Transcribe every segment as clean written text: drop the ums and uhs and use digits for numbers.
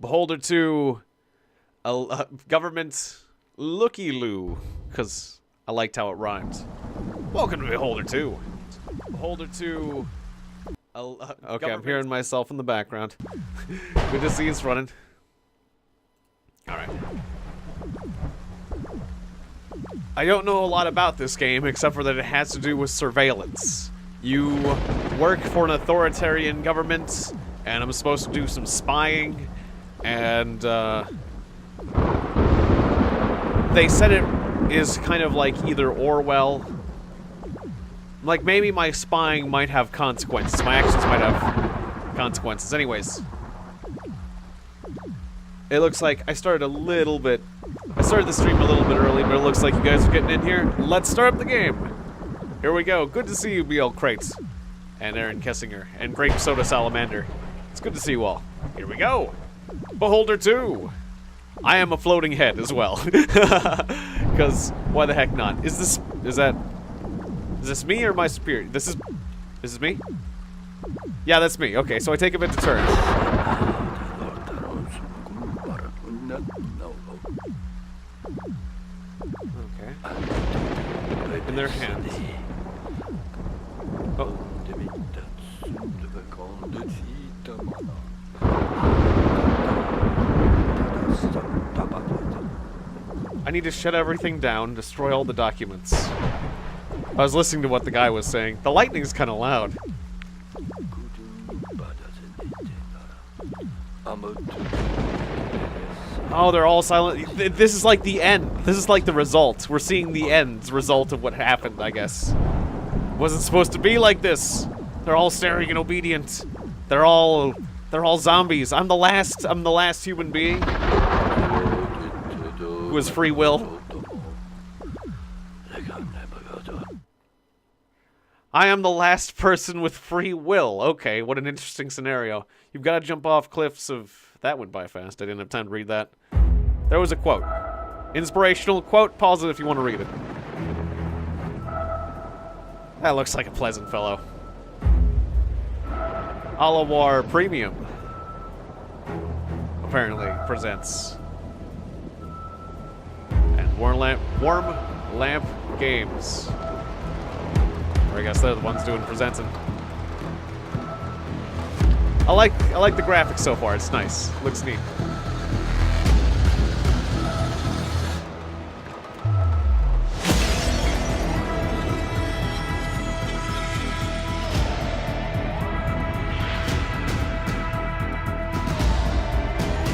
Beholder to Government Lookey, because I liked how it rhymed. Welcome to Beholder 2. Beholder to... okay, I'm hearing myself in the background. Good to see it's running. Alright. I don't know a lot about this game, except for that it has to do with surveillance. You work for an authoritarian government, and I'm supposed to do some spying, and, they said it is kind of like either Orwell. Like, maybe my spying might have consequences. My actions might have consequences. Anyways. It looks like I started the stream a little bit early, but it looks like you guys are getting in here. Let's start up the game. Here we go. Good to see you, BL Crates. And Aaron Kessinger. And Grape Soda Salamander. It's good to see you all. Here we go. Beholder 2. I am a floating head as well. Because why the heck not? Is this me or my superior? This is me? Yeah, that's me. Okay, so I take a bit to turn. Okay. In their hands. Oh. I need to shut everything down, destroy all the documents. I was listening to what the guy was saying. The lightning's kind of loud. Oh, they're all silent. This is like the end. This is like the result. We're seeing the end result of what happened, I guess. Wasn't supposed to be like this. They're all staring and obedient. They're all zombies. I'm the last human being who has free will. I am the last person with free will. Okay, what an interesting scenario. You've got to jump off cliffs of... That went by fast. I didn't have time to read that. There was a quote. Inspirational quote. Pause it if you want to read it. That looks like a pleasant fellow. Alawar Premium apparently presents. And Warm Lamp Games. Or I guess they're the ones doing presenting. I like the graphics so far. It's nice. Looks neat.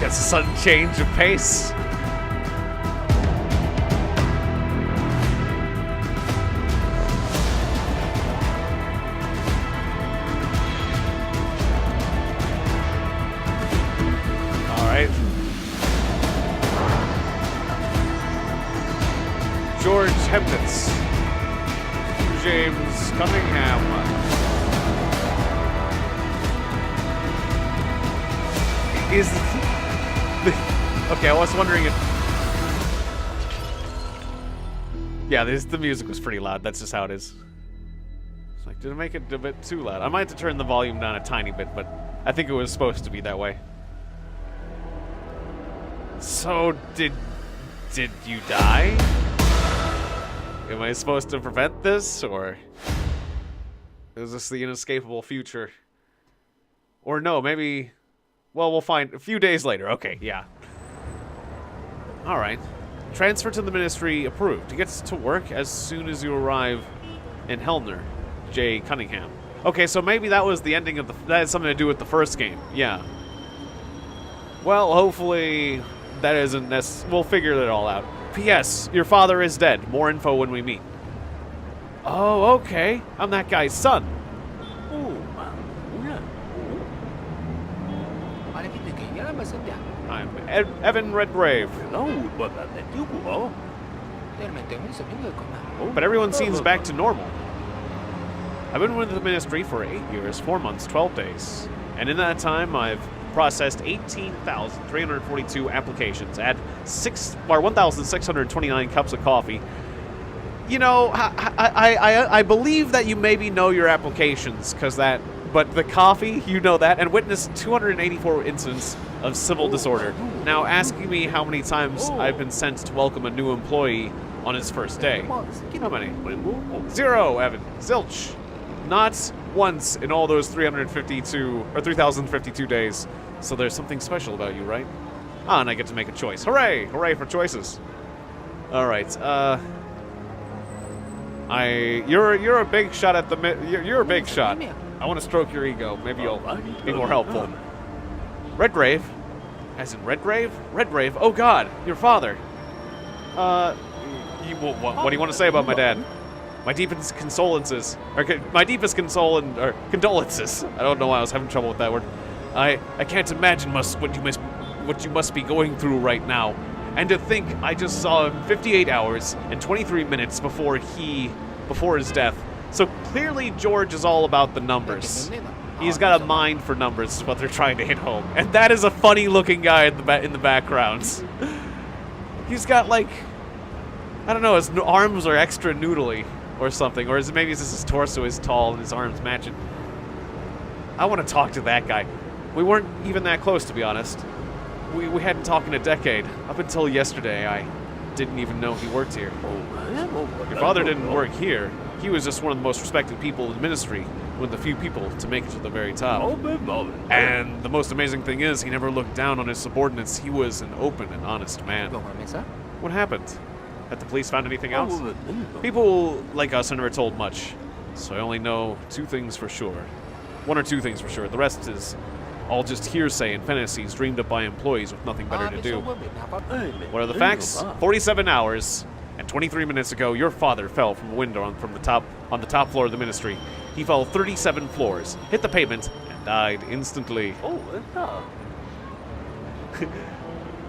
Gets a sudden change of pace. George Hemnitz. James Cunningham. Is okay, I was wondering if... Yeah, the music was pretty loud. That's just how it is. It's like, did it make it a bit too loud? I might have to turn the volume down a tiny bit, but I think it was supposed to be that way. So, did you die? Am I supposed to prevent this, or is this the inescapable future? Or no, maybe... Well, we'll find a few days later. Okay, yeah. Alright. Transfer to the ministry approved. Gets to work as soon as you arrive in Helner. J. Cunningham. Okay, so maybe that was the ending of the... That had something to do with the first game. Yeah. Well, hopefully that isn't necessary. We'll figure it all out. P.S. Your father is dead. More info when we meet. Oh, okay. I'm that guy's son. I'm Evan Redgrave. But everyone seems back to normal. I've been with the ministry for 8 years, 4 months, 12 days. And in that time, I've processed 18,342 applications at 1,629 cups of coffee. You know, I believe that you maybe know your applications, because that But the coffee, you know that, and witnessed 284 incidents of civil disorder. Now, asking me how many times I've been sent to welcome a new employee on his first day. How many? 0, Evan. Zilch. Not once in all those 3,052 days. So there's something special about you, right? Ah, and I get to make a choice. Hooray! Hooray for choices. All right. You're a big shot at the you're a big shot. I want to stroke your ego. Maybe you'll be more helpful. Redgrave? As in Redgrave? Redgrave? Oh God, your father. What do you want to say about my dad? My deepest condolences. My deepest condolences. I don't know why I was having trouble with that word. I can't imagine what you must be going through right now. And to think I just saw him 58 hours and 23 minutes before his death. So clearly George is all about the numbers. He's got a mind for numbers, is what they're trying to hit home. And that is a funny looking guy in the background. He's got like, I don't know, his arms are extra noodly or something. Or maybe it's just his torso is tall and his arms match it. I want to talk to that guy. We weren't even that close, to be honest. We hadn't talked in a decade. Up until yesterday, I didn't even know he worked here. Your father didn't work here. He was just one of the most respected people in the ministry, one of the few people to make it to the very top. And the most amazing thing is, he never looked down on his subordinates. He was an open and honest man. What happened? Had the police found anything else? People like us are never told much, so I only know 2 things for sure. 1 or 2 things for sure. The rest is all just hearsay and fantasies dreamed up by employees with nothing better to do. What are the facts? 47 hours and 23 minutes ago, your father fell from a window on the top floor of the ministry. He fell 37 floors, hit the pavement, and died instantly.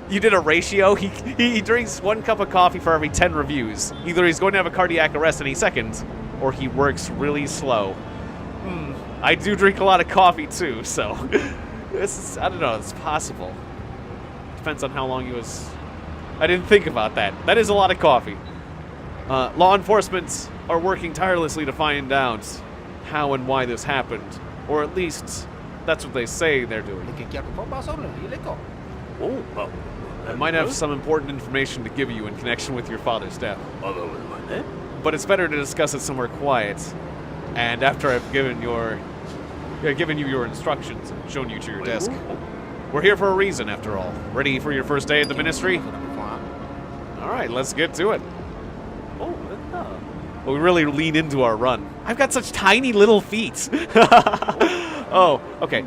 You did a ratio? He drinks 1 cup of coffee for every 10 reviews. Either he's going to have a cardiac arrest any second, or he works really slow. I do drink a lot of coffee too, so I don't know, it's possible. Depends on how long he was. I didn't think about that. That is a lot of coffee. Law enforcement are working tirelessly to find out how and why this happened, or at least that's what they say they're doing. I might have some important information to give you in connection with your father's death. But it's better to discuss it somewhere quiet, and after I've given you your instructions and shown you to your desk. We're here for a reason, after all. Ready for your first day at the ministry? Alright, let's get to it. Well, we really lean into our run. I've got such tiny little feet. Oh, okay.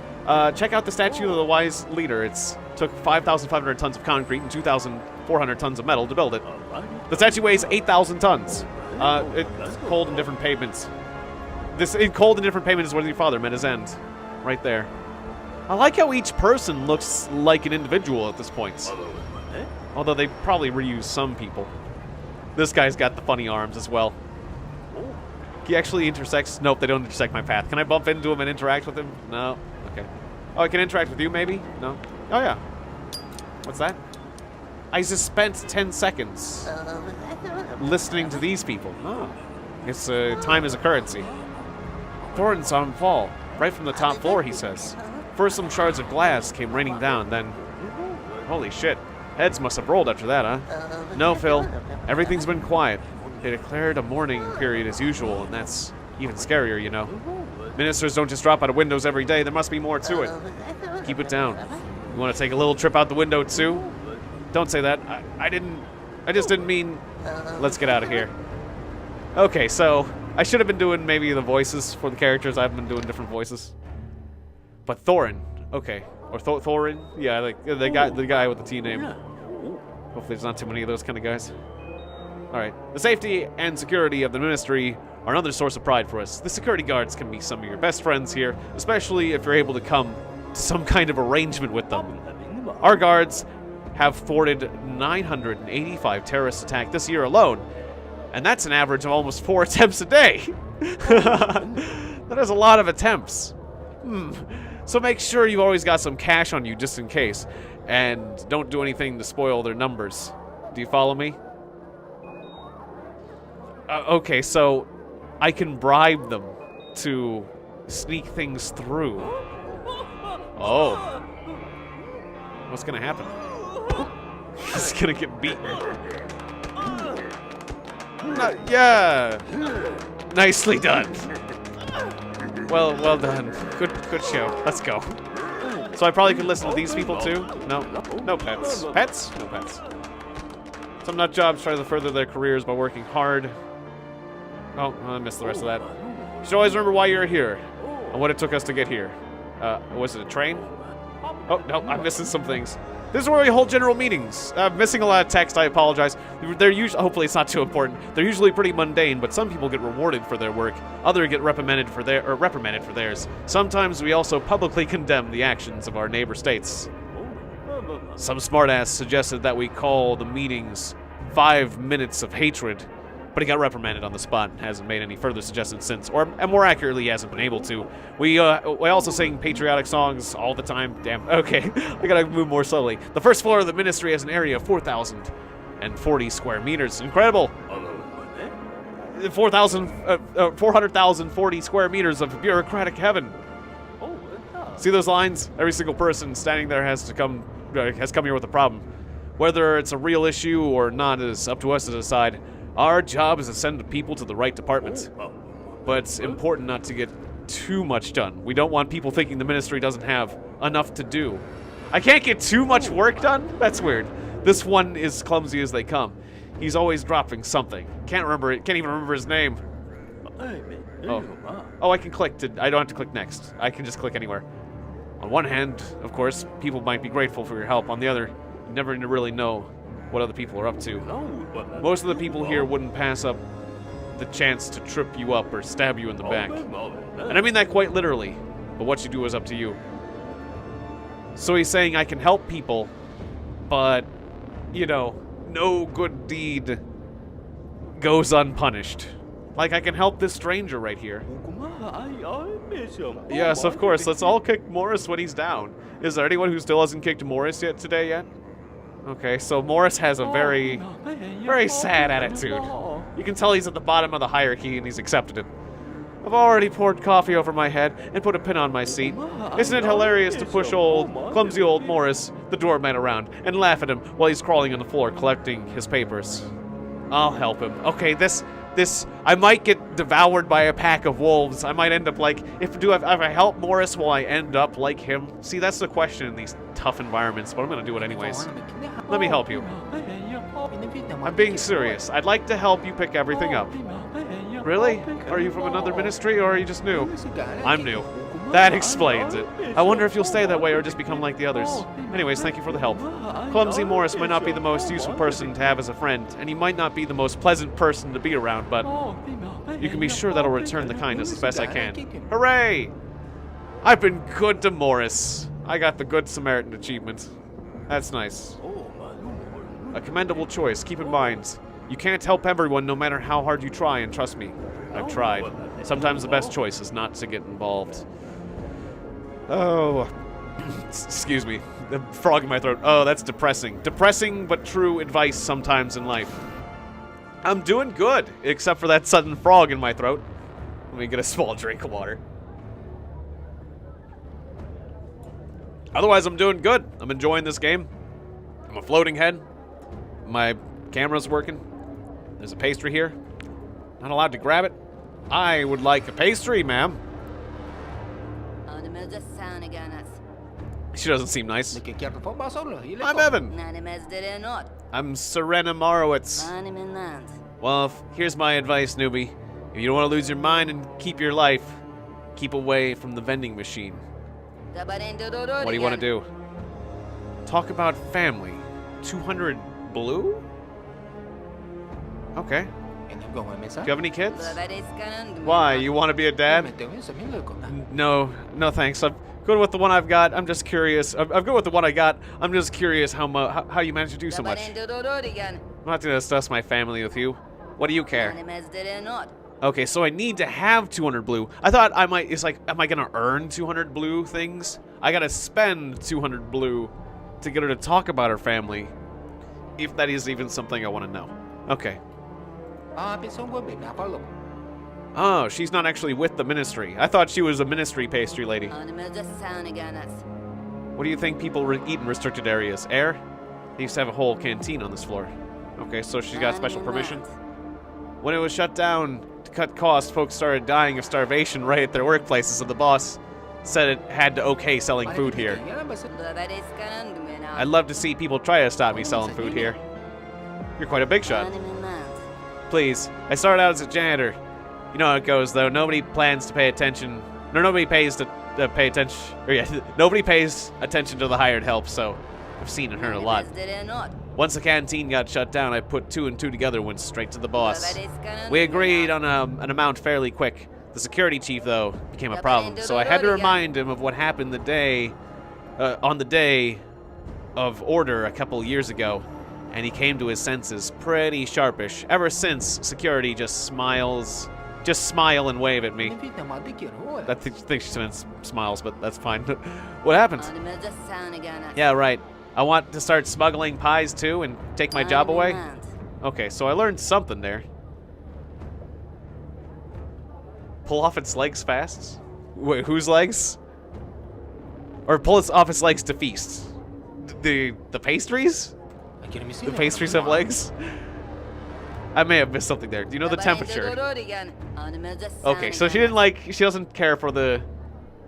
Check out the statue of the wise leader. It took 5,500 tons of concrete and 2,400 tons of metal to build it. The statue weighs 8,000 tons. It's cold in different pavements. Cold in different pavements is where your father met his end. Right there. I like how each person looks like an individual at this point. Although they probably reuse some people. This guy's got the funny arms as well. He actually intersects. Nope, they don't intersect my path. Can I bump into him and interact with him? No. Okay. Oh, I can interact with you, maybe? No. Oh, yeah. What's that? I just spent 10 seconds listening to these people. Oh. It's time is a currency. Thorin saw him fall, right from the top floor, he says. First some shards of glass came raining down, then... Holy shit. Heads must have rolled after that, huh? No, Phil. Everything's been quiet. They declared a mourning period as usual, and that's even scarier, you know. Ministers don't just drop out of windows every day. There must be more to it. Keep it down. You want to take a little trip out the window, too? Don't say that. I just didn't mean... Let's get out of here. Okay, so... I should have been doing maybe the voices for the characters. I've been doing different voices. But Thorin. Okay. Or Thorin? Yeah, like the guy with the T name. Hopefully there's not too many of those kind of guys. Alright. The safety and security of the ministry are another source of pride for us. The security guards can be some of your best friends here, especially if you're able to come to some kind of arrangement with them. Our guards have thwarted 985 terrorist attacks this year alone, and that's an average of almost 4 attempts a day. That is a lot of attempts. So make sure you've always got some cash on you just in case, and don't do anything to spoil their numbers. Do you follow me? Okay, so I can bribe them to sneak things through. Oh. What's gonna happen? He's gonna get beaten. Yeah! Nicely done. Well done. Good show. Let's go. So I probably could listen to these people too? No pets. Pets? No pets. Some nut jobs try to further their careers by working hard. Oh, I missed the rest of that. You should always remember why you're here and what it took us to get here. Was it a train? Oh, no, I'm missing some things. This is where we hold general meetings. I'm missing a lot of text, I apologize. They're usually, hopefully it's not too important. They're usually pretty mundane, but some people get rewarded for their work. Others get reprimanded for theirs. Sometimes we also publicly condemn the actions of our neighbor states. Some smartass suggested that we call the meetings 5 minutes of hatred, but he got reprimanded on the spot and hasn't made any further suggestions since, or more accurately, he hasn't been able to. We also sing patriotic songs all the time. Damn, okay, I gotta move more slowly. The first floor of the ministry has an area of 4,040 square meters. Incredible! 400,040 square meters of bureaucratic heaven. See those lines? Every single person standing there has come here with a problem. Whether it's a real issue or not is up to us to decide. Our job is to send the people to the right departments. But it's important not to get too much done. We don't want people thinking the ministry doesn't have enough to do. I can't get too much work done? That's weird. This one is clumsy as they come. He's always dropping something. Can't even remember his name. Oh, I can click I don't have to click next. I can just click anywhere. On one hand, of course, people might be grateful for your help. On the other, you never really know what other people are up to. Most of the people here wouldn't pass up the chance to trip you up or stab you in the back. And I mean that quite literally, but what you do is up to you. So he's saying I can help people, but, you know, no good deed goes unpunished. Like, I can help this stranger right here. Yes, of course, let's all kick Morris when he's down. Is there anyone who still hasn't kicked Morris today yet? Okay, so Morris has a very sad attitude. You can tell he's at the bottom of the hierarchy and he's accepted it. I've already poured coffee over my head and put a pin on my seat. Isn't it hilarious to push clumsy old Morris, the doorman, around and laugh at him while he's crawling on the floor collecting his papers? I'll help him. Okay, I might get devoured by a pack of wolves. I might end up like, if I help Morris, will I end up like him? See, that's the question in these tough environments, but I'm gonna do it anyways. Let me help you. I'm being serious. I'd like to help you pick everything up. Really? Are you from another ministry, or are you just new? I'm new. That explains it. I wonder if you'll stay that way or just become like the others. Anyways, thank you for the help. Clumsy Morris might not be the most useful person to have as a friend, and he might not be the most pleasant person to be around, but you can be sure that I'll return the kindness as best I can. Hooray! I've been good to Morris. I got the Good Samaritan achievement. That's nice. A commendable choice. Keep in mind, you can't help everyone no matter how hard you try, and trust me, I've tried. Sometimes the best choice is not to get involved. Oh, excuse me, the frog in my throat. Oh, that's depressing. Depressing but true advice sometimes in life. I'm doing good, except for that sudden frog in my throat. Let me get a small drink of water. Otherwise, I'm doing good. I'm enjoying this game. I'm a floating head. My camera's working. There's a pastry here. Not allowed to grab it. I would like a pastry, ma'am. She doesn't seem nice. I'm Evan. I'm Serena Marowitz. Well, here's my advice, newbie. If you don't want to lose your mind and keep your life, keep away from the vending machine. What do you want to do? Talk about family. 200 blue? Okay. Do you have any kids? Why? You want to be a dad? No thanks. I'm good with the one I've got. I'm just curious. I'm good with the one I got. I'm just curious how you managed to do so much. I'm not going to discuss my family with you. What do you care? Okay, so I need to have 200 blue. I thought I might, it's like, am I gonna earn 200 blue things? I gotta spend 200 blue to get her to talk about her family. If that is even something I want to know. Okay. Oh, she's not actually with the ministry. I thought she was a ministry pastry lady. What do you think people eat in restricted areas? Air? They used to have a whole canteen on this floor. Okay, so she's got special permission. When it was shut down to cut costs, folks started dying of starvation right at their workplaces, so the boss said it had to okay selling food here. I'd love to see people try to stop me selling food here. You're quite a big shot. Please, I started out as a janitor. You know how it goes, though. Nobody plans to pay attention. No, nobody pays to pay attention. Or yeah, nobody pays attention to the hired help, so I've seen and heard a lot. Once the canteen got shut down, I put 2 and 2 together and went straight to the boss. We agreed on an amount fairly quick. The security chief, though, became a problem, so I had to remind him of what happened on the day of order a couple years ago, and he came to his senses pretty sharpish. Ever since, security just smile and wave at me. I think she meant smiles, but that's fine. What happened? Yeah, right. I want to start smuggling pies too and take my job away? Okay, so I learned something there. Pull off its legs fast? Wait, whose legs? Or pull it off its legs to feast? The pastries? The pastries have legs? I may have missed something there. Do you know the temperature? Okay, so she doesn't care for the...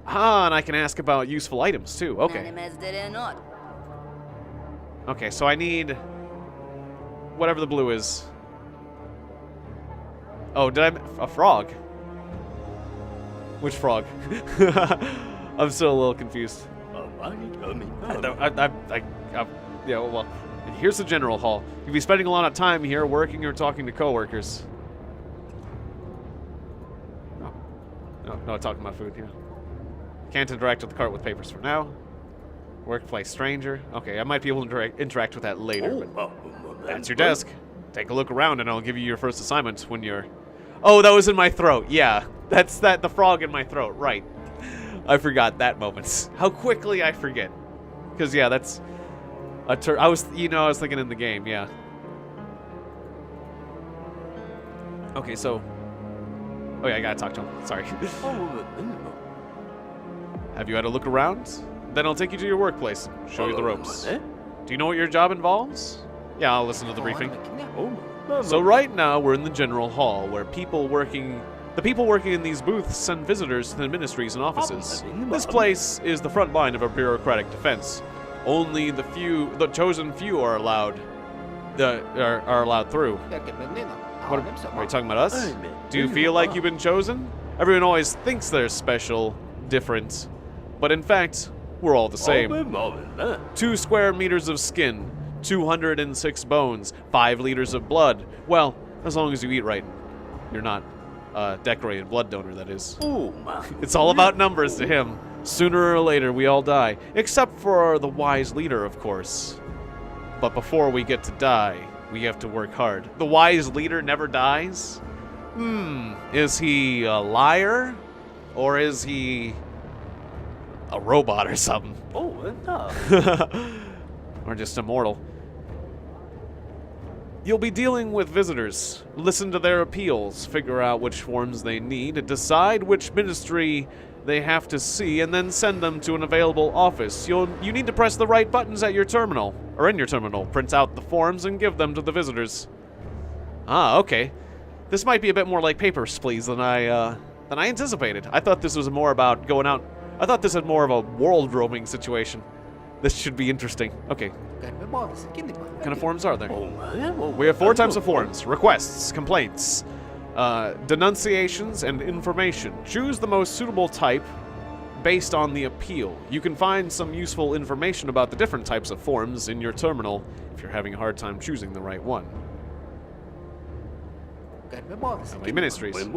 Ah, and I can ask about useful items too. Okay. Okay, so I need whatever the blue is. Oh, a frog? Which frog? I'm still a little confused. Yeah, well, here's the general hall. You'll be spending a lot of time here working or talking to coworkers. No, talking about food, yeah. Can't interact with the cart with papers for now. Workplace stranger. Okay, I might be able to interact with that later, but that's your desk. Take a look around and I'll give you your first assignment when you're... Oh, that was in my throat. Yeah, that's the frog in my throat, right. I forgot that moment. How quickly I forget. Because, yeah, that's... I was thinking in the game, yeah. Okay, so... Oh, yeah, I gotta talk to him. Sorry. Have you had a look around? Then I'll take you to your workplace and show you the ropes. Do you know what your job involves? Yeah, I'll listen to the briefing. So right now, we're in the general hall, where the people working in these booths send visitors to the ministries and offices. This place is the front line of our bureaucratic defense. Only the chosen few are allowed through. What are you talking about us? Do you feel like you've been chosen? Everyone always thinks they're special, different, but in fact, we're all the same. 2 square meters of skin, 206 bones, 5 liters of blood. Well, as long as you eat right. You're not a decorated blood donor, that is. It's all about numbers to him. Sooner or later, we all die. Except for the wise leader, of course. But before we get to die, we have to work hard. The wise leader never dies? Is he a liar? Or is he a robot or something? Or just immortal. You'll be dealing with visitors. Listen to their appeals, figure out which forms they need, decide which ministry they have to see, and then send them to an available office. You need to press the right buttons at your terminal, or in your terminal, print out the forms and give them to the visitors. Ah, okay. This might be a bit more like Papers, Please than I anticipated. I thought this was more about going out. I thought this had more of a world roaming situation. This should be interesting. Okay. What kind of forms are there? We have 4 types of forms: requests, complaints, denunciations, and information. Choose the most suitable type based on the appeal. You can find some useful information about the different types of forms in your terminal if you're having a hard time choosing the right one. How many ministries?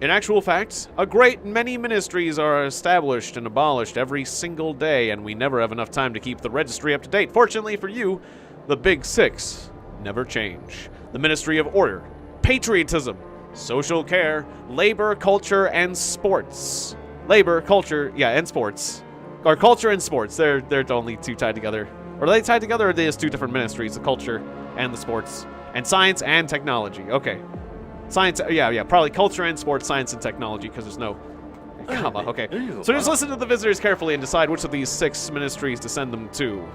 In actual fact, a great many ministries are established and abolished every single day, and we never have enough time to keep the registry up to date. Fortunately for you, the Big 6 never change. The Ministry of Order, Patriotism, Social Care, Labor, Culture, and Sports. Labor, Culture, yeah, and Sports. Or Culture and Sports, they're only 2 tied together. Or are they tied together, or are they just 2 different ministries, the Culture and the Sports? And Science and Technology, okay. Science, yeah, probably culture and sports, science and technology, because there's no comma. Okay, so just listen to the visitors carefully and decide which of these 6 ministries to send them to.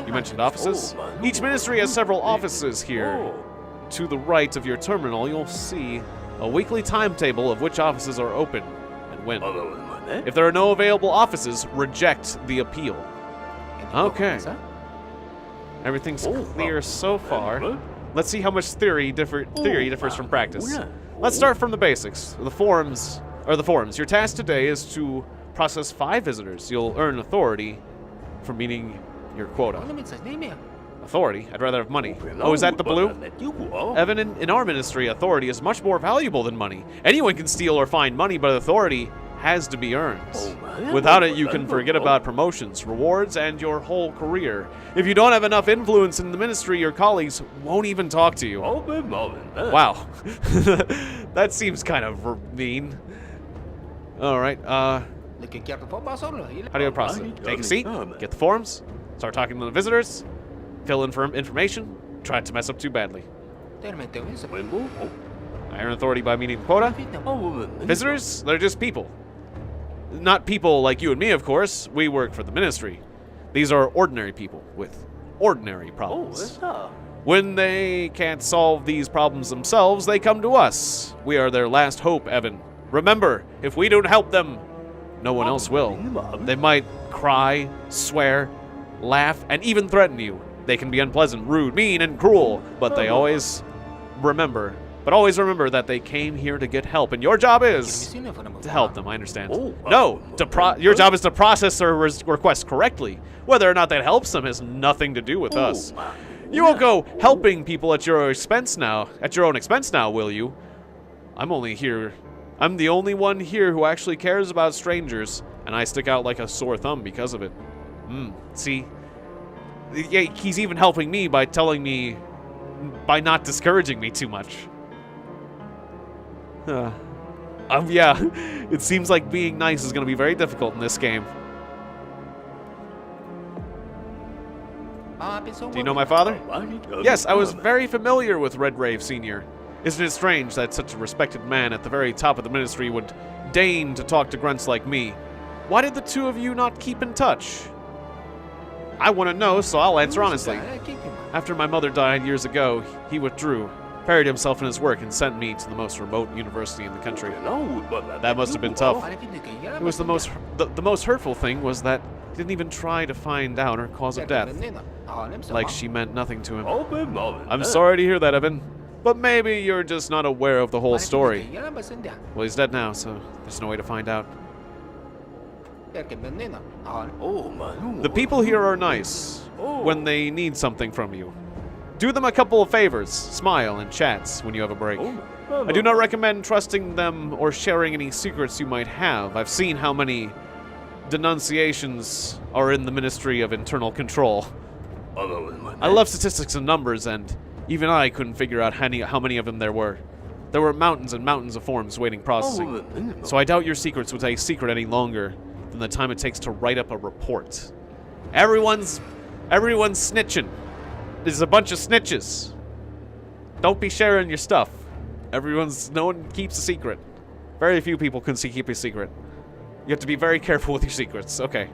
You mentioned offices. Each ministry has several offices here. To the right of your terminal, you'll see a weekly timetable of which offices are open and when. If there are no available offices, reject the appeal. Okay. Everything's clear so far. Let's see how much theory differs from practice. Let's start from the basics. The forums. Your task today is to process 5 visitors. You'll earn authority for meeting your quota. Authority? I'd rather have money. Oh, is that the blue? Evan, in our ministry, authority is much more valuable than money. Anyone can steal or find money, but authority has to be earned. Without it, you can forget about promotions, rewards, and your whole career. If you don't have enough influence in the ministry, your colleagues won't even talk to you. Wow. That seems kind of mean. Alright, how do you process it? Take a seat, get the forms, start talking to the visitors, fill in for information, try not to mess up too badly. I earn authority by meeting quota. Visitors, they're just people. Not people like you and me, of course. We work for the ministry. These are ordinary people with ordinary problems. When they can't solve these problems themselves, they come to us. We are their last hope, Evan. Remember, if we don't help them, no one else will. They might cry, swear, laugh, and even threaten you. They can be unpleasant, rude, mean, and cruel, but always remember that they came here to get help, and your job is to help them. I understand. No, your job is to process their requests correctly. Whether or not that helps them has nothing to do with us. You won't go helping people at your own expense now, will you? I'm the only one here who actually cares about strangers, and I stick out like a sore thumb because of it. See? Yeah, he's even helping me by not discouraging me too much. Yeah, it seems like being nice is going to be very difficult in this game. Do you know my father? Yes, I was very familiar with Redgrave Sr. Isn't it strange that such a respected man at the very top of the ministry would deign to talk to grunts like me? Why did the two of you not keep in touch? I want to know, so I'll answer honestly. After my mother died years ago, he withdrew, buried himself in his work, and sent me to the most remote university in the country. That must have been tough. It was the most hurtful thing was that he didn't even try to find out her cause of death. Like she meant nothing to him. I'm sorry to hear that, Evan. But maybe you're just not aware of the whole story. Well, he's dead now, so there's no way to find out. The people here are nice when they need something from you. Do them a couple of favors, smile, and chats when you have a break. I do not recommend trusting them or sharing any secrets you might have. I've seen how many denunciations are in the Ministry of Internal Control. I love statistics and numbers, and even I couldn't figure out how many of them there were. There were mountains and mountains of forms waiting processing. So I doubt your secrets would stay secret any longer than the time it takes to write up a report. Everyone's snitching. There's a bunch of snitches. Don't be sharing your stuff. No one keeps a secret. Very few people can keep a secret. You have to be very careful with your secrets. Okay.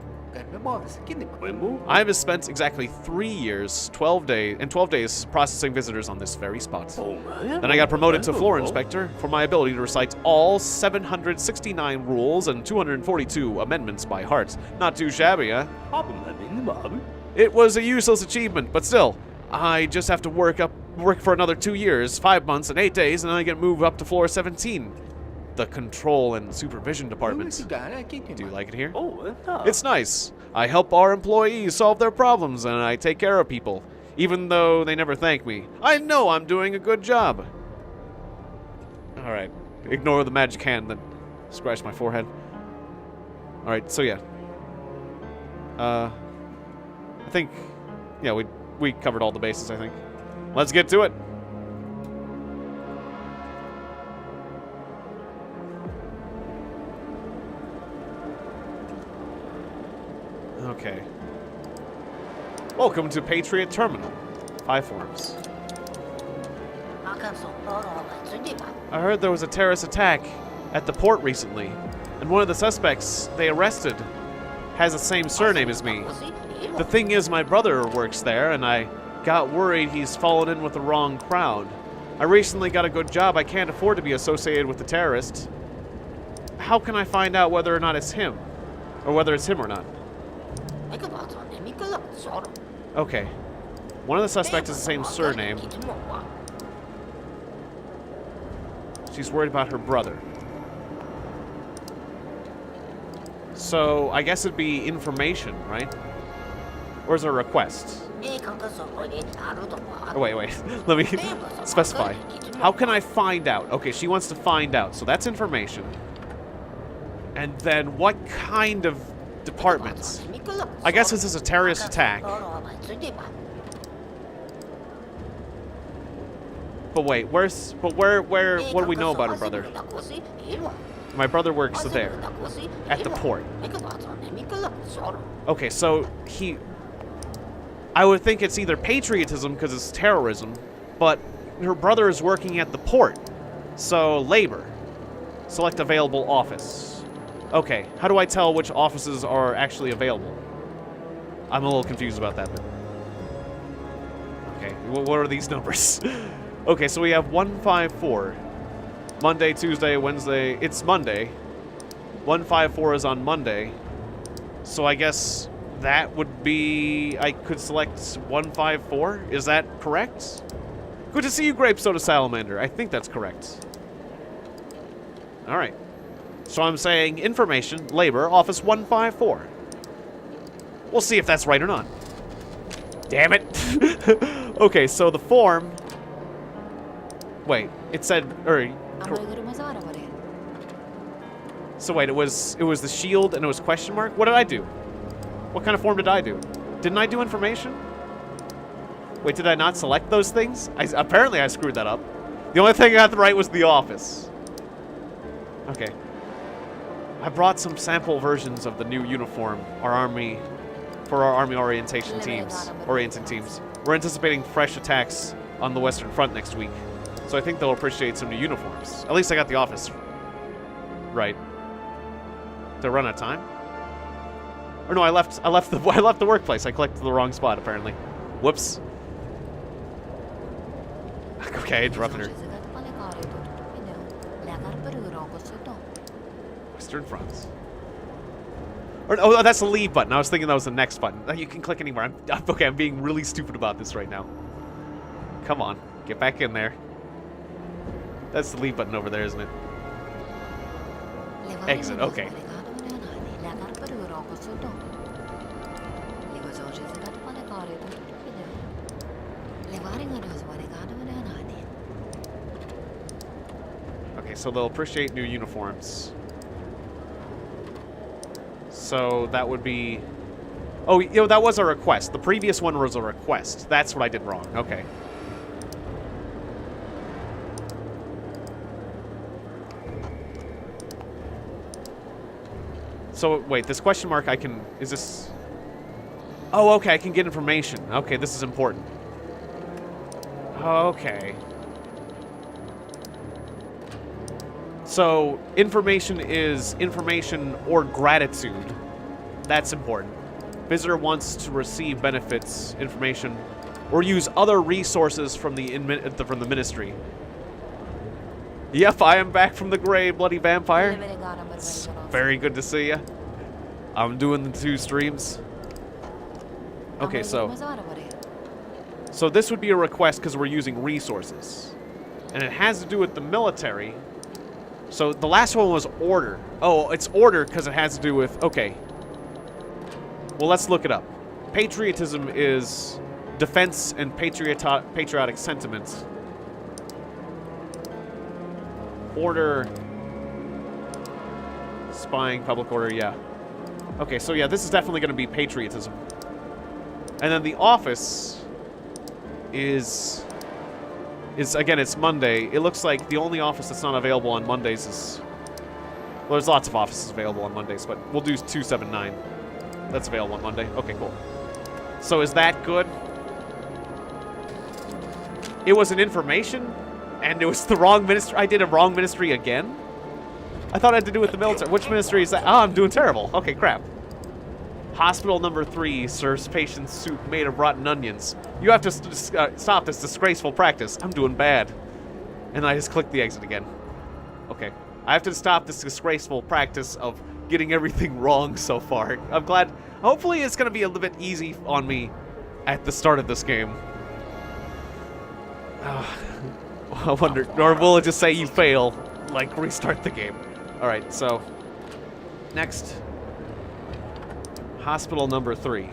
I have spent exactly 3 years, 12 days processing visitors on this very spot. Then I got promoted to floor inspector for my ability to recite all 769 rules and 242 amendments by heart. Not too shabby, huh? It was a useless achievement, but still, I just have to work for another 2 years, 5 months, and 8 days, and then I get moved up to floor 17. The control and supervision department. Do you like it here? It's nice. I help our employees solve their problems, and I take care of people, even though they never thank me. I know I'm doing a good job. Alright. Ignore the magic hand that scratched my forehead. Alright, so yeah. I think, yeah, we covered all the bases, I think. Let's get to it. Okay. Welcome to Patriot Terminal. 5 forms. I heard there was a terrorist attack at the port recently, and one of the suspects they arrested has the same surname as me. The thing is, my brother works there, and I got worried he's fallen in with the wrong crowd. I recently got a good job. I can't afford to be associated with the terrorists. How can I find out whether or not it's him? Or whether it's him or not? Okay. One of the suspects has the same surname. She's worried about her brother. So, I guess it'd be information, right? Or is it a request? Oh, wait. Let me specify. How can I find out? Okay, she wants to find out. So that's information. And then what kind of departments? I guess this is a terrorist attack. But wait, what do we know about her brother? My brother works there, at the port. Okay, so I would think it's either patriotism because it's terrorism, but her brother is working at the port. So, labor. Select available office. Okay, how do I tell which offices are actually available? I'm a little confused about that bit. Okay, what are these numbers? Okay, so we have 154. Monday, Tuesday, Wednesday. It's Monday. 154 is on Monday. So I guess that would be... I could select 154? Is that correct? Good to see you, Grape Soda Salamander. I think that's correct. Alright. So I'm saying information, labor, office 154. We'll see if that's right or not. Damn it. Okay, so the form... Wait, it said... So wait, it was the shield and it was question mark? What did I do? What kind of form did I do? Didn't I do information? Wait, did I not select those things? Apparently I screwed that up. The only thing I got right was the office. Okay. I brought some sample versions of the new uniform for our army orienting teams. We're anticipating fresh attacks on the Western Front next week, so I think they'll appreciate some new uniforms. At least I got the office right. Did I run out of time? Or no, I left the workplace. I collected the wrong spot apparently. Whoops. Okay, interrupted her. Western Front. Oh, that's the leave button. I was thinking that was the next button. You can click anywhere. Okay, I'm being really stupid about this right now. Come on, get back in there. That's the leave button over there, isn't it? Exit, okay. Okay, so they'll appreciate new uniforms. So that would be... Oh, you know, that was a request. The previous one was a request. That's what I did wrong. Okay. So, wait, this question mark I can... Is this... Oh, okay, I can get information. Okay, this is important. Okay. So, information is information or gratitude. That's important. Visitor wants to receive benefits, information, or use other resources from the ministry. Yep, I am back from the grave, bloody vampire. It's very good to see you. I'm doing the 2 streams. Okay, so this would be a request because we're using resources. And it has to do with the military. So the last one was order. Oh, it's order because it has to do with... Okay. Well, let's look it up. Patriotism is defense and patriotic sentiments. Order... Spying, public order, yeah. Okay, so yeah, this is definitely going to be patriotism. And then the office is again, it's Monday. It looks like the only office that's not available on Mondays is... Well, there's lots of offices available on Mondays, but we'll do 279. That's available on Monday. Okay, cool. So is that good? It was an information? And it was the wrong ministry. I did a wrong ministry again? I thought it had to do with the military. Which ministry is that? Oh, I'm doing terrible. Okay, crap. Hospital number 3 serves patients soup made of rotten onions. You have to stop this disgraceful practice. I'm doing bad. And I just clicked the exit again. Okay. I have to stop this disgraceful practice of getting everything wrong so far. I'm glad. Hopefully it's going to be a little bit easy on me at the start of this game. I wonder, or will it just say you fail, like restart the game? Alright, so, next. Hospital number 3.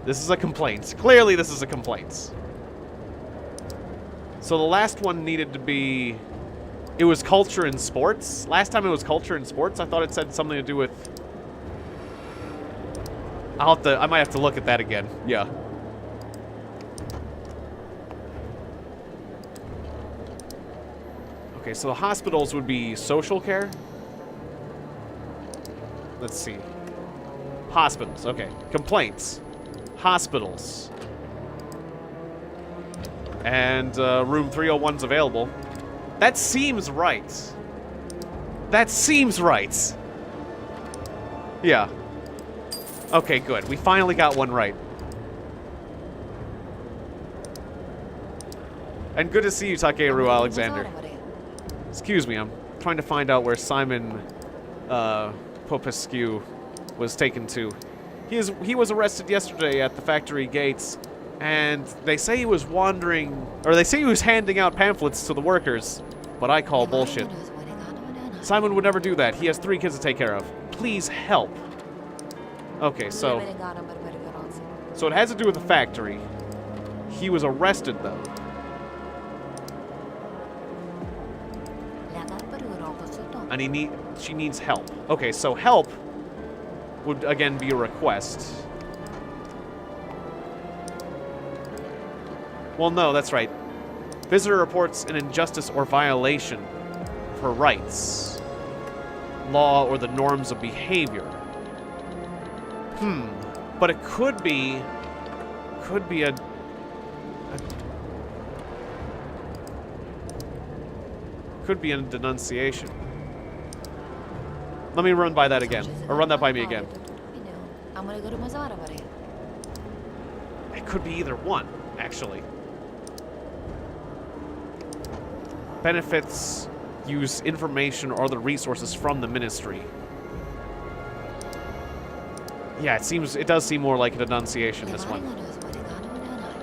This is a complaint. Clearly this is a complaint. So the last one needed to be, it was culture and sports. Last time it was culture and sports. I thought it said something to do with, I might have to look at that again. Yeah. Okay, so the hospitals would be social care. Let's see. Hospitals, okay. Complaints. Hospitals. And room 301's available. That seems right. That seems right. Yeah. Okay, good. We finally got one right. And good to see you, Takeru Alexander. Excuse me, I'm trying to find out where Simon Popescu was taken to. He was arrested yesterday at the factory gates, and they say he was wandering, or they say he was handing out pamphlets to the workers, but I call bullshit. Simon would never do that. He has 3 kids to take care of. Please help. Okay, so it has to do with the factory. He was arrested, though. And she needs help. Okay, so help would again be a request. Well, no, that's right. Visitor reports an injustice or violation of her rights, law, or the norms of behavior. But it could be a denunciation. Let me run by that again. Or run that by me again. It could be either one, actually. Benefits use information or other resources from the ministry. Yeah, it does seem more like a denunciation, this one.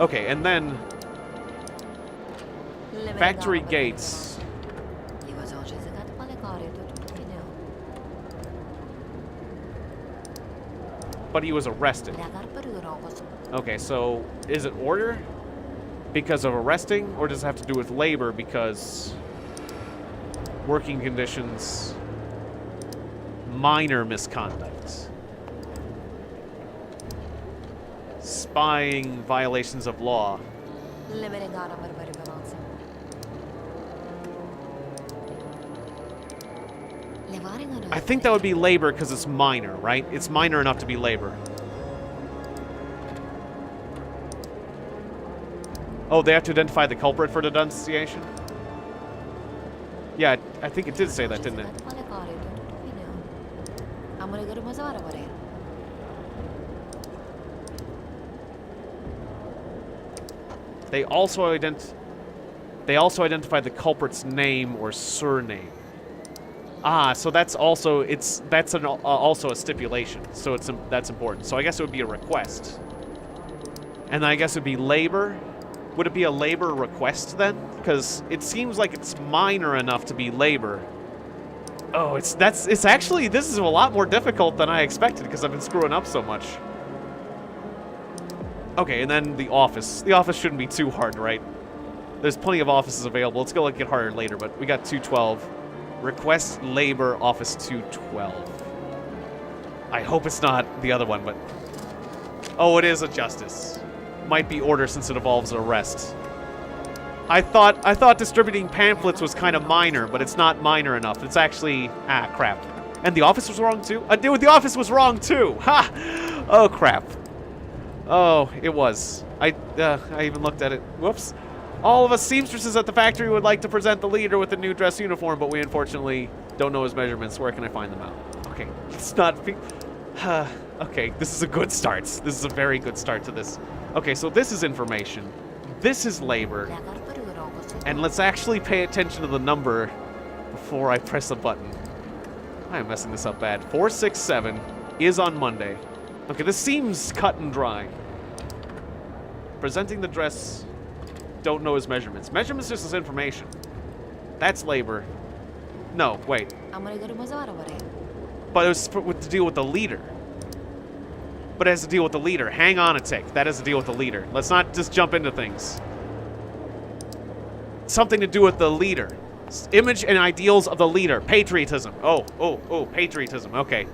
Okay, and then factory gates. But he was arrested. Okay, so is it order because of arresting, or does it have to do with labor because working conditions, minor misconduct, spying, violations of law? I think that would be labor because it's minor, right? It's minor enough to be labor. Oh, they have to identify the culprit for denunciation? Yeah, I think it did say that, didn't it? They also identified the culprit's name or surname. Ah, so that's also also a stipulation. So that's important. So I guess it would be a request, and I guess it would be labor. Would it be a labor request then? Because it seems like it's minor enough to be labor. Oh, it's actually, this is a lot more difficult than I expected because I've been screwing up so much. Okay, and then the office. The office shouldn't be too hard, right? There's plenty of offices available. It's gonna get harder later, but we got 212. Request labor office 212. I hope it's not the other one, but oh, it is a justice. Might be order since it involves arrest. I thought distributing pamphlets was kind of minor, but it's not minor enough. It's actually crap. And the office was wrong too? Dude, the office was wrong too. Ha! Oh crap. Oh, it was. I even looked at it. Whoops. All of us seamstresses at the factory would like to present the leader with a new dress uniform, but we unfortunately don't know his measurements. Where can I find them out? Okay, it's not... okay, this is a good start. This is a very good start to this. Okay, so this is information. This is labor. And let's actually pay attention to the number before I press a button. I am messing this up bad. 467 is on Monday. Okay, this seems cut and dry. Presenting the dress... Don't know his measurements. Measurements just as information. That's labor. No, wait. But it was to deal with the leader. But it has to deal with the leader. Hang on a tick. That has to deal with the leader. Let's not just jump into things. Something to do with the leader. Image and ideals of the leader. Patriotism. Oh, patriotism. Okay.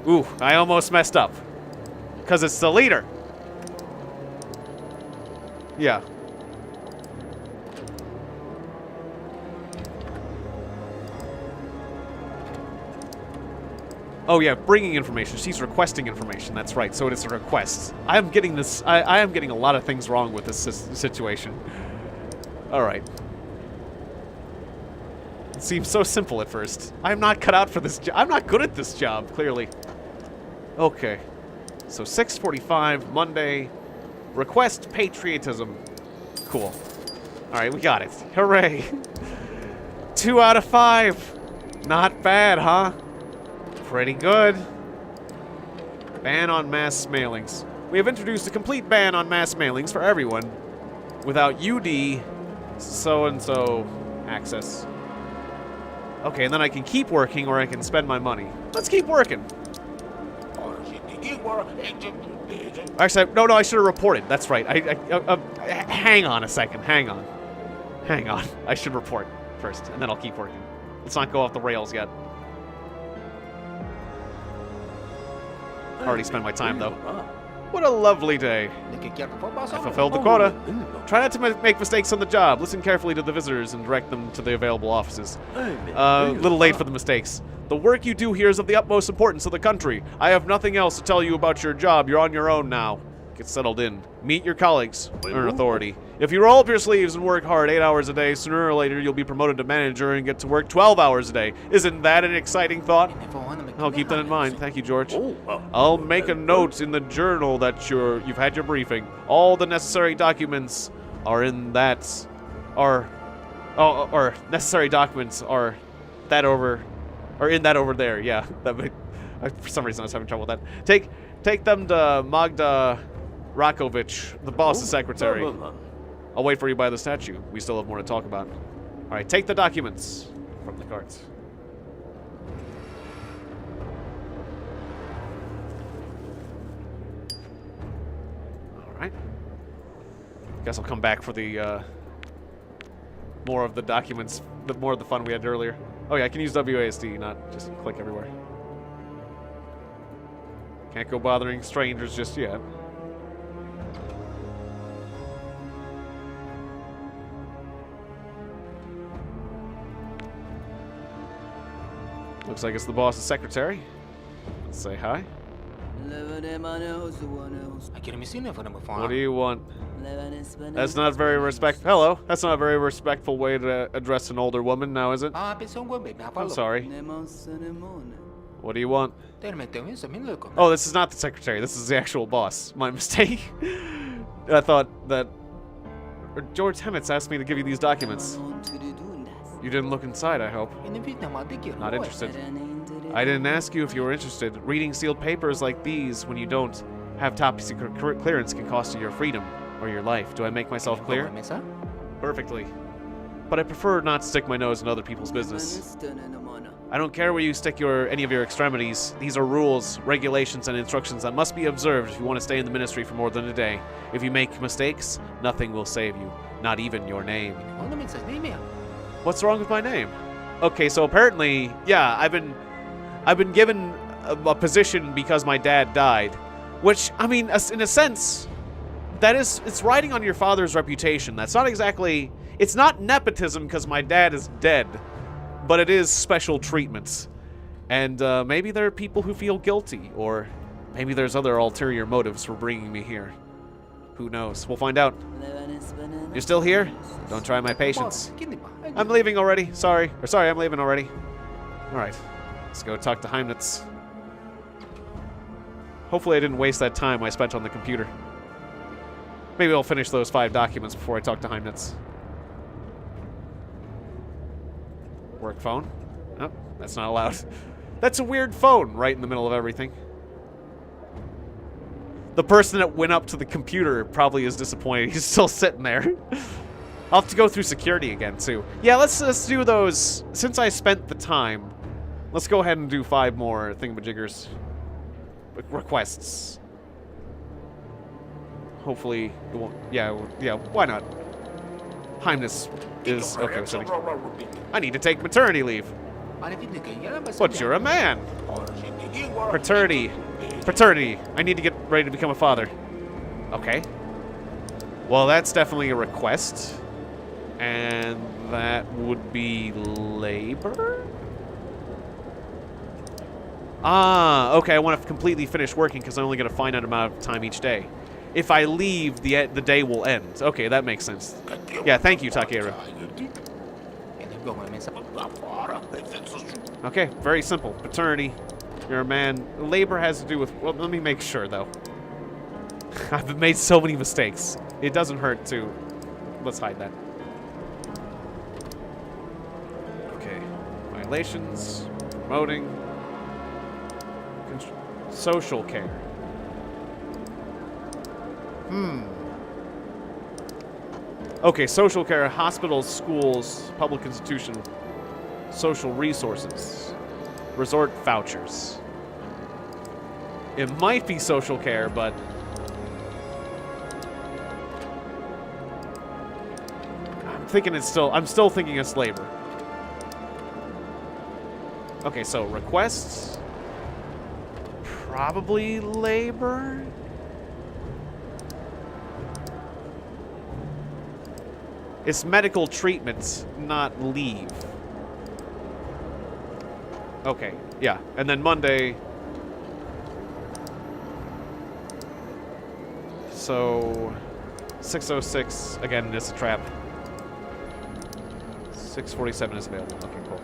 Ooh, I almost messed up. Because it's the leader. Yeah. Oh yeah, bringing information. She's requesting information. That's right. So it is a request. I am getting this. I am getting a lot of things wrong with this situation. All right. It seems so simple at first. I'm not cut out for this job. I'm not good at this job, clearly. Okay. So 6:45 Monday. Request patriotism. Cool. All right, we got it. Hooray! 2 out of 5. Not bad, huh? Pretty good. Ban on mass mailings. We have introduced a complete ban on mass mailings for everyone without UD so-and-so access. Okay, and then I can keep working or I can spend my money. Let's keep working. Actually, no, I should have reported. That's right. Hang on a second. Hang on. I should report first, and then I'll keep working. Let's not go off the rails yet. Already spent my time, though. What a lovely day. I fulfilled the quota. Try not to make mistakes on the job. Listen carefully to the visitors and direct them to the available offices. Little late for the mistakes. The work you do here is of the utmost importance to the country. I have nothing else to tell you about your job. You're on your own now. Get settled in. Meet your colleagues. Earn authority. If you roll up your sleeves and work hard 8 hours a day, sooner or later you'll be promoted to manager and get to work 12 hours a day. Isn't that an exciting thought? I'll keep that in mind. Thank you, George. I'll make a note in the journal that you've had your briefing. All the necessary documents are in that. Necessary documents are in that over there. Yeah. For some reason I was having trouble with that. Take them to Magda Rakovich, the boss's secretary. I'll wait for you by the statue. We still have more to talk about. All right, take the documents from the carts. All right. Guess I'll come back for the more of the documents, more of the fun we had earlier. Oh yeah, I can use WASD, not just click everywhere. Can't go bothering strangers just yet. Looks like it's the boss's secretary. Let's say hi. What do you want? That's not very Hello. That's not a very respectful way to address an older woman, now is it? I'm sorry. What do you want? Oh, this is not the secretary. This is the actual boss. My mistake. I thought that George Hemitz asked me to give you these documents. You didn't look inside, I hope. Not interested. I didn't ask you if you were interested. Reading sealed papers like these when you don't have top secret clearance can cost you your freedom or your life. Do I make myself clear? Perfectly. But I prefer not to stick my nose in other people's business. I don't care where you stick any of your extremities. These are rules, regulations, and instructions that must be observed if you want to stay in the ministry for more than a day. If you make mistakes, nothing will save you. Not even your name. What's wrong with my name? Okay, so apparently, yeah, I've been given a position because my dad died, which, I mean, in a sense, it's riding on your father's reputation. That's not exactly, it's not nepotism because my dad is dead, but it is special treatments. And maybe there are people who feel guilty, or maybe there's other ulterior motives for bringing me here. Who knows? We'll find out. You're still here? Don't try my patience. I'm leaving already. Sorry. Or sorry, I'm leaving already. Alright. Let's go talk to Heimnitz. Hopefully I didn't waste that time I spent on the computer. Maybe I'll finish those 5 documents before I talk to Heimnitz. Work phone? Oh, that's not allowed. That's a weird phone right in the middle of everything. The person that went up to the computer probably is disappointed. He's still sitting there. I'll have to go through security again, too. Yeah, let's do those. Since I spent the time, let's go ahead and do 5 more thingamajiggers. Requests. Hopefully it won't. Yeah, why not? Heimness is... Okay, so I need to take maternity leave. But you're a man. Paternity. Paternity. I need to get ready to become a father. Okay. Well, that's definitely a request. And that would be labor? Ah, okay, I want to completely finish working because I'm only going to find out amount of time each day. If I leave, the day will end. Okay, that makes sense. Yeah, thank you, Takeru. Okay, very simple. Paternity. You're a man. Labor has to do with... Well, let me make sure, though. I've made so many mistakes. It doesn't hurt to... Let's hide that. Okay. Violations. Promoting. Social care. Okay, social care, hospitals, schools, public institution, social resources, resort vouchers. It might be social care, but... I'm still thinking it's labor. Okay, so requests. Probably labor? It's medical treatments, not leave. Okay, yeah. And then Monday... So... 606, again, it's a trap. 647 is available. Okay, cool.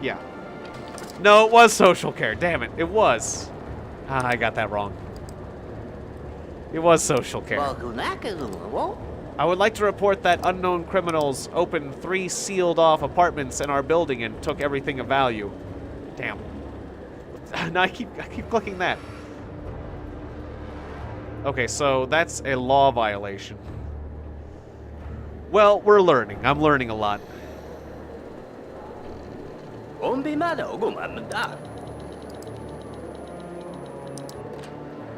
Yeah. No, it was social care. Damn it. It was. Ah, I got that wrong. It was social care. I would like to report that unknown criminals opened 3 sealed-off apartments in our building and took everything of value. Damn. No, I keep clicking that. Okay, so that's a law violation. Well, we're learning. I'm learning a lot.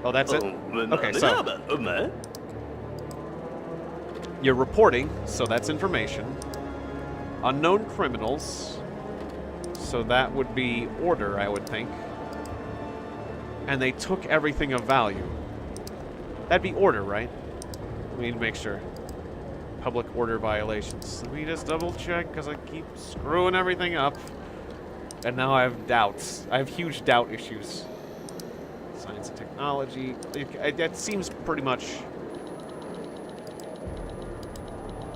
Oh, that's it? Okay, so... You're reporting, so that's information. Unknown criminals. So that would be order, I would think. And they took everything of value. That'd be order, right? We need to make sure. Public order violations. Let me just double check, because I keep screwing everything up. And now I have doubts. I have huge doubt issues. Science and technology. That seems pretty much...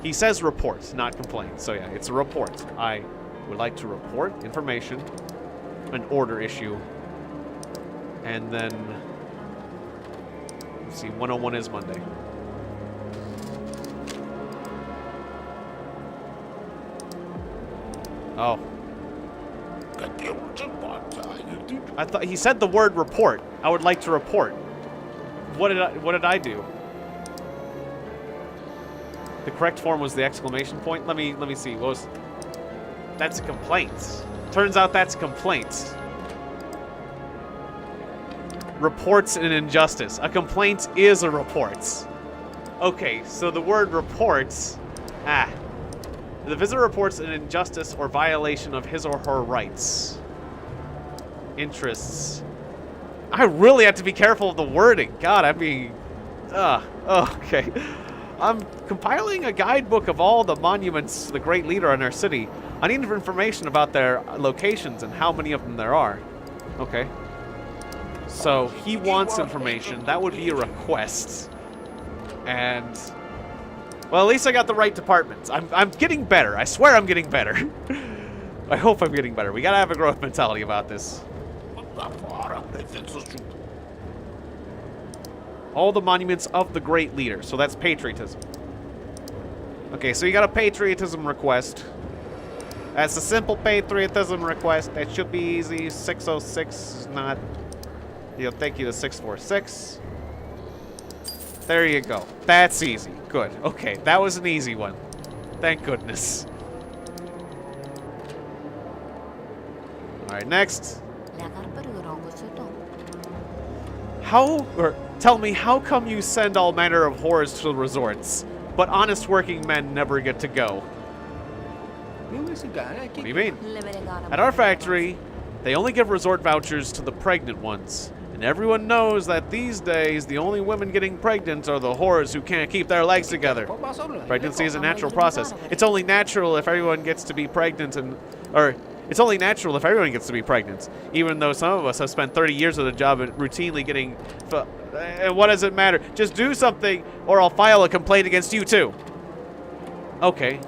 He says report, not complaint. So yeah, it's a report. I would like to report information, an order issue, and then... Let's see, 101 is Monday. Oh. I thought he said the word report. I would like to report. What did I do? The correct form was the exclamation point. Let me see. What was? That's a complaint. Turns out that's a complaint. Reports an injustice. A complaint is a report. Okay, so the word reports. The visitor reports an injustice or violation of his or her rights. Interests. I really have to be careful of the wording. God, I mean... okay. I'm compiling a guidebook of all the monuments to the great leader in our city. I need information about their locations and how many of them there are. Okay. So, he wants information. That would be a request. And, well, at least I got the right departments. I'm getting better. I swear I'm getting better. I hope I'm getting better. We gotta have a growth mentality about this. All the monuments of the great leader. So that's patriotism. Okay, so you got a patriotism request. That's a simple patriotism request. That should be easy. 606 is not... You'll take you to 646. There you go. That's easy. Good. Okay, that was an easy one. Thank goodness. Alright, next. Tell me, how come you send all manner of whores to the resorts, but honest working men never get to go? What do you mean? At our factory, they only give resort vouchers to the pregnant ones. And everyone knows that these days, the only women getting pregnant are the whores who can't keep their legs together. Pregnancy is a natural process. It's only natural if everyone gets to be pregnant it's only natural if everyone gets to be pregnant. Even though some of us have spent 30 years at a job and routinely getting... And what does it matter? Just do something or I'll file a complaint against you too. Okay.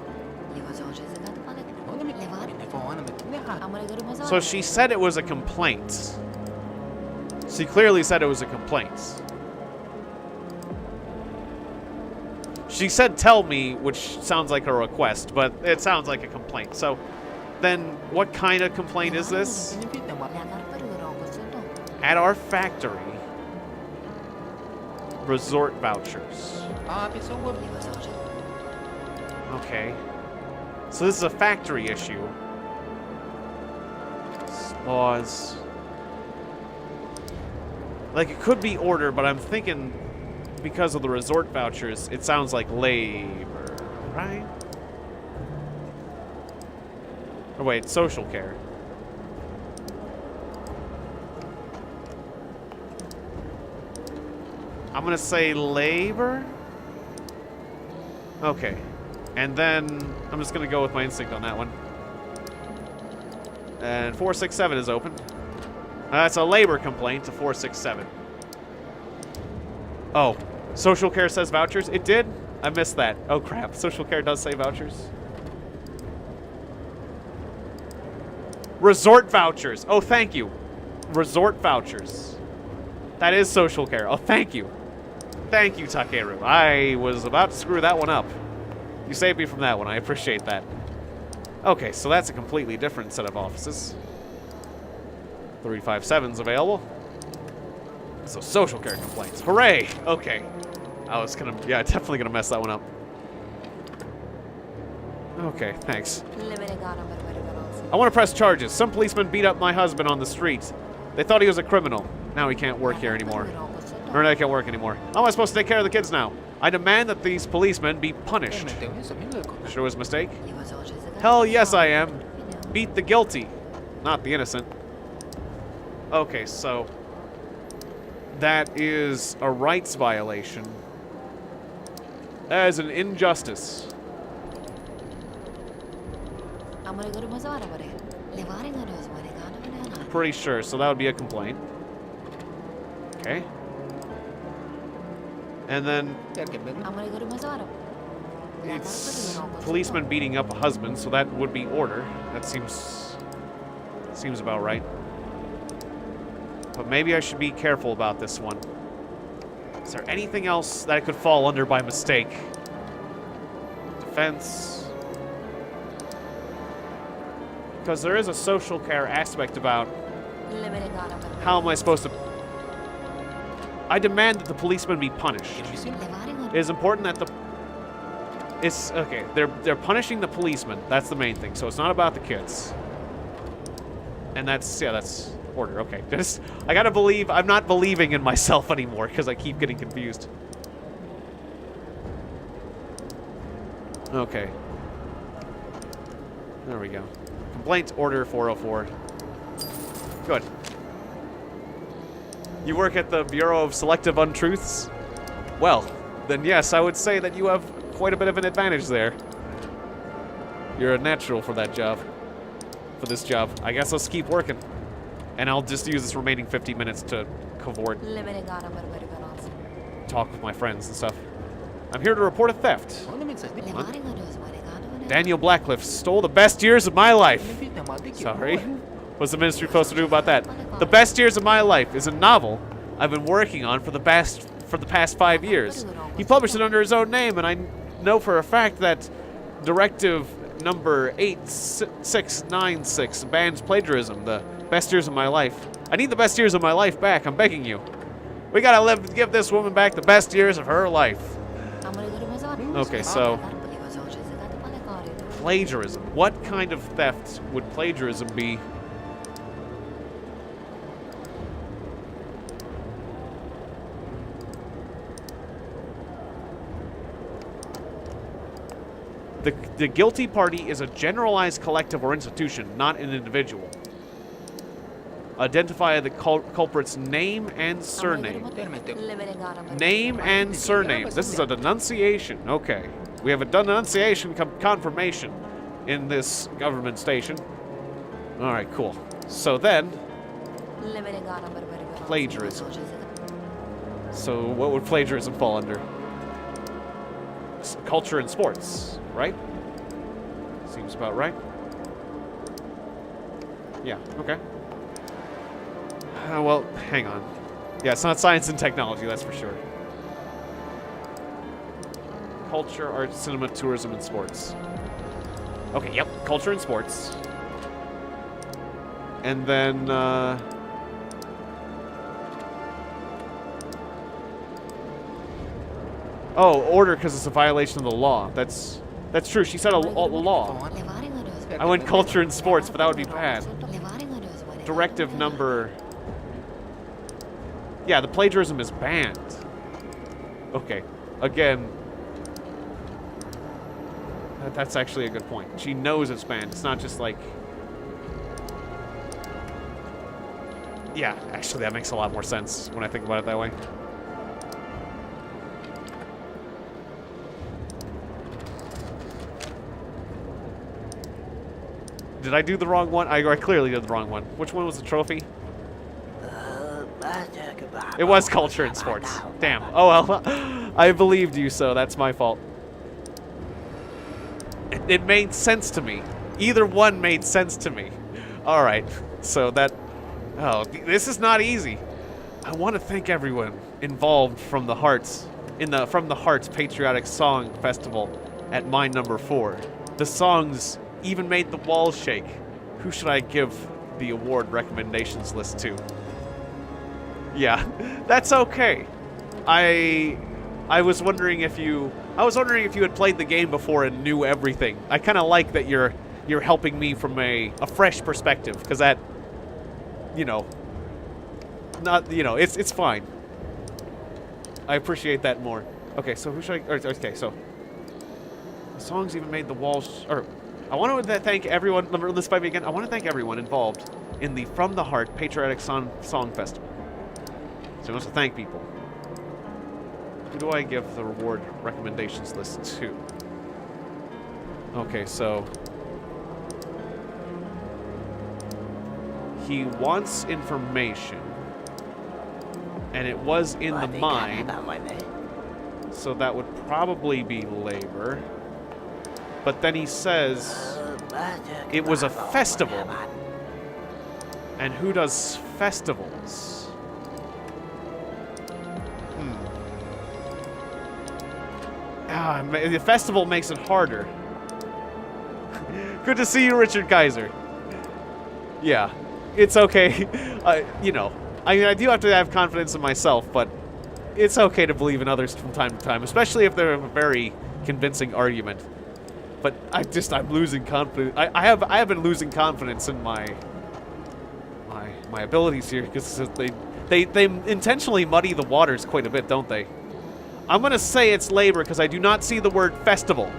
So she said it was a complaint. She clearly said it was a complaint. She said tell me, which sounds like a request, but it sounds like a complaint. So then what kind of complaint is this? At our factory, resort vouchers. Okay. So this is a factory issue. Laws. Like, it could be order, but I'm thinking because of the resort vouchers, it sounds like labor, right? Or wait, social care. I'm gonna say labor? Okay. And then I'm just gonna go with my instinct on that one. And 467 is open. That's a labor complaint to 467. Oh, social care says vouchers? It did? I missed that. Oh crap, social care does say vouchers. Resort vouchers. Oh, thank you. Resort vouchers. That is social care. Oh, thank you. Thank you, Takeru. I was about to screw that one up. You saved me from that one. I appreciate that. Okay, so that's a completely different set of offices. 357's available. So social care complaints. Hooray! Okay. I was gonna, yeah, definitely gonna mess that one up. Okay, thanks. I want to press charges. Some policemen beat up my husband on the street. They thought he was a criminal. Now he can't work here anymore. Or I can't work anymore. How am I supposed to take care of the kids now? I demand that these policemen be punished. Sure was a mistake? Hell yes I am. Beat the guilty, not the innocent. Okay, so that is a rights violation. That is an injustice. Pretty sure, so that would be a complaint. Okay. And then it's policeman beating up a husband, so that would be order. That seems about right. But maybe I should be careful about this one. Is there anything else that I could fall under by mistake? Defense. Because there is a social care aspect about how am I supposed to... I demand that the policemen be punished. It is important that the... It's... Okay, they're punishing the policemen. That's the main thing. So it's not about the kids. And that's... Yeah, that's order. Okay. Just... I gotta believe... I'm not believing in myself anymore because I keep getting confused. Okay. There we go. Complaint order 404. Good. You work at the Bureau of Selective Untruths? Well, then yes, I would say that you have quite a bit of an advantage there. You're a natural for that job. For this job. I guess let's keep working. And I'll just use this remaining 50 minutes to cavort. Talk with my friends and stuff. I'm here to report a theft. What? Daniel Blackcliff stole the best years of my life. Sorry. What's the ministry supposed to do about that? The best years of my life is a novel I've been working on for the past 5 years. He published it under his own name, and I know for a fact that Directive number 8696 bans plagiarism. The best years of my life. I need the best years of my life back. I'm begging you. We gotta give this woman back the best years of her life. Okay, so plagiarism. What kind of theft would plagiarism be? The guilty party is a generalized collective or institution, not an individual. Identify the culprit's name and surname. Name and surname. This is a denunciation. Okay. We have a denunciation confirmation in this government station. Alright, cool. So then, plagiarism. So what would plagiarism fall under? Culture and sports, right? Seems about right. Yeah, okay. Well, hang on. Yeah, it's not science and technology, that's for sure. Culture, art, cinema, tourism, and sports. Okay, yep, culture and sports. And then, oh, order because it's a violation of the law. That's true. She said a law. I went culture and sports, but that would be bad. Directive number... Yeah, the plagiarism is banned. Okay. Again, that's actually a good point. She knows it's banned. It's not just like... Yeah, actually, that makes a lot more sense when I think about it that way. Did I do the wrong one? I clearly did the wrong one. Which one was the trophy? It was culture and sports. Damn. Oh well. I believed you, so that's my fault. It made sense to me. Either one made sense to me. Alright. So that... Oh, this is not easy. I want to thank everyone involved from the Hearts Patriotic Song Festival at Mine Number 4. The songs even made the walls shake. Who should I give the award recommendations list to? Yeah, that's okay. I was wondering if you had played the game before and knew everything. I kind of like that you're helping me from a fresh perspective, because that, you know, not, you know, it's fine. I appreciate that more. Okay, so who should I? Okay, so the songs even made the walls. I want to thank everyone. Let me run this by me again. I want to thank everyone involved in the From the Heart Patriotic Song Festival. So he wants to thank people. Who do I give the reward recommendations list to? Okay, so he wants information, and it was in the mine, so that would probably be labor. But then he says it was a festival. And who does festivals? The festival makes it harder. Good to see you, Richard Kaiser. Yeah, it's okay. You know, I mean, I do have to have confidence in myself, but it's okay to believe in others from time to time, especially if they're a very convincing argument. But I'm losing confidence. I have been losing confidence in my abilities here, because they intentionally muddy the waters quite a bit, don't they? I'm gonna say it's labor because I do not see the word festival.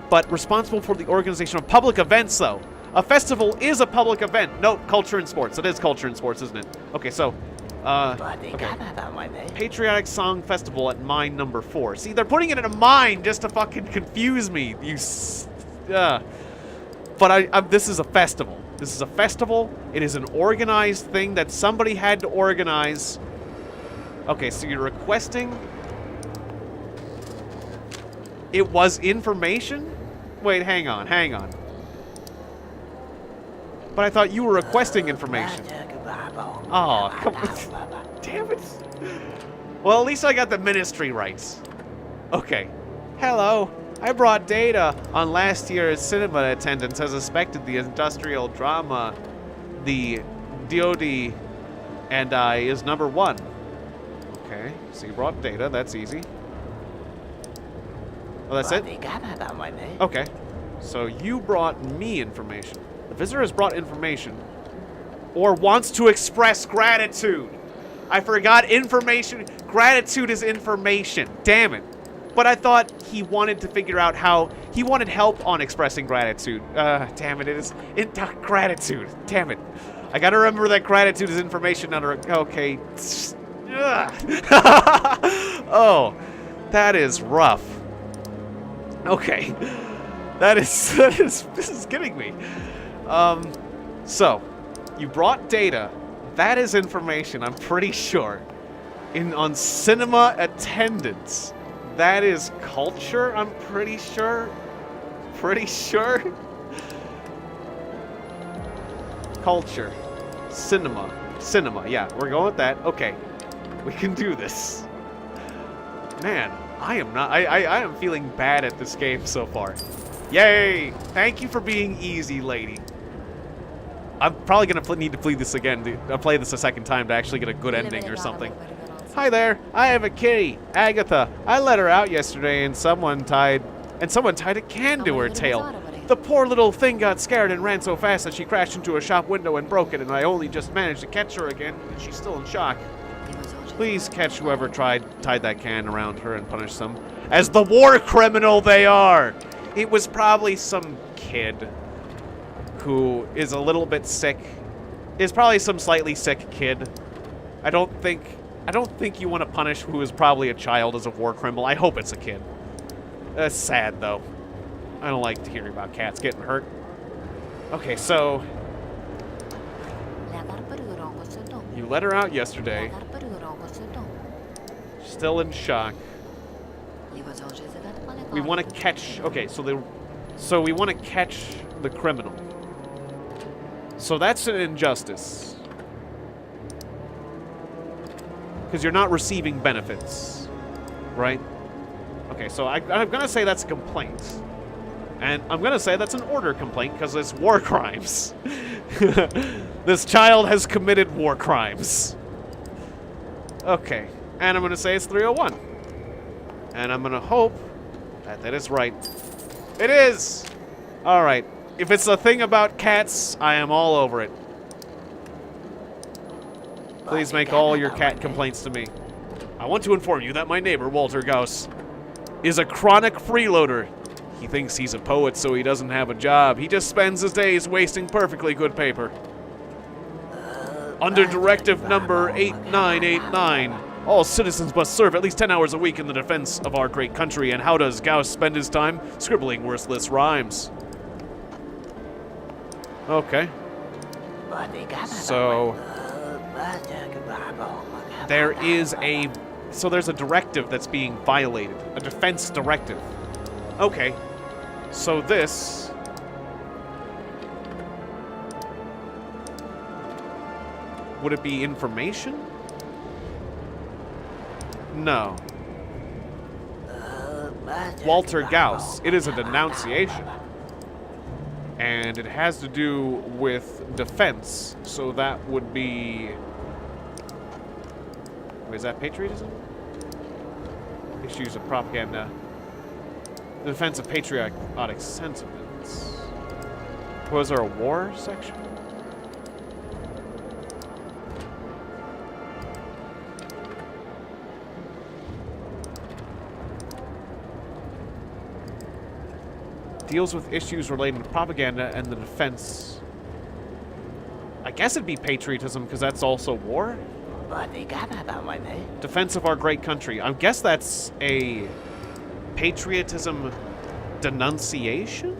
But responsible for the organization of public events, though. A festival is a public event. No, culture and sports. It is culture and sports, isn't it? Okay, so okay. Patriotic Song Festival at Mine Number 4. See, they're putting it in a mine just to fucking confuse me. But this is a festival. This is a festival. It is an organized thing that somebody had to organize. Okay, so you're requesting It was information? Wait, hang on. But I thought you were requesting information. Oh, come on. Damn it. Well, at least I got the ministry rights. Okay. Hello. I brought data on last year's cinema attendance as expected. The industrial drama, the DOD and I is number 1. Okay, so you brought data. That's easy. Oh, that's it? Okay. So you brought me information. The visitor has brought information or wants to express gratitude. I forgot information. Gratitude is information. Damn it. But I thought he wanted to figure out how he wanted help on expressing gratitude. Damn it. It is gratitude. Damn it. I gotta remember that gratitude is information under. Okay. Oh, that is rough. Okay. This is getting me. So, you brought data. That is information, I'm pretty sure. On cinema attendance. That is culture, I'm pretty sure. Culture. Cinema, yeah, we're going with that. Okay. We can do this. Man, I am feeling bad at this game so far. Yay! Thank you for being easy, lady. I'm probably gonna need to play this again. Play this a second time to actually get a good ending or something. Hi there. I have a kitty, Agatha. I let her out yesterday, and someone tied a can to her tail. The poor little thing got scared and ran so fast that she crashed into a shop window and broke it, and I only just managed to catch her again, and she's still in shock. Please catch whoever tied that can around her and punish them as the war criminal they are. It was probably some kid who is a little bit sick. Is probably some slightly sick kid. I don't think you want to punish who is probably a child as a war criminal. I hope it's a kid. That's sad though. I don't like to hear about cats getting hurt. Okay, so you let her out yesterday. Still in shock. We want to catch. Okay, so we want to catch the criminal. So that's an injustice. Because you're not receiving benefits, right? Okay, so I'm gonna say that's a complaint. And I'm gonna say that's an order complaint because it's war crimes. This child has committed war crimes. Okay, and I'm gonna say it's 301. And I'm gonna hope that is right. It is! Alright, if it's a thing about cats, I am all over it. Please make all your cat complaints to me. I want to inform you that my neighbor, Walter Gauss, is a chronic freeloader. He thinks he's a poet, so he doesn't have a job. He just spends his days wasting perfectly good paper. Under Directive Number 8989, all citizens must serve at least 10 hours a week in the defense of our great country. And how does Gauss spend his time? Scribbling worthless rhymes. Okay. So there's a directive that's being violated. A defense directive. Okay. So this would it be information? No. Walter Gauss. It is a denunciation. And it has to do with defense. So that would be... Is that patriotism? Issues of propaganda. The defense of patriotic sentiments. Was there a war section? Deals with issues relating to propaganda and the defense. I guess it'd be patriotism because that's also war. Defense of our great country. I guess that's a patriotism denunciation?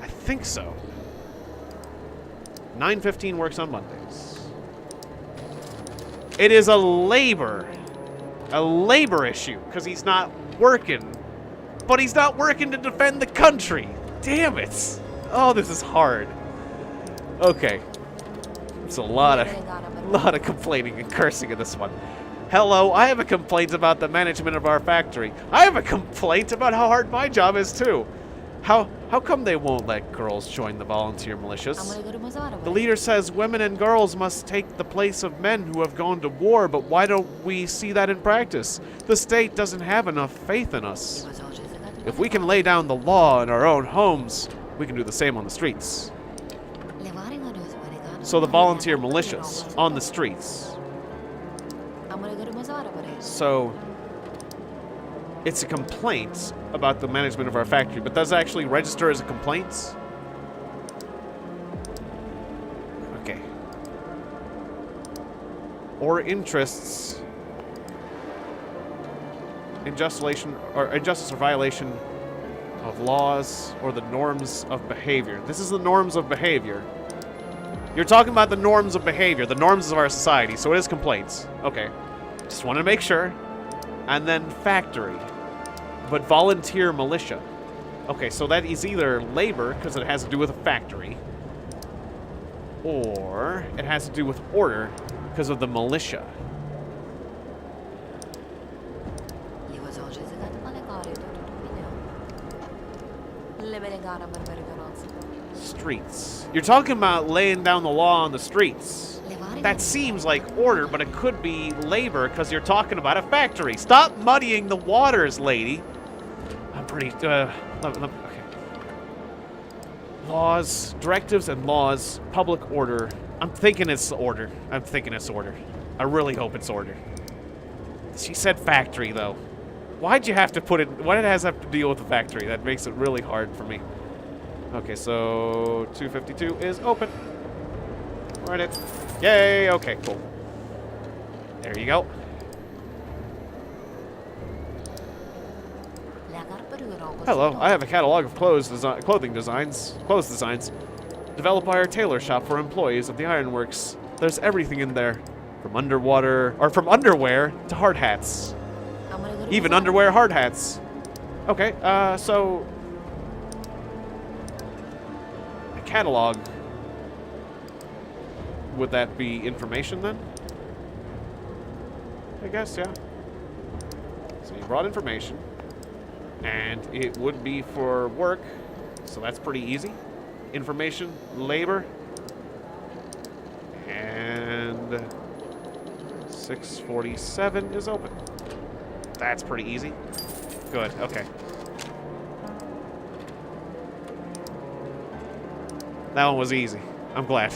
I think so. 9:15 works on Mondays. It is a labor a labor issue because he's not working. But he's not working to defend the country. Damn it. Oh, this is hard. Okay. It's a lot of complaining and cursing in this one. Hello, I have a complaint about the management of our factory. I have a complaint about how hard my job is too. How come they won't let girls join the volunteer militias? The leader says women and girls must take the place of men who have gone to war, but why don't we see that in practice? The state doesn't have enough faith in us. If we can lay down the law in our own homes, we can do the same on the streets. So the volunteer militias on the streets. So it's a complaint about the management of our factory, but does it actually register as a complaint? Okay. Or interests. Injustice or violation of laws or the norms of behavior. This is the norms of behavior. You're talking about the norms of behavior, the norms of our society, so it is complaints. Okay. Just want to make sure. And then factory. But volunteer militia. Okay, so that is either labor, because it has to do with a factory, or it has to do with order, because of the militia. Streets. You're talking about laying down the law on the streets. That seems like order, but it could be labor because you're talking about a factory. Stop muddying the waters, lady. I'm pretty, okay. Laws, directives and laws, public order. I'm thinking it's order. I really hope it's order. She said factory, though. Why'd you have to put it, why did it have to deal with the factory? That makes it really hard for me. Okay, so 252 is open. Right it. Yay, okay, cool. There you go. Hello, I have a catalog of clothes designs. Developed by our tailor shop for employees of the ironworks. There's everything in there. From underwear to hard hats. Even underwear hard hats. Okay, so a catalog. Would that be information then? I guess, yeah. So you brought information. And it would be for work. So that's pretty easy. Information, labor. And 647 is open. That's pretty easy. Good, okay. That one was easy. I'm glad.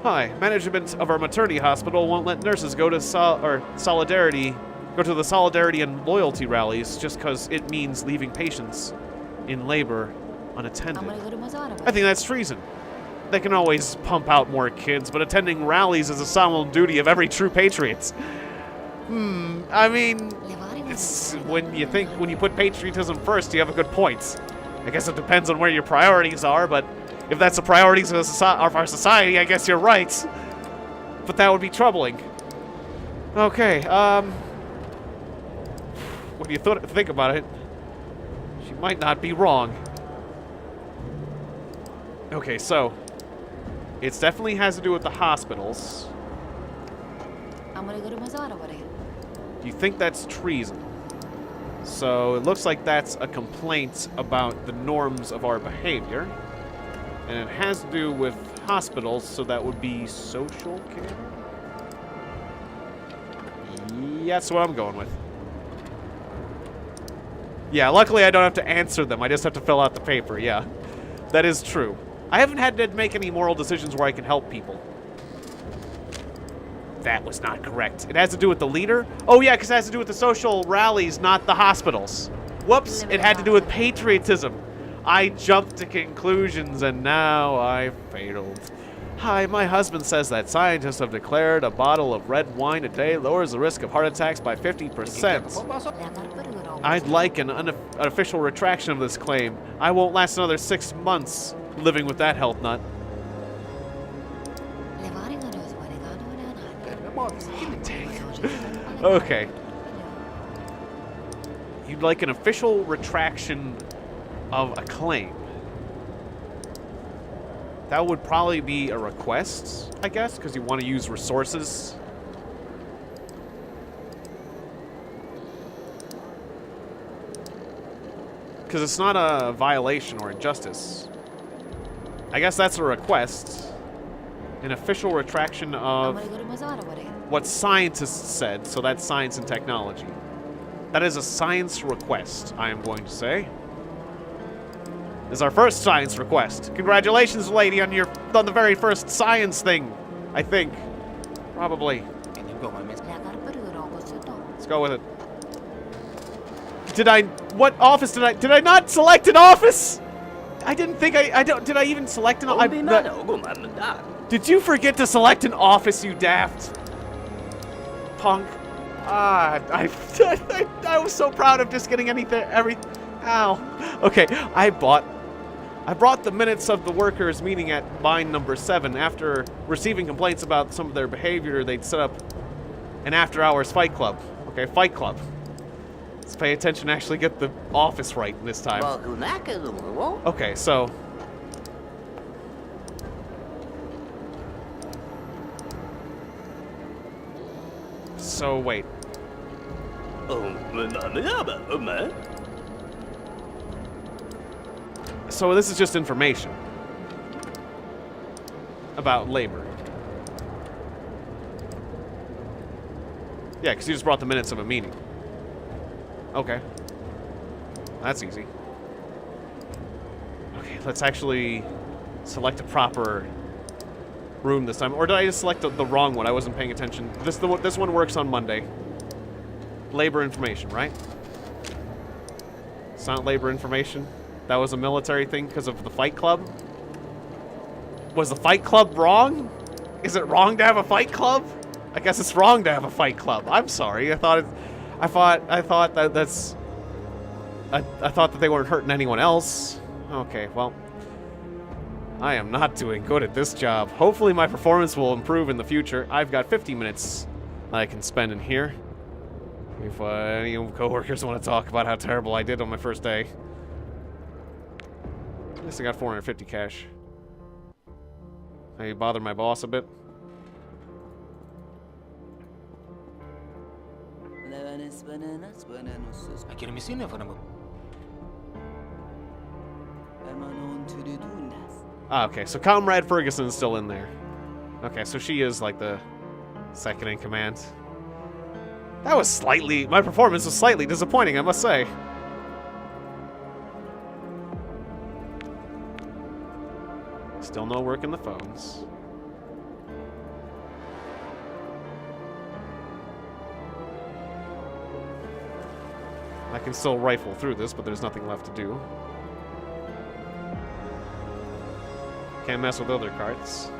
Hi, management of our maternity hospital won't let nurses go to the Solidarity and Loyalty rallies just because it means leaving patients in labor unattended. I think that's treason. They can always pump out more kids, but attending rallies is a solemn duty of every true patriot. I mean, it's when you put patriotism first, you have a good point. I guess it depends on where your priorities are, but if that's the priorities of our society, I guess you're right. But that would be troubling. Okay, when you think about it, she might not be wrong. Okay, so it definitely has to do with the hospitals. You think that's treason? So it looks like that's a complaint about the norms of our behavior. And it has to do with hospitals, so that would be social care? Yeah, that's what I'm going with. Yeah, luckily I don't have to answer them. I just have to fill out the paper, yeah. That is true. I haven't had to make any moral decisions where I can help people. That was not correct. It has to do with the leader? Oh yeah, because it has to do with the social rallies, not the hospitals. Whoops, it had to do with patriotism. I jumped to conclusions and now I failed. Hi, my husband says that scientists have declared a bottle of red wine a day lowers the risk of heart attacks by 50%. I'd like an unofficial retraction of this claim. I won't last another 6 months living with that health nut. Okay. You'd like an official retraction of a claim. That would probably be a request, I guess, because you want to use resources. Because it's not a violation or injustice. I guess that's a request. An official retraction of what scientists said, so that's science and technology. That is a science request, I am going to say. This is our first science request. Congratulations, lady, on the very first science thing, I think. Probably. Let's go with it. What office did I not select an office? I didn't think did I even select an office? Did you forget to select an office, you daft punk? I was so proud of just getting ow. Okay, I brought the minutes of the workers meeting at mine number 7. After receiving complaints about some of their behavior, they'd set up an after-hours fight club. Okay, fight club. Let's pay attention and actually get the office right this time. Okay, so... wait. So this is just information about labor. Yeah, because you just brought the minutes of a meeting. Okay. That's easy. Okay, let's actually select a proper room this time. Or did I just select the wrong one? I wasn't paying attention. This one works on Monday. Labor information, right? It's not labor information. That was a military thing because of the fight club. Was the fight club wrong? Is it wrong to have a fight club? I guess it's wrong to have a fight club. I'm sorry. I thought that they weren't hurting anyone else. Okay, well, I am not doing good at this job. Hopefully my performance will improve in the future. I've got 50 minutes that I can spend in here. If any coworkers want to talk about how terrible I did on my first day. At least I got 450 cash. Maybe bother my boss a bit. Ah, okay, so Comrade Ferguson is still in there. Okay, so she is like the second in command. That was my performance was slightly disappointing, I must say. Still no work in the phones. I can still rifle through this, but there's nothing left to do. Can't mess with other carts.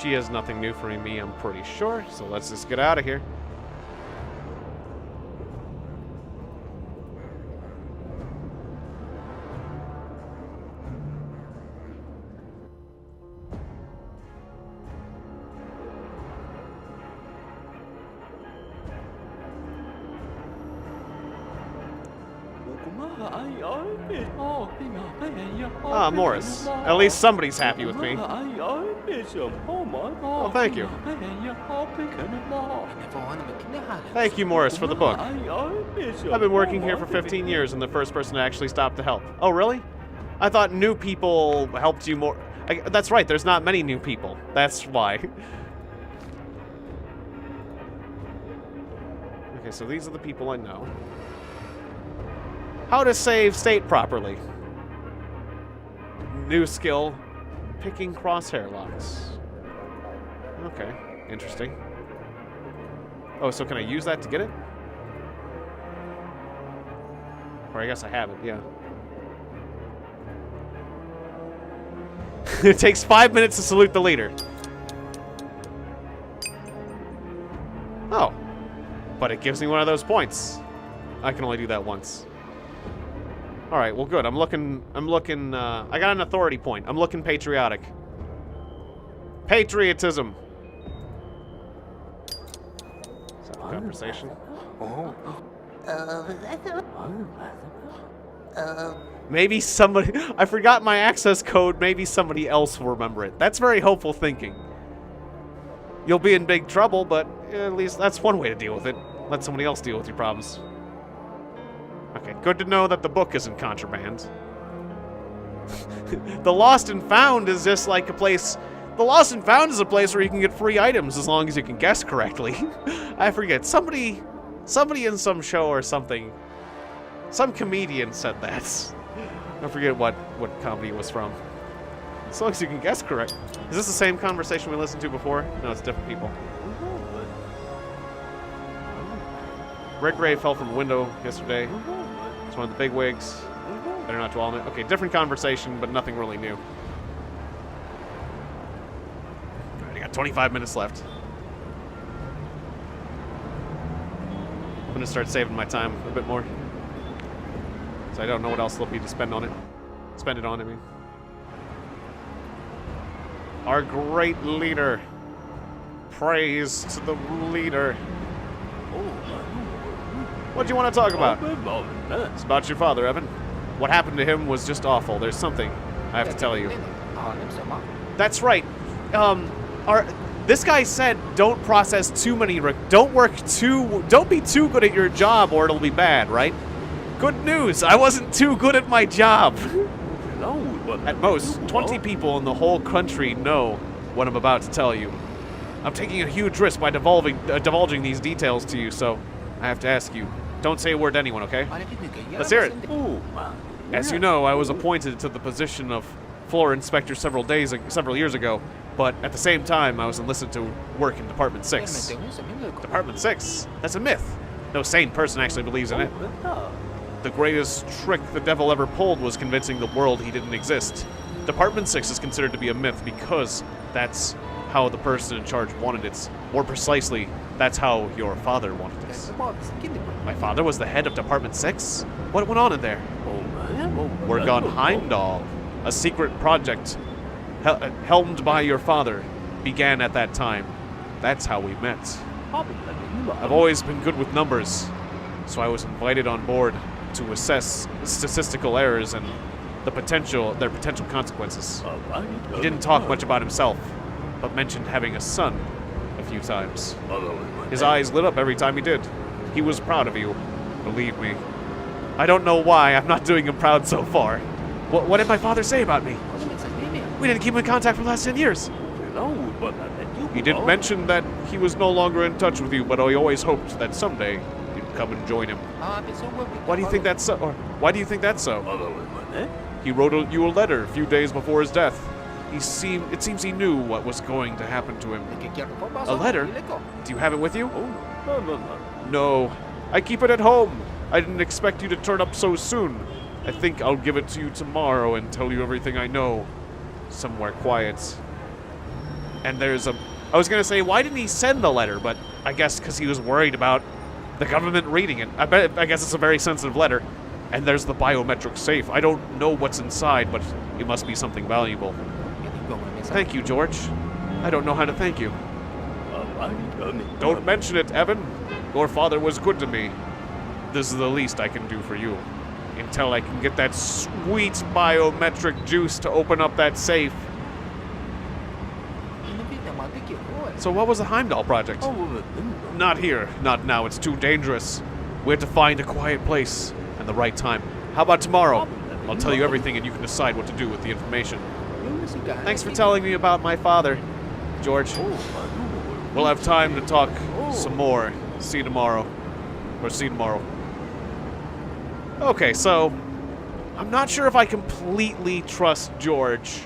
She has nothing new for me, I'm pretty sure, so let's just get out of here. Ah, Morris. At least somebody's happy with me. Oh, thank you. Thank you, Morris, for the book. I've been working here for 15 years and the first person to actually stop to help. Oh, really? I thought new people helped you more. That's right, there's not many new people. That's why. Okay, so these are the people I know. How to save state properly. New skill, picking crosshair locks. Okay, interesting. Oh, so can I use that to get it? Or I guess I have it, yeah. It takes 5 minutes to salute the leader. Oh. But it gives me one of those points. I can only do that once. Alright, well good. I'm looking, I got an authority point. I'm looking patriotic. Patriotism. Is that the conversation? Maybe somebody... I forgot my access code. Maybe somebody else will remember it. That's very hopeful thinking. You'll be in big trouble, but at least that's one way to deal with it. Let somebody else deal with your problems. Okay, good to know that the book isn't contraband. The Lost and Found is just like a place... The Lost and Found is a place where you can get free items as long as you can guess correctly. I forget. Somebody in some show or something... Some comedian said that. I forget what comedy it was from. As long as you can guess correct. Is this the same conversation we listened to before? No, it's different people. Red Ray fell from a window yesterday. It's one of the big wigs. Better not dwell on it. Okay, different conversation, but nothing really new. Alright, I got 25 minutes left. I'm gonna start saving my time a bit more. So I don't know what else there'll be to spend on it. Spend it on, I mean. Our great leader. Praise to the leader. What do you want to talk about? It's about your father, Evan. What happened to him was just awful. There's something I have to tell you. That's right. This guy said don't process too many, don't be too good at your job or it'll be bad, right? Good news, I wasn't too good at my job. At most, 20 people in the whole country know what I'm about to tell you. I'm taking a huge risk by divulging these details to you, so I have to ask you. Don't say a word to anyone, okay? Let's hear it. As you know, I was appointed to the position of floor inspector several years ago, but at the same time, I was enlisted to work in Department 6. Department 6? That's a myth. No sane person actually believes in it. The greatest trick the devil ever pulled was convincing the world he didn't exist. Department 6 is considered to be a myth because that's how the person in charge wanted it. More precisely, that's how your father wanted it. My father was the head of Department 6? What went on in there? Work on Heimdall, a secret project helmed by your father, began at that time. That's how we met. I've always been good with numbers, so I was invited on board to assess statistical errors and their potential consequences. He didn't talk much about himself, but mentioned having a son a few times. His eyes lit up every time he did. He was proud of you, believe me. I don't know why I'm not doing him proud so far. What did my father say about me? We didn't keep in contact for the last 10 years. He did mention that he was no longer in touch with you, but I always hoped that someday you'd come and join him. Why do you think that's so? Or why do you think that's so? He wrote you a letter a few days before his death. It seems he knew what was going to happen to him. A letter? Do you have it with you? No. I keep it at home. I didn't expect you to turn up so soon. I think I'll give it to you tomorrow and tell you everything I know. Somewhere quiet. And there's a... I was going to say, why didn't he send the letter? But I guess because he was worried about the government reading it. I guess it's a very sensitive letter. And there's the biometric safe. I don't know what's inside, but it must be something valuable. Thank you, George. I don't know how to thank you. Don't mention it, Evan. Your father was good to me. This is the least I can do for you. Until I can get that sweet biometric juice to open up that safe. So what was the Heimdall project? Not here. Not now. It's too dangerous. We have to find a quiet place and the right time. How about tomorrow? I'll tell you everything and you can decide what to do with the information. Thanks for telling me about my father, George. We'll have time to talk some more. See you tomorrow. Or see you tomorrow. Okay, so I'm not sure if I completely trust George,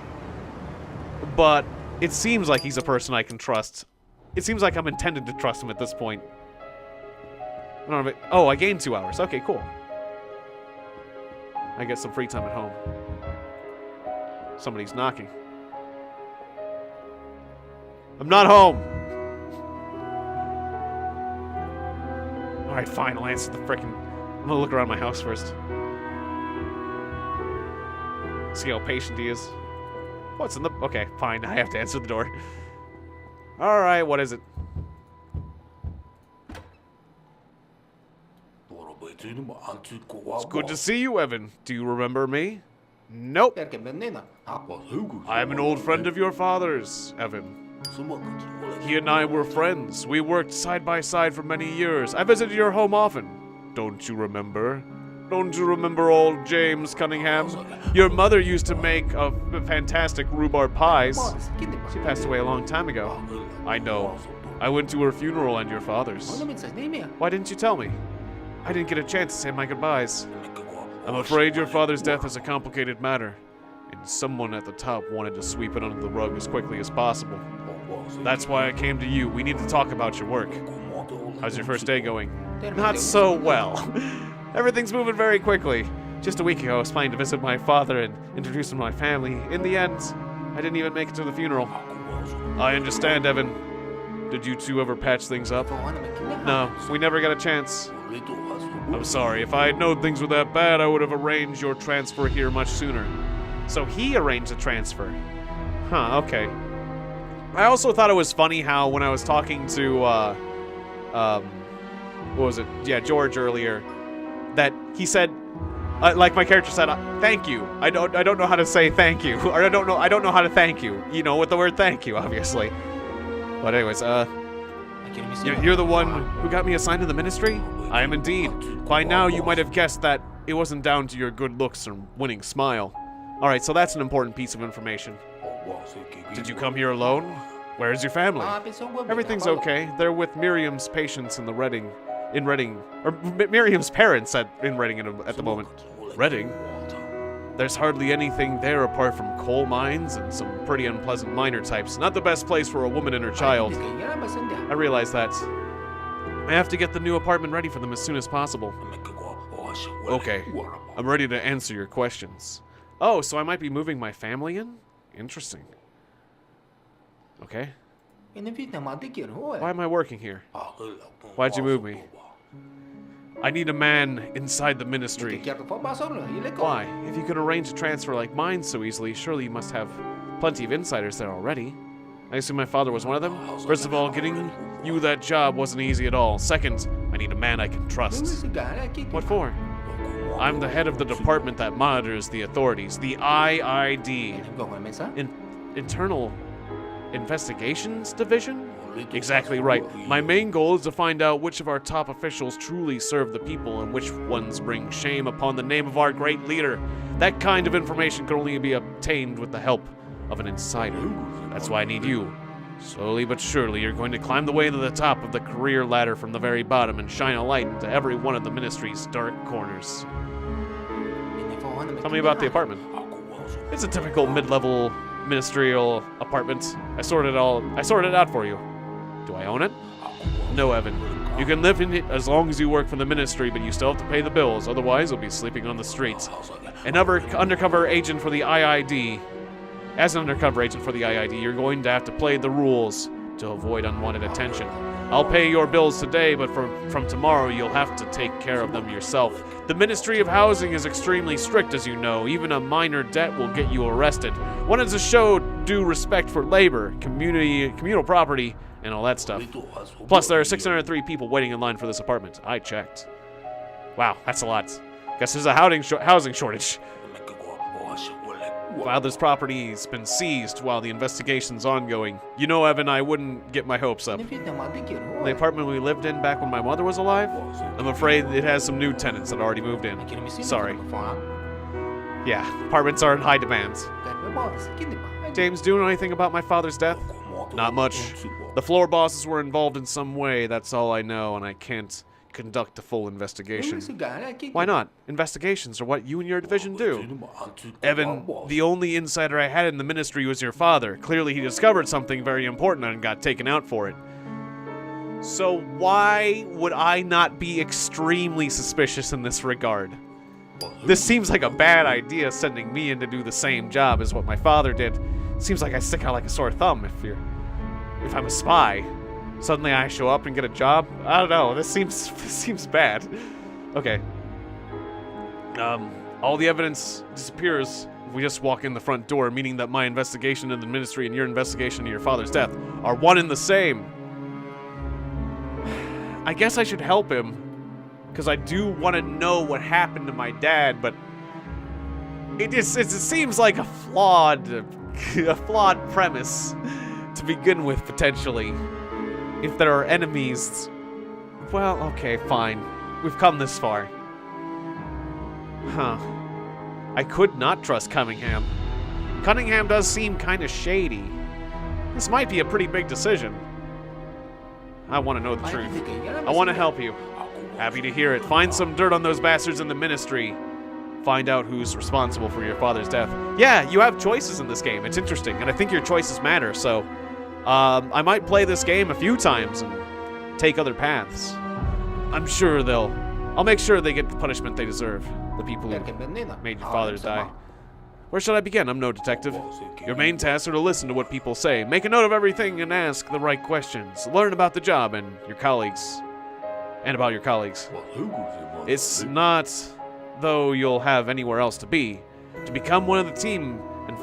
but it seems like he's a person I can trust. It seems like I'm intended to trust him at this point. I don't know if oh, I gained 2 hours. Okay, cool. I get some free time at home. Somebody's knocking. I'm not home. Alright, fine. I'll answer the frickin'... I'm gonna look around my house first. See how patient he is. What's in the... Okay, fine. I have to answer the door. Alright, what is it? It's good to see you, Evan. Do you remember me? Nope. I'm an old friend of your father's, Evan. He and I were friends. We worked side by side for many years. I visited your home often. Don't you remember? Don't you remember old James Cunningham? Your mother used to make fantastic rhubarb pies. She passed away a long time ago. I know. I went to her funeral and your father's. Why didn't you tell me? I didn't get a chance to say my goodbyes. I'm afraid your father's death is a complicated matter, and someone at the top wanted to sweep it under the rug as quickly as possible. That's why I came to you. We need to talk about your work. How's your first day going? Not so well. Everything's moving very quickly. Just a week ago, I was planning to visit my father and introduce him to my family. In the end, I didn't even make it to the funeral. I understand, Evan. Did you two ever patch things up? No, we never got a chance. I'm sorry. If I had known things were that bad, I would have arranged your transfer here much sooner. So he arranged a transfer. Huh, okay. I also thought it was funny how when I was talking to, what was it? Yeah, George earlier, that he said, like my character said, thank you. I don't know how to say thank you, or I don't know how to thank you. You know, with the word thank you, obviously. But anyways, you're the one who got me assigned to the ministry? I am indeed. By now, you might have guessed that it wasn't down to your good looks or winning smile. Alright, so that's an important piece of information. Did you come here alone? Where's your family? Everything's okay. They're with Miriam's patients in Reading. Or Miriam's parents in Reading at the moment. Reading? There's hardly anything there apart from coal mines and some pretty unpleasant miner types. Not the best place for a woman and her child. I realize that. I have to get the new apartment ready for them as soon as possible. Okay, I'm ready to answer your questions. Oh, so I might be moving my family in? Interesting. Okay. Why am I working here? Why'd you move me? I need a man inside the ministry. Why? If you could arrange a transfer like mine so easily, surely you must have plenty of insiders there already. I assume my father was one of them? First of all, getting you that job wasn't easy at all. Second, I need a man I can trust. What for? I'm the head of the department that monitors the authorities, the IID. Internal Investigations Division? Exactly right. My main goal is to find out which of our top officials truly serve the people and which ones bring shame upon the name of our great leader. That kind of information can only be obtained with the help of an insider. That's why I need you. Slowly but surely, you're going to climb the way to the top of the career ladder from the very bottom and shine a light into every one of the ministry's dark corners. Tell me about the apartment. It's a typical mid-level ministerial apartment. I sorted it out for you. Do I own it? No, Evan. You can live in it as long as you work for the ministry, but you still have to pay the bills. Otherwise, you'll be sleeping on the streets. Undercover agent for the IID. As an undercover agent for the IID, you're going to have to play the rules to avoid unwanted attention. I'll pay your bills today, but from tomorrow, you'll have to take care of them yourself. The Ministry of Housing is extremely strict, as you know. Even a minor debt will get you arrested. Wanted to show due respect for labor, communal property, and all that stuff. Plus, there are 603 people waiting in line for this apartment. I checked. Wow, that's a lot. Guess there's a housing shortage. Father's property's been seized while the investigation's ongoing. You know, Evan, I wouldn't get my hopes up. The apartment we lived in back when my mother was alive? I'm afraid it has some new tenants that already moved in. Sorry. Yeah, apartments are in high demand. James, do you know anything about my father's death? Not much. The floor bosses were involved in some way, that's all I know, and I can't conduct a full investigation. Why not? Investigations are what you and your division do. Evan, the only insider I had in the ministry was your father. Clearly he discovered something very important and got taken out for it. So why would I not be extremely suspicious in this regard? This seems like a bad idea, sending me in to do the same job as what my father did. Seems like I stick out like a sore thumb if I'm a spy. Suddenly I show up and get a job? I don't know, this seems bad. Okay. All the evidence disappears if we just walk in the front door, meaning that my investigation in the ministry and your investigation of your father's death are one and the same. I guess I should help him. because I do want to know what happened to my dad, but it seems like a flawed premise to begin with, potentially. If there are enemies, well, okay, fine. We've come this far. Huh. I could not trust Cunningham. Cunningham does seem kind of shady. This might be a pretty big decision. I want to know the truth. I want to help you. Happy to hear it. Find some dirt on those bastards in the ministry. Find out who's responsible for your father's death. Yeah, you have choices in this game. It's interesting, and I think your choices matter, so I might play this game a few times and take other paths. I'm sure I'll make sure they get the punishment they deserve. The people who made your father die. Where should I begin? I'm no detective. Your main tasks are to listen to what people say, make a note of everything, and ask the right questions. Learn about the job and your colleagues. And about your colleagues. It's not though you'll have anywhere else to be. To become one of the team and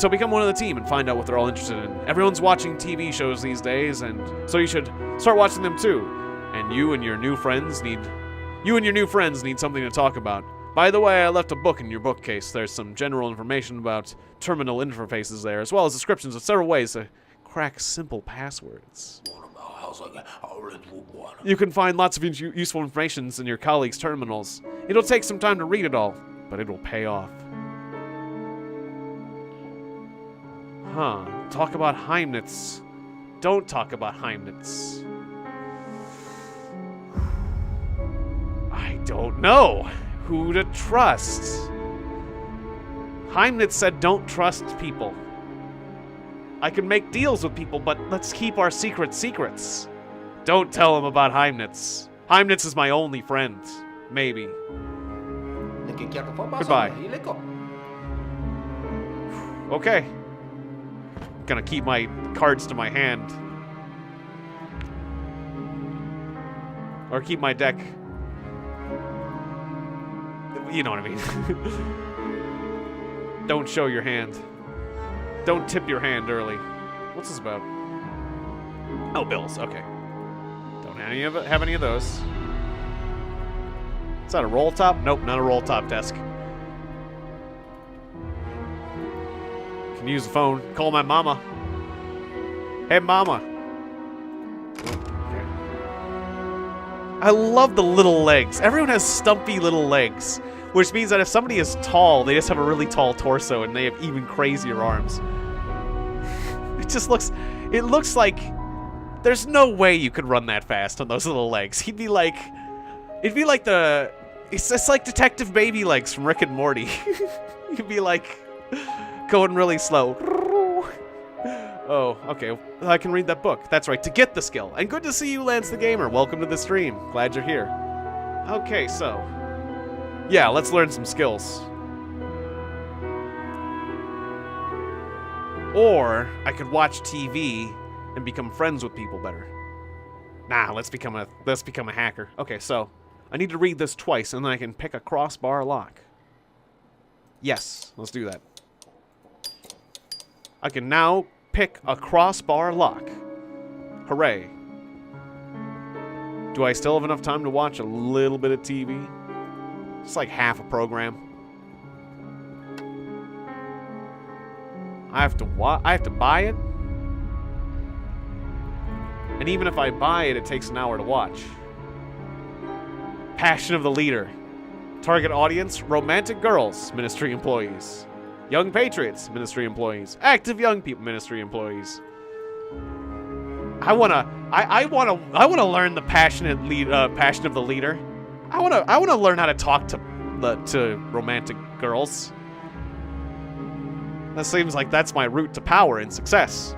become one of the team and find out what they're all interested in. Everyone's watching TV shows these days, and so you should start watching them too. And you and your new friends need something to talk about. By the way, I left a book in your bookcase. There's some general information about terminal interfaces there, as well as descriptions of several ways to crack simple passwords. You can find lots of useful information in your colleagues' terminals. It'll take some time to read it all, but it will pay off. Huh. Talk about Heimnitz. Don't talk about Heimnitz. I don't know who to trust. Heimnitz said don't trust people. I can make deals with people, but let's keep our secrets. Don't tell him about Heimnitz. Heimnitz is my only friend. Maybe. Goodbye. Okay. Gonna keep my cards to my hand. Or keep my deck. You know what I mean. Don't show your hand. Don't tip your hand early. What's this about? Oh, bills. Okay. Don't have any of those. Is that a roll top? Nope, not a roll top desk. Can use the phone. Call my mama. Hey, mama. Okay. I love the little legs. Everyone has stumpy little legs, which means that if somebody is tall, they just have a really tall torso and they have even crazier arms. It looks like there's no way you could run that fast on those little legs. It's like Detective Baby Legs from Rick and Morty. You'd be like going really slow. Oh, okay. I can read that book. That's right, to get the skill. And good to see you, Lance the Gamer. Welcome to the stream. Glad you're here. Okay, so yeah, let's learn some skills. Or I could watch TV and become friends with people better. Nah, let's become a hacker. Okay, so I need to read this twice and then I can pick a crossbar lock. Yes, let's do that. I can now pick a crossbar lock. Hooray. Do I still have enough time to watch a little bit of TV? It's like half a program. I have to buy it? And even if I buy it, it takes an hour to watch. Passion of the Leader. Target audience, romantic girls, ministry employees. Young patriots, ministry employees. Active young people, ministry employees. I wanna learn the passion of the leader. I wanna learn how to talk to romantic girls. That seems like that's my route to power and success.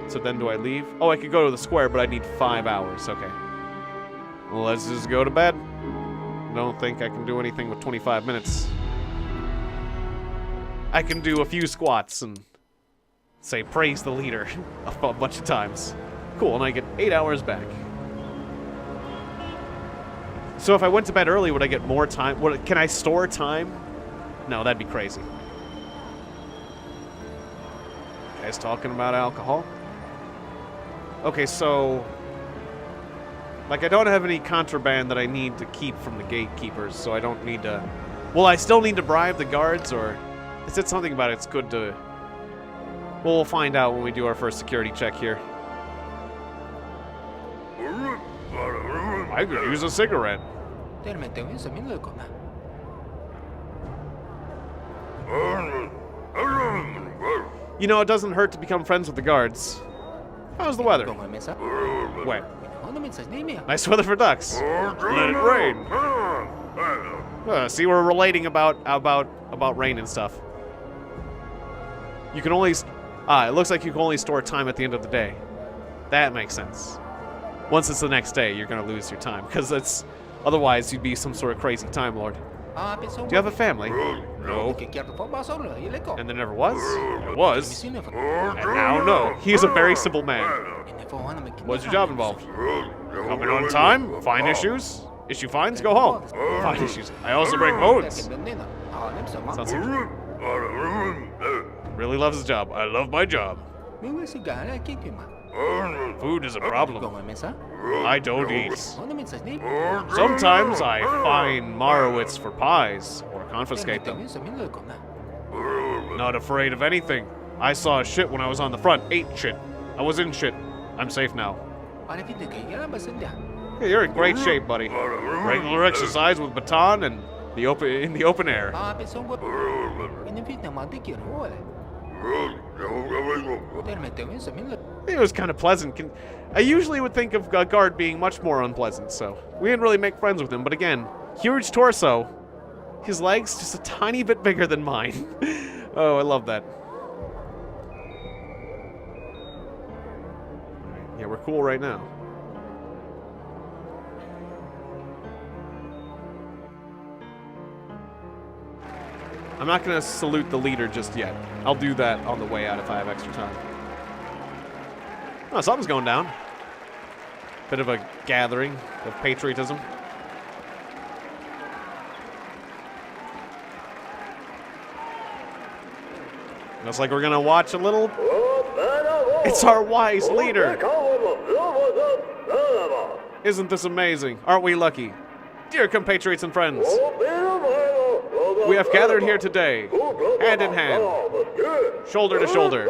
So then do I leave? Oh, I could go to the square, but I need 5 hours. Okay. Well, let's just go to bed. Don't think I can do anything with 25 minutes. I can do a few squats and say praise the leader a bunch of times. Cool, and I get 8 hours back. So if I went to bed early, would I get more time? Can I store time? No, that'd be crazy. Guys talking about alcohol? Okay, so Like, I don't have any contraband that I need to keep from the gatekeepers, so I don't need to... Well, I still need to bribe the guards, or... It said something about it's good to... Well, we'll find out when we do our first security check here. I could use a cigarette. You know, it doesn't hurt to become friends with the guards. How's the weather? Wet. Nice weather for ducks. Let it rain. See, we're relating about rain and stuff. You can only... it looks like you can only store time at the end of the day. That makes sense. Once it's the next day, you're going to lose your time, because it's... Otherwise, you'd be some sort of crazy Time Lord. Do you have a family? No. And there never was? There was. And now, no. He is a very simple man. What's your job involved? Coming on time? Fine issues? Issue fines? Go home. Fine issues. I also break bones. Sounds like... Really loves his job. I love my job. Food is a problem. I don't eat. Sometimes I find Marowitz for pies, or confiscate them. Not afraid of anything. I saw shit when I was on the front. Ate shit. I was in shit. I'm safe now. Yeah, you're in great shape, buddy. Regular exercise with baton and in the open air. It was kind of pleasant. I usually would think of a guard being much more unpleasant, so we didn't really make friends with him. But again, huge torso. His legs just a tiny bit bigger than mine. Oh, I love that. Yeah, we're cool right now. I'm not going to salute the leader just yet. I'll do that on the way out if I have extra time. Oh, something's going down. Bit of a gathering of patriotism. Looks like we're going to watch a little... It's our wise leader! Isn't this amazing? Aren't we lucky? Dear compatriots and friends, we have gathered here today, hand in hand, shoulder to shoulder.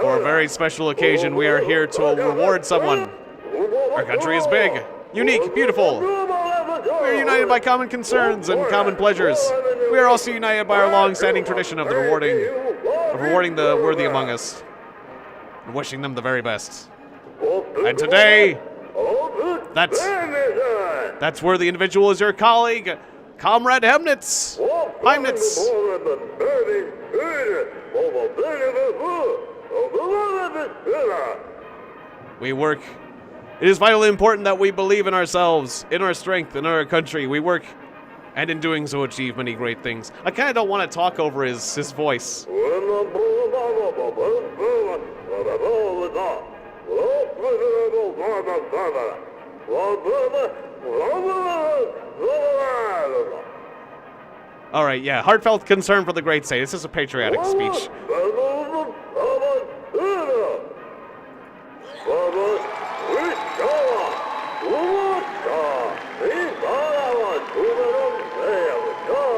For a very special occasion, we are here to reward someone. Our country is big, unique, beautiful. We are united by common concerns and common pleasures. We are also united by our long-standing tradition of rewarding the worthy among us and wishing them the very best. And today, that's worthy individual is your colleague, Comrade Heimnitz. We work. It is vitally important that we believe in ourselves, in our strength, in our country. We work, and in doing so achieve many great things. I kind of don't want to talk over his voice. All right, yeah, heartfelt concern for the great state. This is a patriotic speech.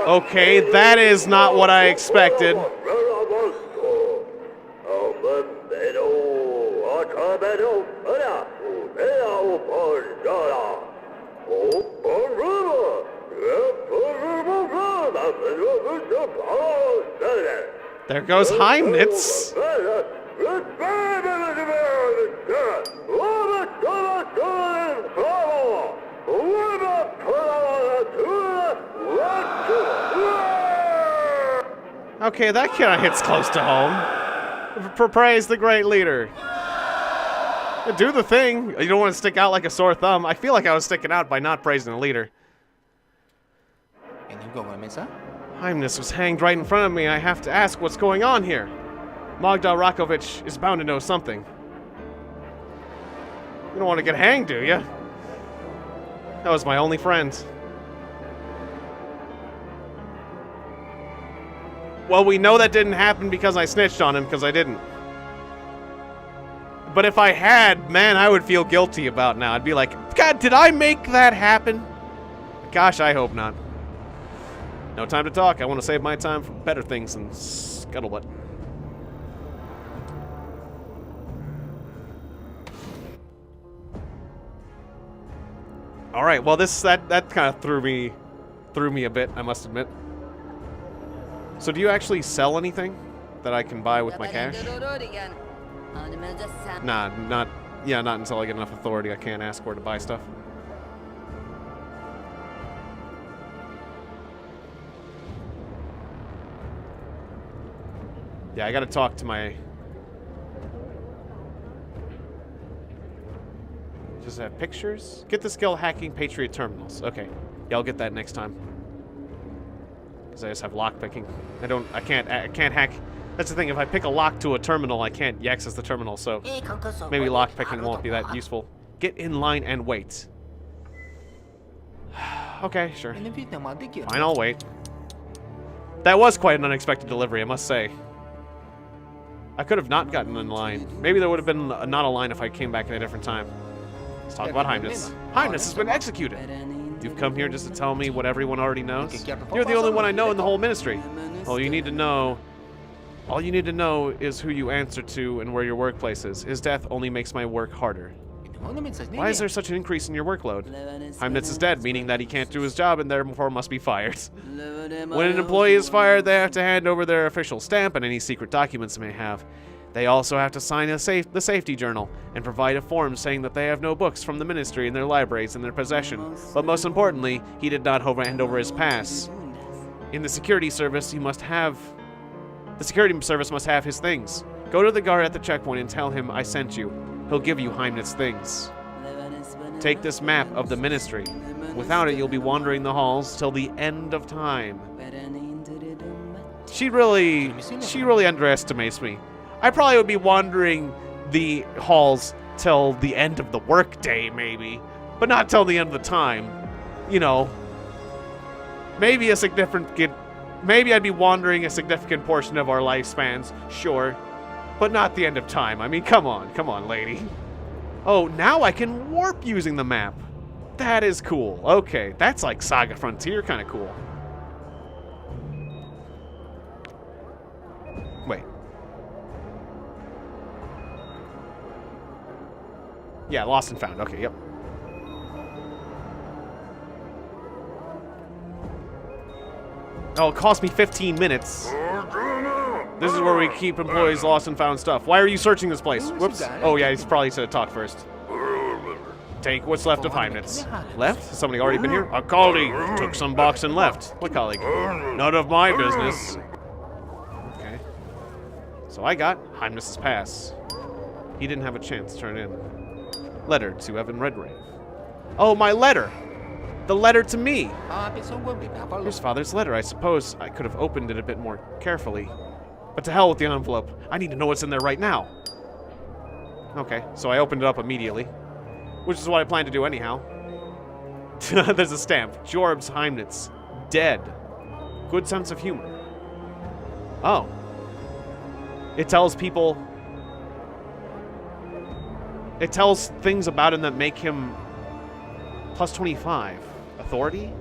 Okay, that is not what I expected. There goes Heimnitz. Okay, that kind of hits close to home. Praise the great leader. Do the thing. You don't want to stick out like a sore thumb. I feel like I was sticking out by not praising the leader. Heimnitz was hanged right in front of me. I have to ask what's going on here. Magda Rakovich is bound to know something. You don't want to get hanged, do you? That was my only friend. Well, we know that didn't happen because I snitched on him, because I didn't. But if I had, man, I would feel guilty about now. I'd be like, God, did I make that happen? Gosh, I hope not. No time to talk. I want to save my time for better things than scuttlebutt. All right. Well, that kind of threw me a bit, I must admit. So, do you actually sell anything that I can buy with my cash? Nah, not until I get enough authority. I can't ask for to buy stuff. Yeah, I gotta talk to my... Just have pictures? Get the skill hacking Patriot terminals. Okay. Yeah, I'll get that next time. Because I just have lockpicking. I can't hack... That's the thing, if I pick a lock to a terminal, I can't access the terminal, so... Maybe lockpicking won't be that useful. Get in line and wait. Okay, sure. Fine, I'll wait. That was quite an unexpected delivery, I must say. I could have not gotten in line. Maybe there would have been not a line if I came back at a different time. Let's talk about Highness. Highness has been executed! You've come here just to tell me what everyone already knows? You're the only one I know in the whole ministry. All you need to know is who you answer to and where your workplace is. His death only makes my work harder. Why is there such an increase in your workload? Heimnitz is dead, meaning that he can't do his job and therefore must be fired. When an employee is fired, they have to hand over their official stamp and any secret documents they may have. They also have to sign the safety journal and provide a form saying that they have no books from the ministry in their libraries in their possession. But most importantly, he did not hand over his pass. In the security service, the security service must have his things. Go to the guard at the checkpoint and tell him I sent you. He'll give you Heimnitz's things. Take this map of the ministry. Without it, you'll be wandering the halls till the end of time. She really underestimates me. I probably would be wandering the halls till the end of the workday, maybe. But not till the end of the time. You know. Maybe I'd be wandering a significant portion of our lifespans, sure. But not the end of time. I mean, come on, lady. Oh, now I can warp using the map. That is cool. Okay, that's like Saga Frontier kind of cool. Wait. Yeah, lost and found. Okay, yep. Oh, it cost me 15 minutes. This is where we keep employees' lost and found stuff. Why are you searching this place? Whoops. Oh, yeah, he's probably said talk first. Take what's left of Heimnitz. Left? Has somebody already been here? A colleague took some box and left. What colleague? None of my business. Okay. So I got Heimnitz's pass. He didn't have a chance to turn it in. Letter to Evan Redgrave. Oh, my letter! The letter to me! Here's Father's letter. I suppose I could have opened it a bit more carefully. But to hell with the envelope. I need to know what's in there right now. Okay, so I opened it up immediately. Which is what I plan to do anyhow. There's a stamp. Jorbs Heimnitz. Dead. Good sense of humor. Oh. It tells people... It tells things about him that make him plus 25. Authority?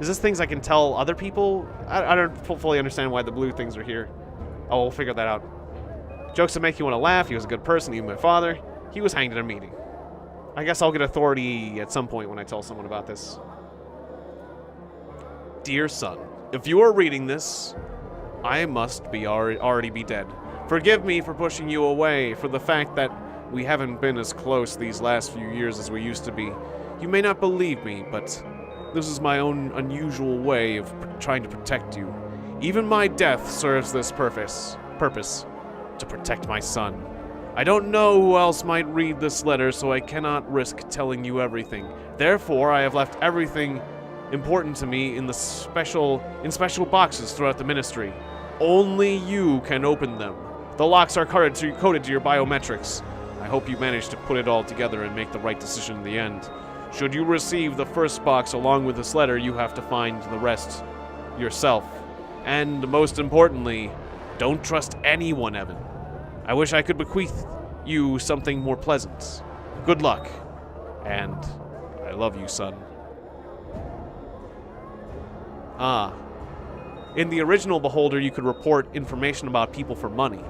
Is this things I can tell other people? I don't fully understand why the blue things are here. Oh, we'll figure that out. Jokes that make you want to laugh. He was a good person, even my father. He was hanged in a meeting. I guess I'll get authority at some point when I tell someone about this. Dear son, if you are reading this, I must be already be dead. Forgive me for pushing you away, for the fact that we haven't been as close these last few years as we used to be. You may not believe me, but this is my own unusual way of trying to protect you. Even my death serves this purpose, to protect my son. I don't know who else might read this letter, so I cannot risk telling you everything. Therefore, I have left everything important to me in special boxes throughout the ministry. Only you can open them. The locks are coded to your biometrics. I hope you manage to put it all together and make the right decision in the end. Should you receive the first box along with this letter, you have to find the rest yourself. And most importantly, don't trust anyone, Evan. I wish I could bequeath you something more pleasant. Good luck. And I love you, son. Ah. In the original Beholder, you could report information about people for money.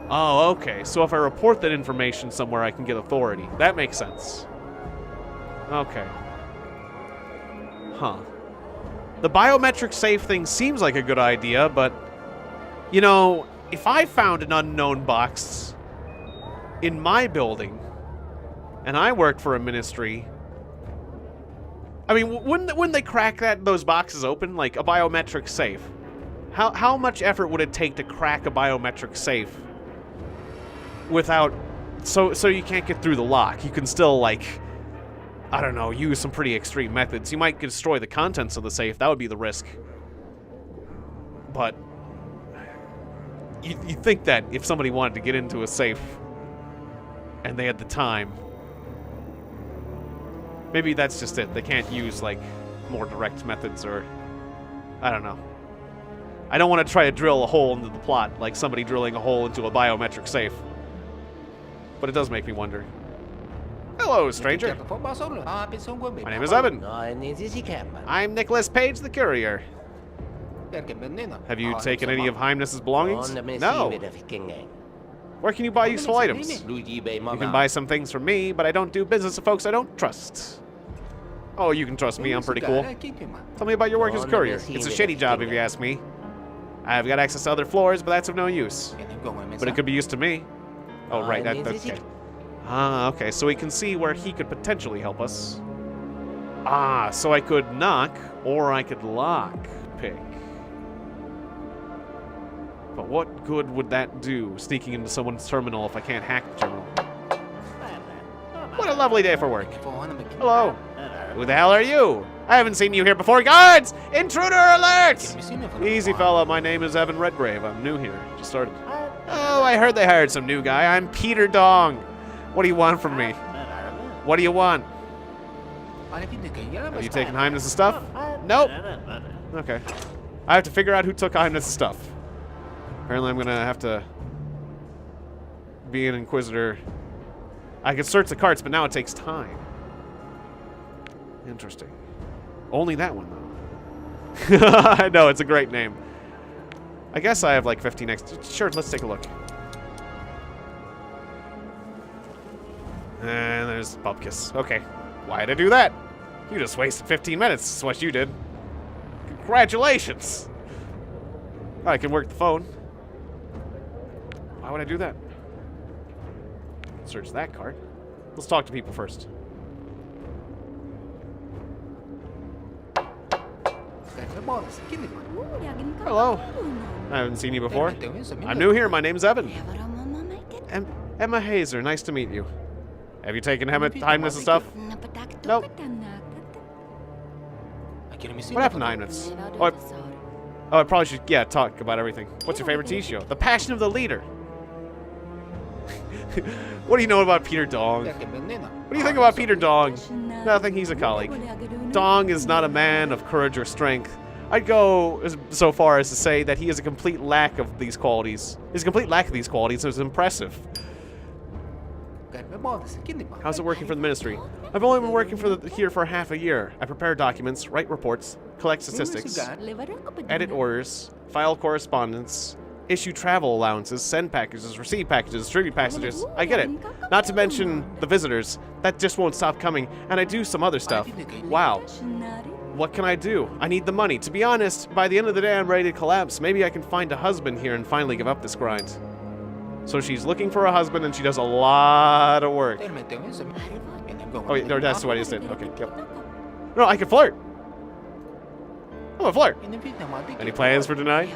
Oh, okay. So if I report that information somewhere, I can get authority. That makes sense. Okay. Huh. The biometric safe thing seems like a good idea, but, you know, if I found an unknown box in my building, and I worked for a ministry, I mean, wouldn't they crack those boxes open, like a biometric safe? How much effort would it take to crack a biometric safe without, so you can't get through the lock? You can still, like, I don't know, use some pretty extreme methods. You might destroy the contents of the safe. That would be the risk. But you think that if somebody wanted to get into a safe and they had the time, maybe that's just it. They can't use, like, more direct methods, or I don't know. I don't want to try to drill a hole into the plot like somebody drilling a hole into a biometric safe. But it does make me wonder. Hello, stranger. My name is Evan. I'm Nicholas Page, the courier. Have you taken any of Highness's belongings? No. Where can you buy useful items? You can buy some things from me, but I don't do business with folks I don't trust. Oh, you can trust me. I'm pretty cool. Tell me about your work as a courier. It's a shitty job, if you ask me. I've got access to other floors, but that's of no use. But it could be used to me. Oh, right. That's okay. Ah, okay. So we can see where he could potentially help us. Ah, so I could knock, or I could lock pick. But what good would that do, sneaking into someone's terminal if I can't hack the terminal? What a lovely day for work. Hello. Who the hell are you? I haven't seen you here before. Guards! Intruder alert! Easy, fella. My name is Evan Redgrave. I'm new here. Just started. Oh, I heard they hired some new guy. I'm Peter Dong. What do you want from me? What do you want? Have you taken Highness's stuff? Nope. Okay. I have to figure out who took Highness's stuff. Apparently I'm gonna have to be an inquisitor. I could search the carts, but now it takes time. Interesting. Only that one, though. I know, it's a great name. I guess I have like 15 extra. Sure, let's take a look. And there's Bupkis. Okay. Why'd I do that? You just wasted 15 minutes. That's what you did. Congratulations. I can work the phone. Why would I do that? Search that card. Let's talk to people first. Hello. I haven't seen you before. I'm new here. My name's Evan. Emma Hazer. Nice to meet you. Have you taken Highness and stuff? Nope. What happened to Highness? Oh, I probably should, yeah, talk about everything. What's your favorite TV show? The Passion of the Leader. What do you know about Peter Dong? What do you think about Peter Dong? Nothing, he's a colleague. Dong is not a man of courage or strength. I'd go so far as to say that he has a complete lack of these qualities. His complete lack of these qualities is impressive. How's it working for the ministry? I've only been working here for half a year. I prepare documents, write reports, collect statistics, edit orders, file correspondence, issue travel allowances, send packages, receive packages, distribute packages. I get it. Not to mention the visitors. That just won't stop coming. And I do some other stuff. Wow. What can I do? I need the money. To be honest, by the end of the day, I'm ready to collapse. Maybe I can find a husband here and finally give up this grind. So she's looking for a husband and she does a lot of work. Oh, yeah, that's what I just did. Okay, yep. No, I can flirt. I'm a flirt. Any plans for tonight?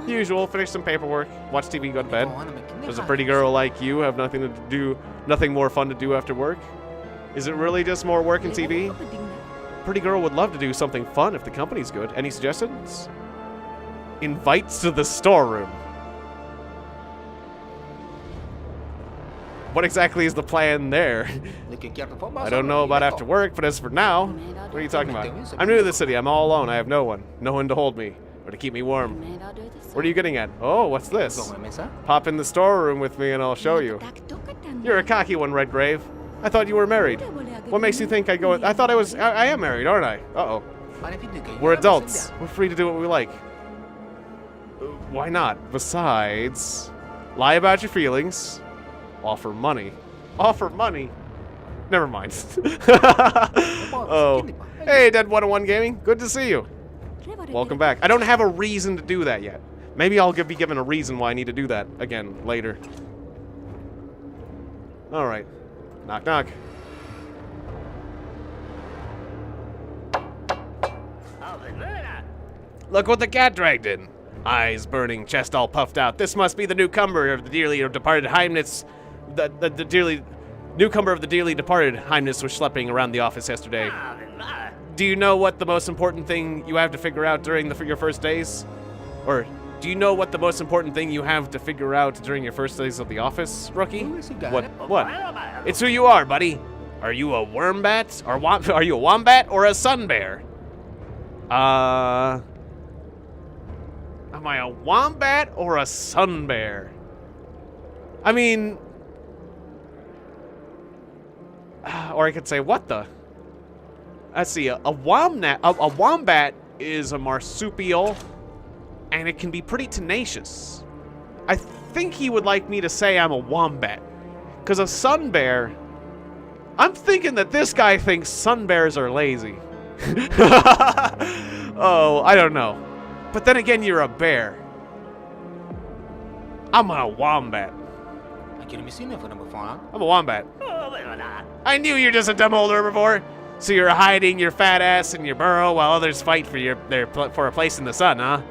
Usual, finish some paperwork, watch TV, go to bed. Does a pretty girl like you have nothing more fun to do after work? Is it really just more work and TV? Pretty girl would love to do something fun if the company's good. Any suggestions? Invites to the storeroom. What exactly is the plan there? I don't know about after work, but as for now, what are you talking about? I'm new to the city. I'm all alone. I have no one. No one to hold me or to keep me warm. What are you getting at? Oh, what's this? Pop in the storeroom with me and I'll show you. You're a cocky one, Redgrave. I thought you were married. What makes you think I go... I thought I am married, aren't I? Uh-oh. We're adults. We're free to do what we like. Why not? Besides, lie about your feelings. Offer money. Offer money? Never mind. Oh. Hey, Dead 101 Gaming. Good to see you. Welcome back. I don't have a reason to do that yet. Maybe I'll be given a reason why I need to do that again later. Alright. Knock, knock. Look what the cat dragged in. Eyes burning, chest all puffed out. This must be the newcomer of the dearly departed Highness. The dearly... Newcomer of the dearly departed Highness was schlepping around the office yesterday. Do you know what the most important thing you have to figure out during your first days? Or do you know what the most important thing you have to figure out during your first days of the office, rookie? What? It's who you are, buddy. Are you a wombat? Are you a wombat or a sun bear? Am I a wombat or a sun bear? I mean... or I could say, what the? Let's see, a wombat is a marsupial, and it can be pretty tenacious. I think he would like me to say I'm a wombat. Because a sun bear... I'm thinking that this guy thinks sun bears are lazy. Oh, I don't know. But then again, you're a bear. I'm a wombat. I'm a wombat. I knew you're just a dumb old herbivore. So you're hiding your fat ass in your burrow while others fight for a place in the sun, huh?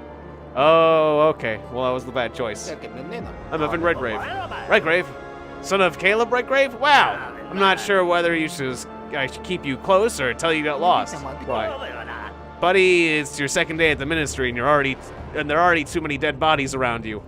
Oh, okay. Well, that was the bad choice. I'm Evan Redgrave. Redgrave? Son of Caleb Redgrave? Wow. I'm not sure whether I should keep you close or tell you got lost. Why? Buddy, it's your second day at the ministry and there are already too many dead bodies around you.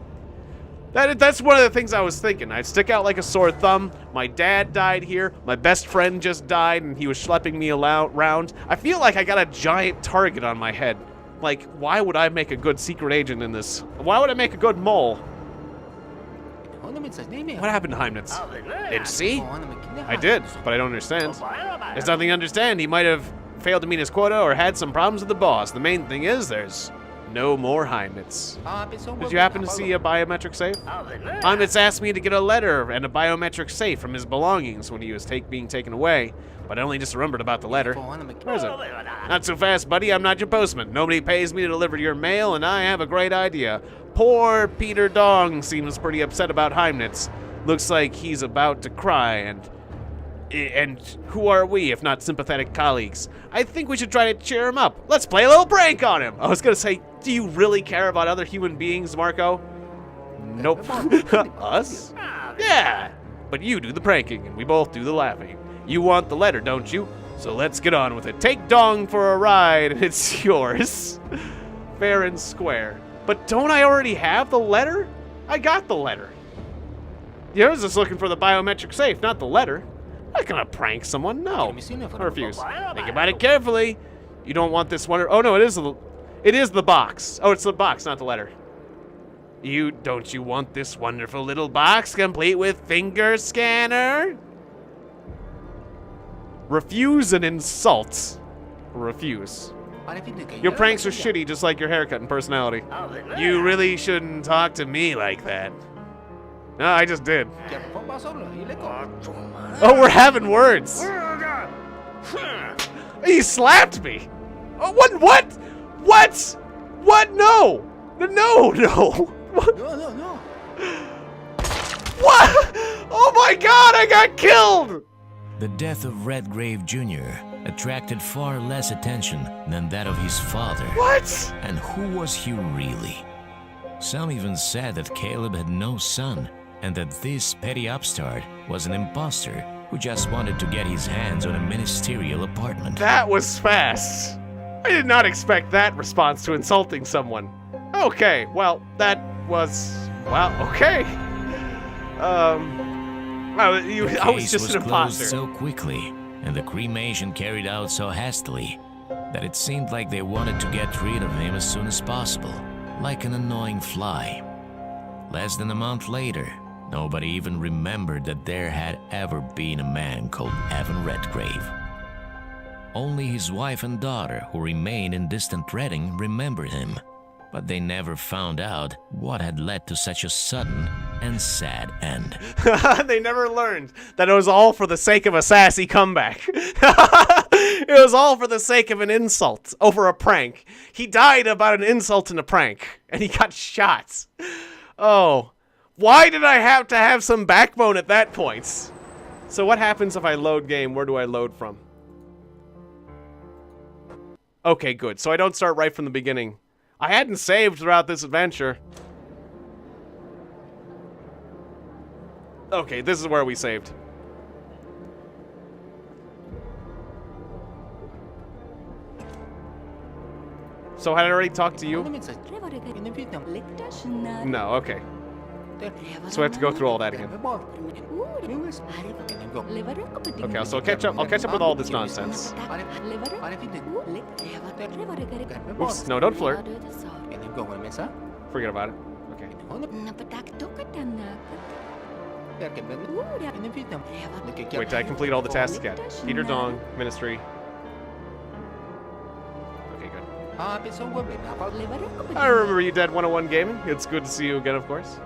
That's one of the things I was thinking. I'd stick out like a sore thumb. My dad died here. My best friend just died and he was schlepping me around. I feel like I got a giant target on my head. Like, why would I make a good secret agent in this? Why would I make a good mole? What happened to Heimnitz? Did you see? I did, but I don't understand. There's nothing to understand. He might have failed to meet his quota or had some problems with the boss. The main thing is there's no more Heimnitz. Did you happen to see a biometric safe? Heimnitz asked me to get a letter and a biometric safe from his belongings when he was being taken away, but I only just remembered about the letter. Where is it? Not so fast, buddy. I'm not your postman. Nobody pays me to deliver your mail, and I have a great idea. Poor Peter Dong seems pretty upset about Heimnitz. Looks like he's about to cry, and who are we if not sympathetic colleagues? I think we should try to cheer him up. Let's play a little prank on him. I was gonna say, do you really care about other human beings, Marco? Nope. Us? Yeah. But you do the pranking, and we both do the laughing. You want the letter, don't you? So let's get on with it. Take Dong for a ride, and it's yours. Fair and square. But don't I already have the letter? I got the letter. I was just looking for the biometric safe, not the letter. I'm not gonna prank someone, no. I refuse. Think about it carefully. You don't want this one. Oh no, it is the box. Oh, it's the box, not the letter. Don't you want this wonderful little box complete with finger scanner? Refuse an insult. Refuse. Your pranks are shitty, just like your haircut and personality. You really shouldn't talk to me like that. No, I just did. Oh, we're having words. He slapped me. Oh, what? What? No. What? No. What? Oh my God, I got killed. The death of Redgrave Jr. attracted far less attention than that of his father. What? And who was he really? Some even said that Caleb had no son, and that this petty upstart was an imposter who just wanted to get his hands on a ministerial apartment. That was fast. I did not expect that response to insulting someone. Okay, well, that was... well, okay. I was just an imposter. So quickly, and the cremation carried out so hastily, that it seemed like they wanted to get rid of him as soon as possible, like an annoying fly. Less than a month later, Nobody even remembered that there had ever been a man called Evan Redgrave. Only his wife and daughter, who remained in distant Reading, remembered him, but they never found out what had led to such a sudden and sad end. They never learned that it was all for the sake of a sassy comeback. It was all for the sake of an insult over a prank. He died about an insult and a prank, and he got shot. Oh, why did I have to have some backbone at that point? So what happens if I load game? Where do I load from? Okay, good. So I don't start right from the beginning. I hadn't saved throughout this adventure. Okay, this is where we saved. So had I already talked to you? No, okay. So I have to go through all that again. Okay, so I'll catch up with all this nonsense. Oops, no, don't flirt. Forget about it. Okay. Wait, did I complete all the tasks yet? Peter Dong, Ministry. Okay, good. I remember you, Dead 101 Gaming. It's good to see you again, of course.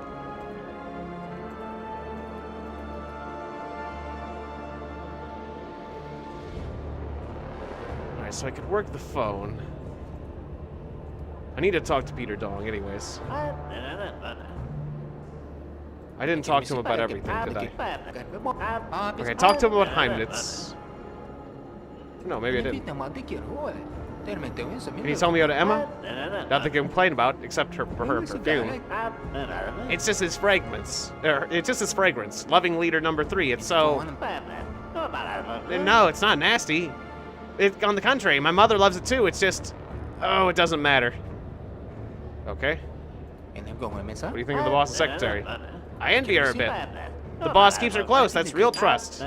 Alright, so I could work the phone. I need to talk to Peter Dong, anyways. I didn't talk to him about everything, did I? Okay, talk to him about Heimnitz. No, maybe I didn't. Can you tell me about Emma? Nothing to complain about, except for her perfume. It's just his fragrance. It's just his fragrance. Loving leader number 3. It's so... No, it's not nasty. On the contrary, my mother loves it too. It's just... Oh, it doesn't matter. Okay. What do you think of the boss's secretary? I envy her a bit. The boss keeps her close. That's real trust.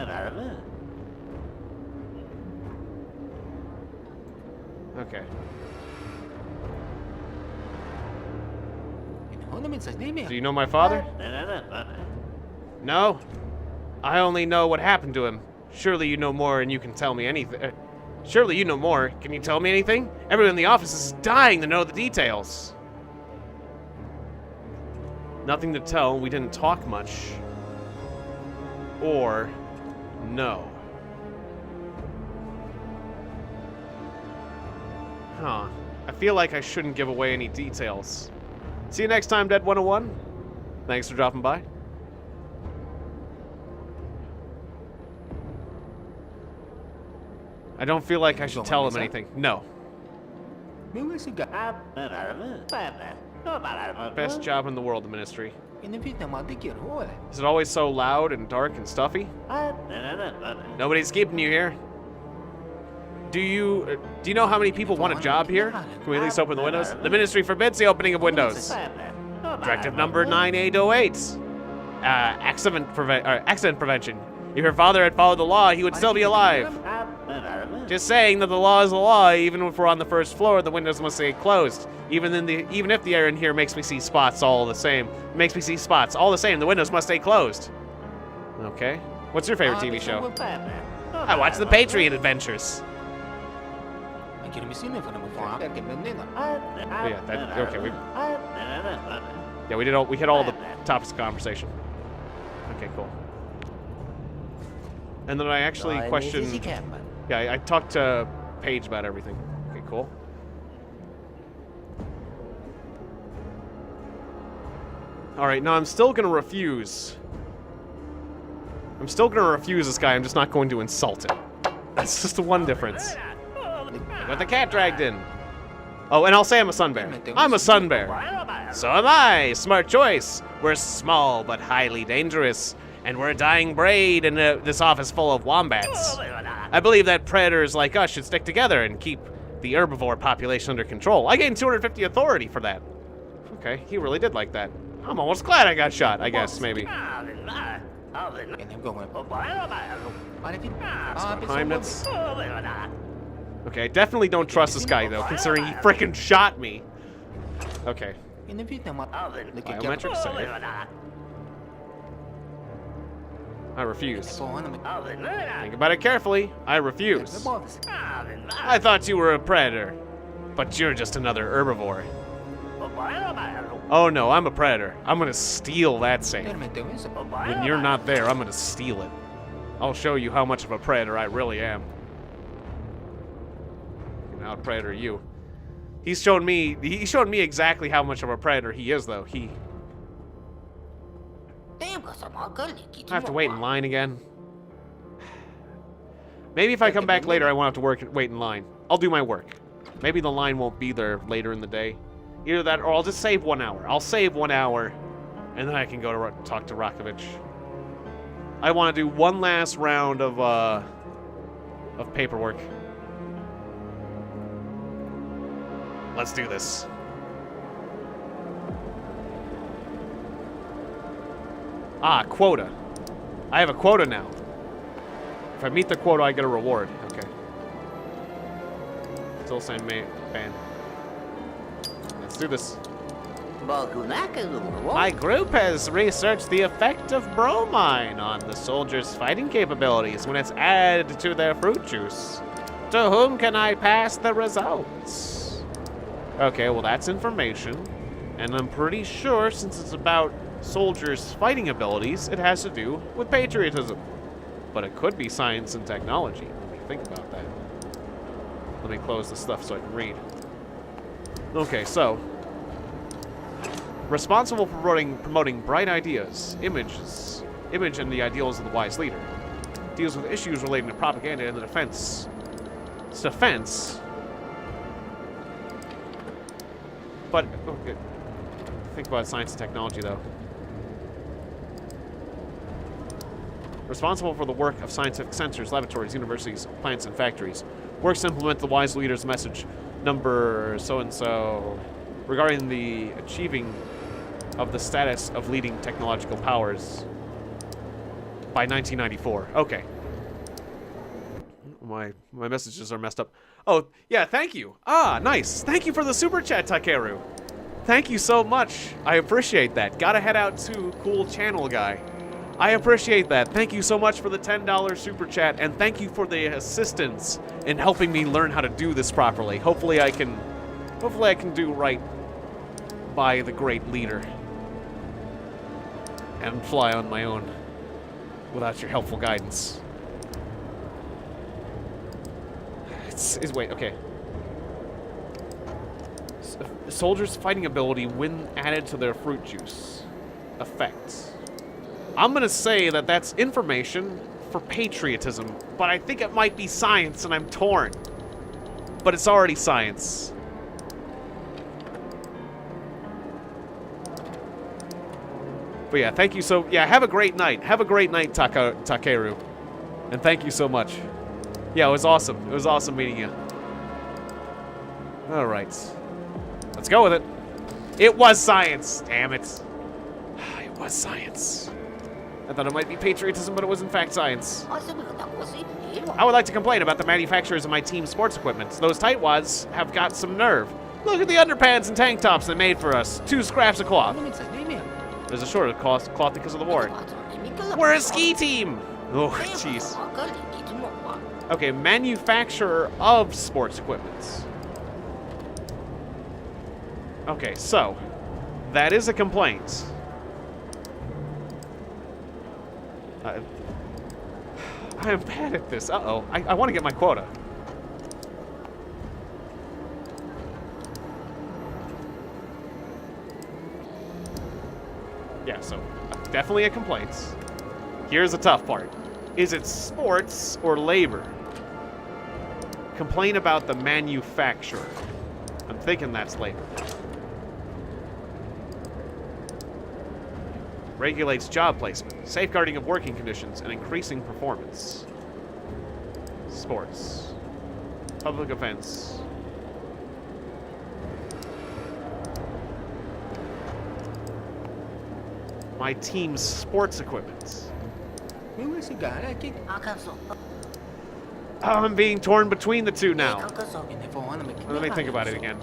Okay. Do you know my father? No. I only know what happened to him. Surely you know more and you can tell me anything. Surely you know more. Can you tell me anything? Everyone in the office is dying to know the details. Nothing to tell. We didn't talk much. Or no. Huh. I feel like I shouldn't give away any details. See you next time, Dead 101. Thanks for dropping by. I don't feel like I should tell him anything. No. Best job in the world, the Ministry. Is it always so loud and dark and stuffy? Nobody's keeping you here. Do you know how many people want a job here? Can we at least open the windows? The Ministry forbids the opening of windows. Directive number 9808. Accident prevention. If your father had followed the law, he would still be alive. Just saying that the law is the law. Even if we're on the first floor, the windows must stay closed. Even if the air in here makes me see spots all the same. Makes me see spots all the same. The windows must stay closed. Okay. What's your favorite TV show? I watch The Patriot Adventures. Oh, yeah, okay. We hit all the topics of conversation. Okay, cool. And then I actually questioned. Yeah, I talked to Paige about everything. Okay, cool. All right, now I'm still gonna refuse. I'm still gonna refuse this guy. I'm just not going to insult him. That's just the one difference. I got the cat dragged in. Oh, and I'll say I'm a sun bear. I'm a sun bear. So am I. Smart choice. We're small but highly dangerous, and we're a dying breed in this office full of wombats. I believe that predators like us should stick together and keep the herbivore population under control. I gained 250 authority for that. Okay, he really did like that. I'm almost glad I got shot, I guess, maybe. Heimnitz. Okay, I definitely don't trust this guy, though, considering he frickin' shot me. Okay. Biometrics, sorry. I refuse. Think about it carefully. I refuse. I thought you were a predator, but you're just another herbivore. Oh no, I'm a predator. I'm gonna steal that safe. When you're not there, I'm gonna steal it. I'll show you how much of a predator I really am. You know, predator you. He showed me exactly how much of a predator he is, though. I have to wait in line again. Maybe if I come back later, I won't have to wait in line. I'll do my work. Maybe the line won't be there later in the day. Either that, or I'll just save 1 hour. I'll save 1 hour, and then I can go to talk to Rakovich. I want to do one last round of paperwork. Let's do this. Ah, quota. I have a quota now. If I meet the quota, I get a reward. Okay. Still same ban. Let's do this. My group has researched the effect of bromine on the soldiers' fighting capabilities when it's added to their fruit juice. To whom can I pass the results? Okay, well that's information. And I'm pretty sure, since it's about soldiers' fighting abilities, it has to do with patriotism. But it could be science and technology. Let me think about that. Let me close this stuff so I can read. Okay, so responsible for promoting bright ideas, image and the ideals of the wise leader. Deals with issues relating to propaganda and the defense. It's defense. But okay. Think about science and technology, though. Responsible for the work of scientific centers, laboratories, universities, plants, and factories. Works to implement the wise leader's message, number so-and-so, regarding the achieving of the status of leading technological powers by 1994. Okay. My messages are messed up. Oh, yeah, thank you. Ah, nice. Thank you for the super chat, Takeru. Thank you so much. I appreciate that. Gotta head out to Cool Channel Guy. I appreciate that. Thank you so much for the $10 super chat, and thank you for the assistance in helping me learn how to do this properly. Hopefully I can do right by the great leader and fly on my own without your helpful guidance. Wait, okay. Soldiers' fighting ability when added to their fruit juice. Effects. I'm gonna say that that's information for patriotism, but I think it might be science and I'm torn. But it's already science. But yeah, thank you so... Yeah, have a great night. Have a great night, Takeru. And thank you so much. Yeah, it was awesome. It was awesome meeting you. All right. Let's go with it. It was science. Damn it. It was science. I thought it might be patriotism, but it was in fact science. I would like to complain about the manufacturers of my team's sports equipment. Those tightwads have got some nerve. Look at the underpants and tank tops they made for us. 2 scraps of cloth. There's a shortage of cloth because of the war. We're a ski team. Oh, jeez. Okay, manufacturer of sports equipment. Okay, so that is a complaint. I am bad at this. Uh-oh. I want to get my quota. Yeah, so definitely a complaint. Here's the tough part. Is it sports or labor? Complain about the manufacturer. I'm thinking that's labor. Regulates job placement, safeguarding of working conditions, and increasing performance. Sports. Public offense. My team's sports equipment. I'm being torn between the two now. Let me think about it again.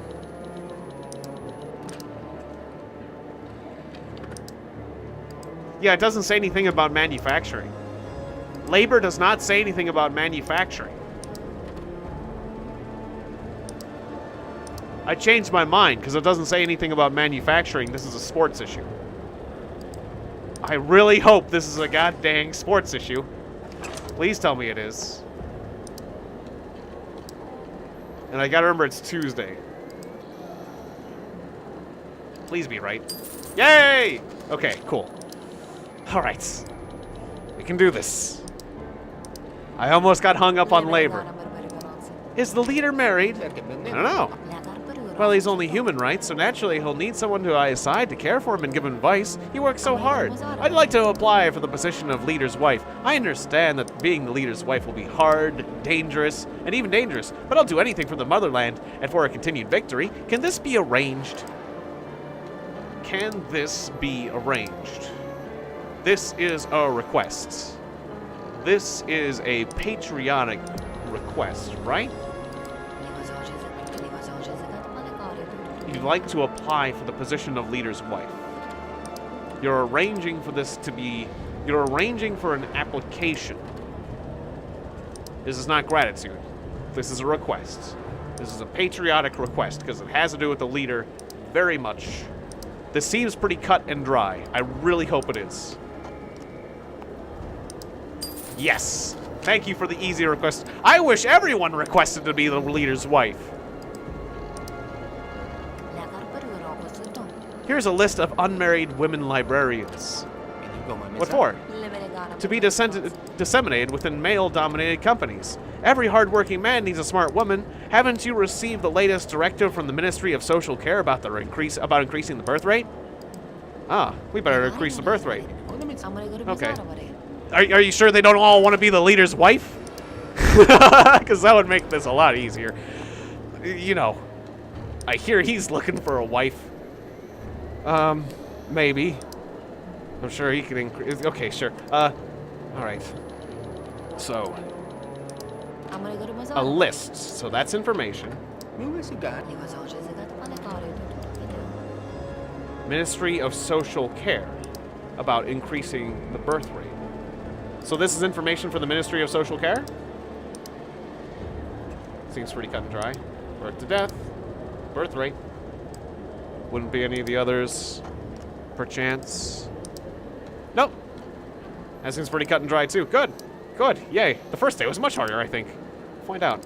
Yeah, it doesn't say anything about manufacturing. Labor does not say anything about manufacturing. I changed my mind because it doesn't say anything about manufacturing. This is a sports issue. I really hope this is a goddamn sports issue. Please tell me it is. And I gotta remember it's Tuesday. Please be right. Yay! Okay, cool. Alright. We can do this. I almost got hung up on labor. Is the leader married? I don't know. Well, he's only human, right? So naturally, he'll need someone to his side to care for him and give him advice. He works so hard. I'd like to apply for the position of leader's wife. I understand that being the leader's wife will be hard, dangerous, and even dangerous, but I'll do anything for the motherland and for a continued victory. Can this be arranged? Can this be arranged? This is a request. This is a patriotic request, right? You'd like to apply for the position of leader's wife. You're arranging for this to be... You're arranging for an application. This is not gratitude. This is a request. This is a patriotic request because it has to do with the leader very much. This seems pretty cut and dry. I really hope it is. Yes! Thank you for the easy request. I wish everyone requested to be the leader's wife. Here's a list of unmarried women librarians. What for? To be disseminated within male-dominated companies. Every hard-working man needs a smart woman. Haven't you received the latest directive from the Ministry of Social Care about increasing the birth rate? Ah, we better increase the birth rate. Okay. Are you sure they don't all want to be the leader's wife? Because that would make this a lot easier. You know, I hear he's looking for a wife. Maybe. I'm sure he can increase. Okay, sure. Alright. So. A list. So that's information. Ministry of Social Care about increasing the birth rate. So this is information for the Ministry of Social Care? Seems pretty cut and dry. Birth to death. Birth rate. Wouldn't be any of the others, perchance. Nope. That seems pretty cut and dry, too. Good. Good. Yay. The first day was much harder, I think. Find out.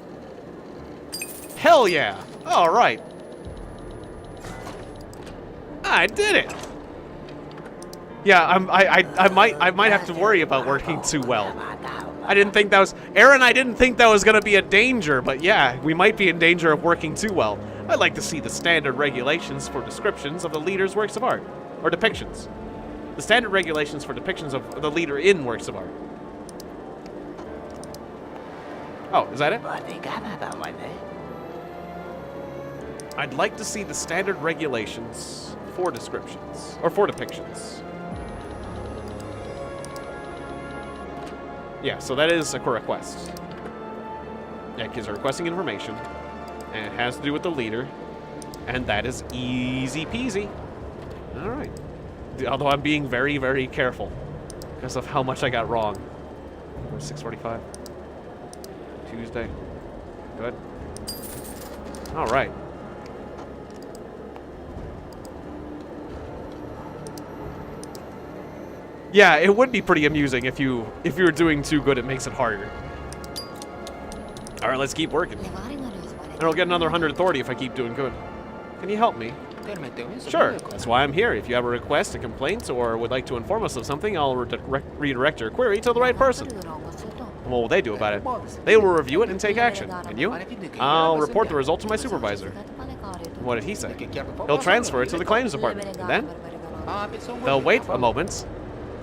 Hell yeah. All right. I did it. Yeah, I might have to worry about working too well. I didn't think that was... Aaron, I didn't think that was going to be a danger, but yeah, we might be in danger of working too well. I'd like to see the standard regulations for descriptions of the leader's works of art. Or depictions. The standard regulations for depictions of the leader in works of art. Oh, is that it? I'd like to see the standard regulations for descriptions. Or for depictions. Yeah, so that is a request. Yeah, kids are requesting information. And it has to do with the leader. And that is easy peasy. Alright. Although I'm being very, very careful. Because of how much I got wrong. 6:45. Tuesday. Good. Alright. Yeah, it would be pretty amusing if you were doing too good, it makes it harder. Alright, let's keep working. And I'll get another 100 authority if I keep doing good. Can you help me? Sure, that's why I'm here. If you have a request, a complaint, or would like to inform us of something, I'll redirect your query to the right person. And what will they do about it? They will review it and take action. And you? I'll report the result to my supervisor. What did he say? He'll transfer it to the claims department. And then? They'll wait a moment.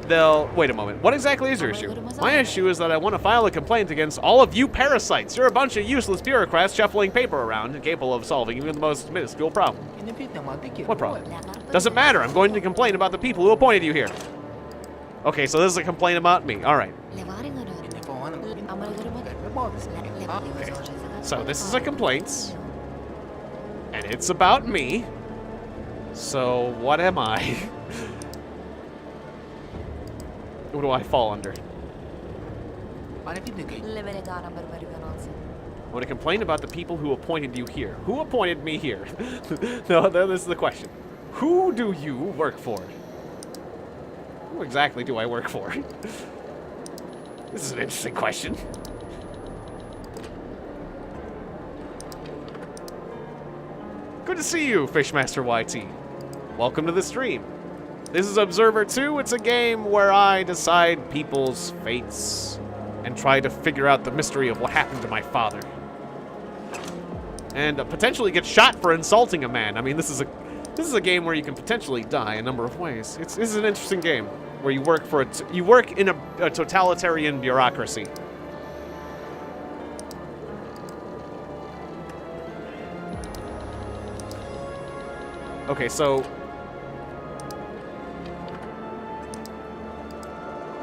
Wait a moment. What exactly is your issue? My issue is that I want to file a complaint against all of you parasites. You're a bunch of useless bureaucrats shuffling paper around, incapable of solving even the most minuscule problem. What problem? Doesn't matter. I'm going to complain about the people who appointed you here. Okay, so this is a complaint about me. All right. Okay. So this is a complaint, and it's about me. So what am I? What do I fall under? I want to complain about the people who appointed you here. Who appointed me here? No, this is the question. Who do you work for? Who exactly do I work for? This is an interesting question. Good to see you, Fishmaster YT. Welcome to the stream. This is Observer 2. It's a game where I decide people's fates and try to figure out the mystery of what happened to my father. And potentially get shot for insulting a man. I mean, this is a game where you can potentially die a number of ways. This is an interesting game where you work for you work in a totalitarian bureaucracy. Okay, so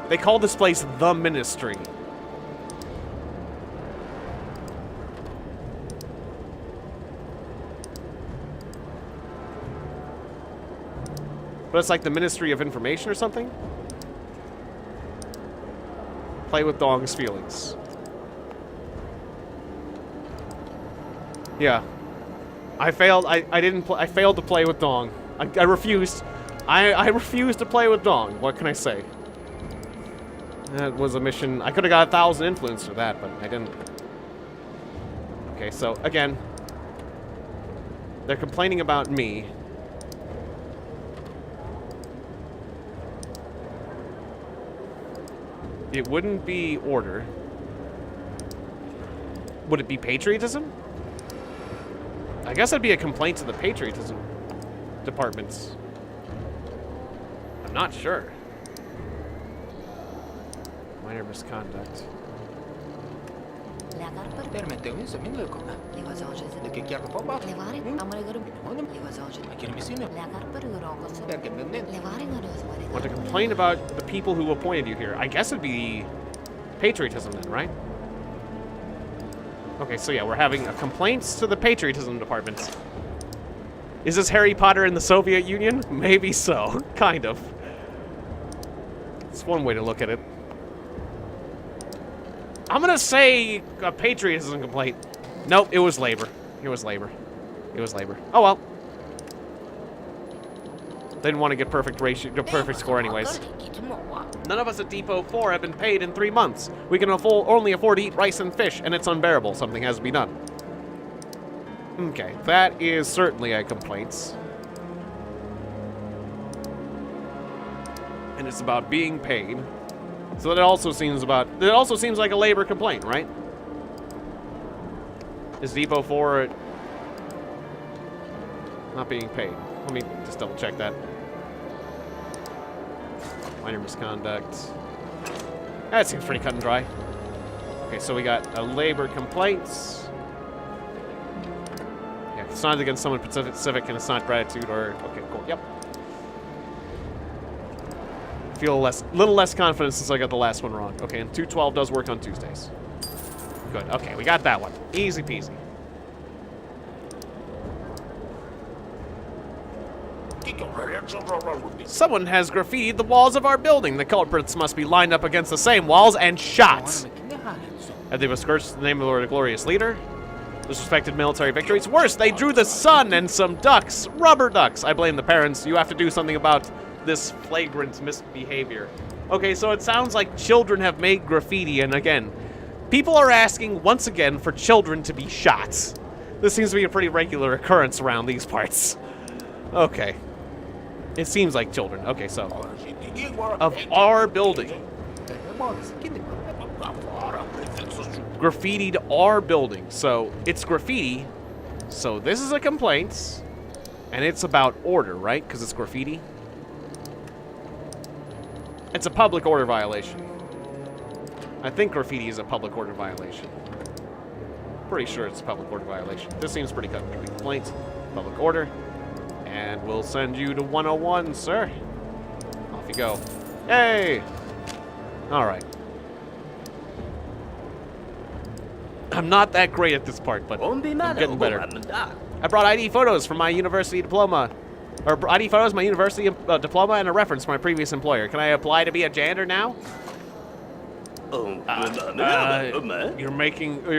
they call this place the Ministry. But it's like the Ministry of Information or something? Play with Dong's feelings. Yeah. I failed. I failed to play with Dong. I refused. I refused to play with Dong. What can I say? That was a mission. I could have got 1,000 influence for that, but I didn't. Okay, so again, they're complaining about me. It wouldn't be order. Would it be patriotism? I guess that'd be a complaint to the patriotism departments. I'm not sure. Minor misconduct. Want to complain about the people who appointed you here? I guess it'd be patriotism then, right? Okay, so yeah, we're having complaints to the patriotism department. Is this Harry Potter in the Soviet Union? Maybe so. Kind of. It's one way to look at it. I'm gonna say a patriotism complaint. Nope, it was labor. It was labor. It was labor. Oh well. They didn't want to get perfect ratio, perfect score anyways. None of us at Depot 4 have been paid in 3 months. We can only afford to eat rice and fish, and it's unbearable. Something has to be done. Okay, that is certainly a complaint. And it's about being paid. So that also seems like a labor complaint, right? Is Depot 4 not being paid? Let me just double check that. Minor misconduct. That seems pretty cut and dry. Okay, so we got a labor complaints. Yeah, it's not against someone specific and it's not gratitude or... Okay, cool, yep. Feel a little less confident since I got the last one wrong. Okay, and 212 does work on Tuesdays. Good, okay, we got that one. Easy peasy. Someone has graffitied the walls of our building. The culprits must be lined up against the same walls and shot. Have they besmirched the name of our glorious leader? Disrespected military victories. Worse, they drew the sun and some ducks. Rubber ducks. I blame the parents. You have to do something about this flagrant misbehavior. Okay, so it sounds like children have made graffiti, and again, people are asking once again for children to be shot. This seems to be a pretty regular occurrence around these parts. Okay. It seems like children. Okay, so of our building. Graffitied our building. So it's graffiti. So this is a complaint. And it's about order, right? Because it's graffiti. It's a public order violation. I think graffiti is a public order violation. Pretty sure it's a public order violation. This seems pretty cut and dry. Complaint, public order. And we'll send you to 101, sir. Off you go. Yay! Alright. I'm not that great at this part, but I'm getting better. I brought ID photos from my university diploma. Or ID photos, my university diploma, and a reference from my previous employer. Can I apply to be a janitor now? You're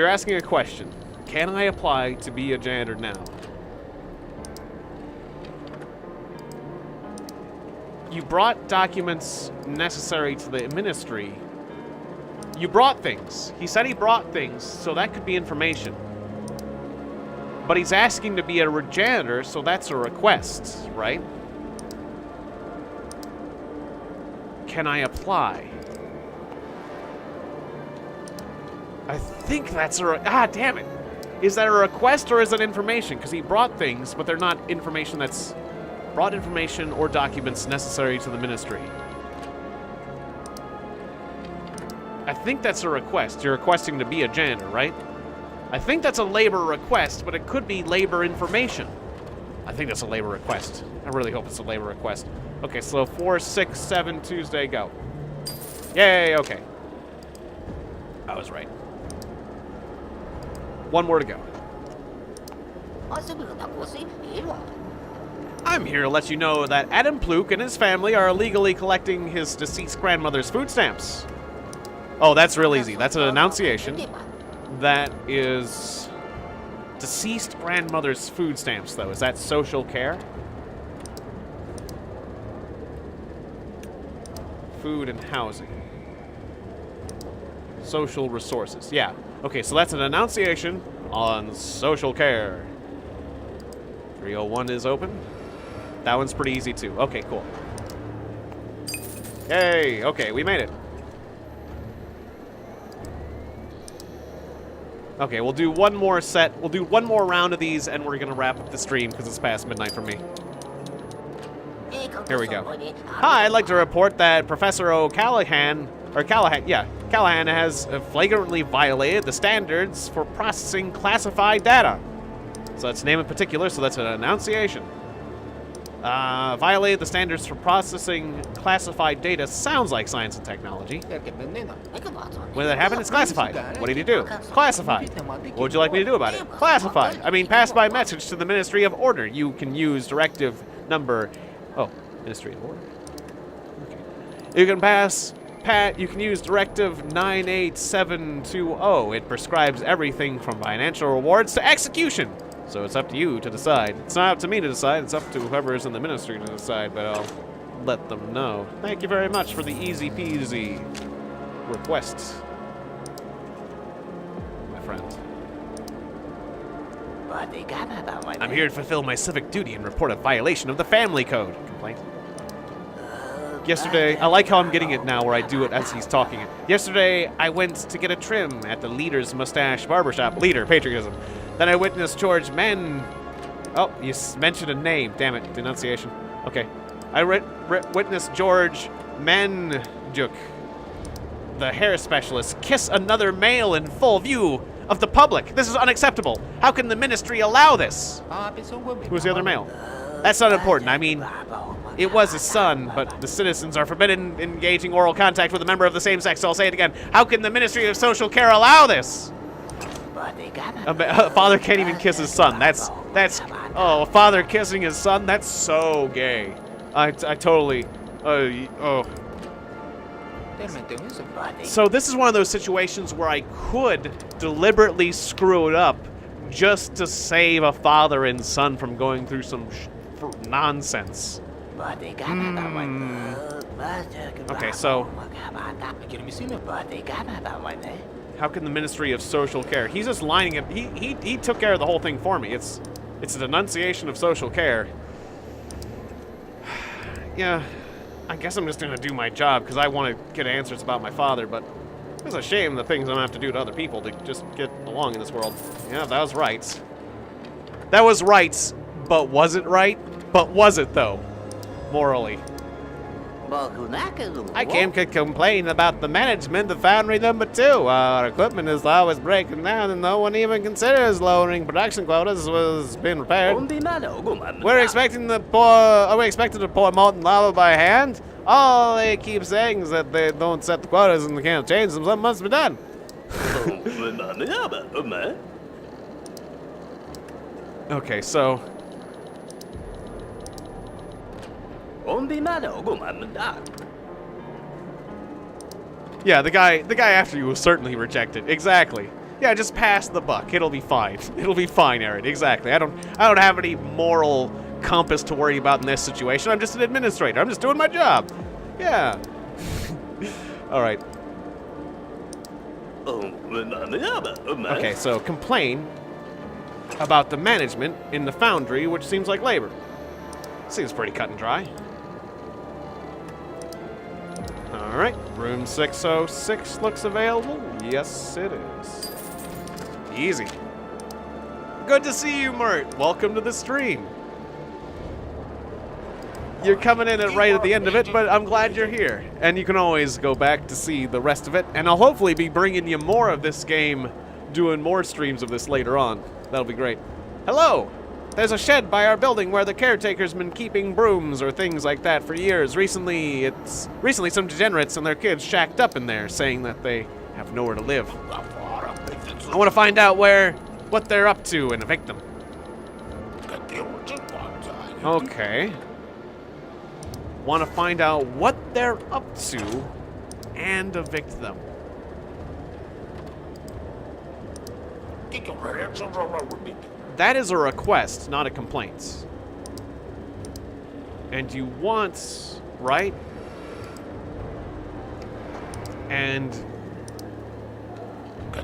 asking a question. Can I apply to be a janitor now? You brought documents necessary to the ministry. You brought things. He said he brought things, so that could be information. But he's asking to be a janitor, so that's a request, right? Can I apply? I think that's damn it. Is that a request or is it information? Because he brought things, but they're not information that's... Brought information or documents necessary to the ministry. I think that's a request. You're requesting to be a janitor, right? I think that's a labor request, but it could be labor information. I think that's a labor request. I really hope it's a labor request. Okay, so 4, 6, 7, Tuesday, go. Yay, okay. I was right. One more to go. I'm here to let you know that Adam Pluk and his family are illegally collecting his deceased grandmother's food stamps. Oh, that's real easy. That's an annunciation. That is deceased grandmother's food stamps, though. Is that social care? Food and housing. Social resources. Yeah. Okay, so that's an annunciation on social care. 301 is open. That one's pretty easy, too. Okay, cool. Yay! Okay, we made it. Okay, we'll do one more set. We'll do one more round of these, and we're gonna wrap up the stream because it's past midnight for me. Here we go. Hi, I'd like to report that Professor Callahan has flagrantly violated the standards for processing classified data. So that's name in particular, so that's an annunciation. Violated the standards for processing classified data sounds like science and technology. When that happened, it's classified. What did he do? Classified. What would you like me to do about it? Classified. I mean, pass by message to the Ministry of Order. You can use directive number... Oh, Ministry of Order. Okay. You can use directive 98720. It prescribes everything from financial rewards to execution. So it's up to you to decide. It's not up to me to decide. It's up to whoever is in the ministry to decide, but I'll let them know. Thank you very much for the easy peasy request, my friend. I'm here to fulfill my civic duty and report a violation of the family code. Complaint? Yesterday, I like how I'm getting it now where I do it as he's talking it. Yesterday, I went to get a trim at the Leader's Mustache Barbershop. Leader, patriotism. Then I witnessed George Oh, you mentioned a name. Damn it. Denunciation. Okay. I witnessed George Manjuk, the hair specialist, kiss another male in full view of the public. This is unacceptable. How can the ministry allow this? Who's the other male? That's not important. I mean, it was his son, but the citizens are forbidden engaging oral contact with a member of the same sex. So I'll say it again. How can the Ministry of Social Care allow this? A father can't even kiss his son. Oh, a father kissing his son? That's so gay. I totally, So this is one of those situations where I could deliberately screw it up just to save a father and son from going through some nonsense. Okay, so how can the Ministry of Social Care? He's just lining it. He took care of the whole thing for me. It's a denunciation of social care. Yeah, I guess I'm just gonna do my job because I want to get answers about my father, but it's a shame the things I'm gonna have to do to other people to just get along in this world. Yeah, that was right. That was right, but was it right? But was it though? Morally. I came to complain about the management of Foundry Number 2. Our equipment is always breaking down and no one even considers lowering production quotas was being repaired. Are we expected to pour molten lava by hand? All they keep saying is that they don't set the quotas and they can't change them. Something must be done. Okay, so... Yeah, the guy after you will certainly reject it. Exactly. Yeah, just pass the buck. It'll be fine. It'll be fine, Aaron. Exactly. I don't have any moral compass to worry about in this situation. I'm just an administrator. I'm just doing my job. Yeah. All right. Okay, so complain about the management in the foundry, which seems like labor. Seems pretty cut and dry. All right, room 606 looks available. Yes, it is. Easy. Good to see you, Mert. Welcome to the stream. You're coming in right at the end of it, but I'm glad you're here. And you can always go back to see the rest of it. And I'll hopefully be bringing you more of this game, doing more streams of this later on. That'll be great. Hello! There's a shed by our building where the caretaker's been keeping brooms or things like that for years. Recently some degenerates and their kids shacked up in there, saying that they have nowhere to live. I want to find out what they're up to and evict them. Okay. Want to find out what they're up to and evict them. That is a request, not a complaint. And you want, right? And I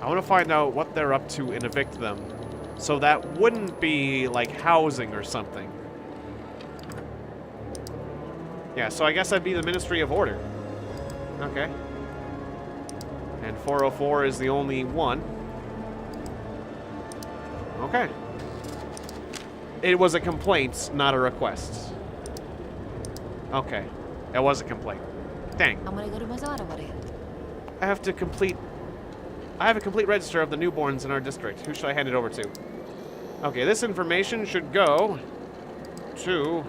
want to find out what they're up to and evict them. So that wouldn't be like housing or something. Yeah, so I guess that'd be the Ministry of Order. Okay. And 404 is the only one. Okay. It was a complaint, not a request. Okay. That was a complaint. Dang. I have a complete register of the newborns in our district. Who should I hand it over to? Okay, this information should go to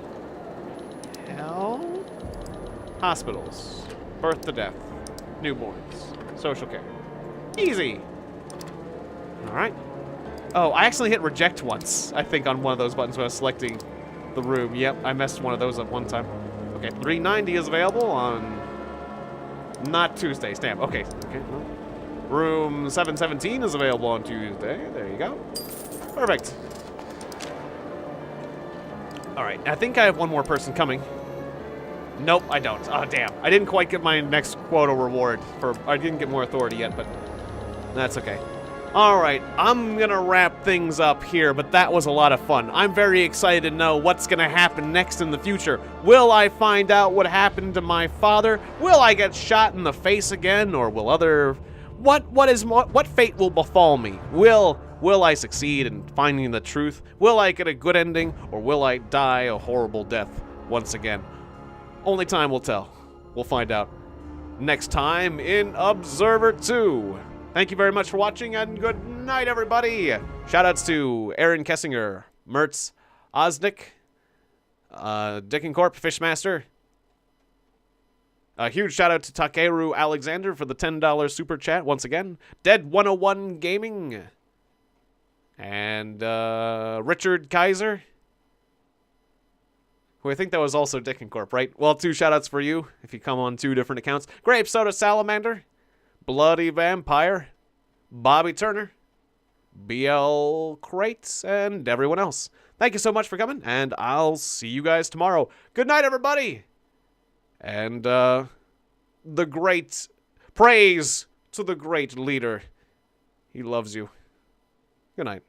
hospitals, birth to death, newborns, social care. Easy. All right. Oh, I actually hit reject once, I think, on one of those buttons when I was selecting the room. Yep, I messed one of those up one time. Okay, 390 is available on not Tuesdays. Damn. Okay. Well. Room 717 is available on Tuesday. There you go. Perfect. All right. I think I have one more person coming. Nope, I don't. Oh, damn. I didn't quite get my next quota reward I didn't get more authority yet, but that's okay. All right. I'm going to wrap things up here, but that was a lot of fun. I'm very excited to know what's going to happen next in the future. Will I find out what happened to my father? Will I get shot in the face again, or will what fate will befall me? Will I succeed in finding the truth? Will I get a good ending, or will I die a horrible death once again? Only time will tell. We'll find out next time in Observer 2. Thank you very much for watching, and good night, everybody. Shoutouts to Aaron Kessinger, Mertz, Osnick, Dickencorp, Fishmaster. A huge shout out to Takeru Alexander for the $10 super chat once again. Dead 101 Gaming. And Richard Kaiser, who I think that was also Dickencorp, right? Well, 2 shout outs for you if you come on 2 different accounts. Grape Soda Salamander, Bloody Vampire, Bobby Turner, BL Crates, and everyone else. Thank you so much for coming, and I'll see you guys tomorrow. Good night, everybody! And, the great praise to the great leader. He loves you. Good night.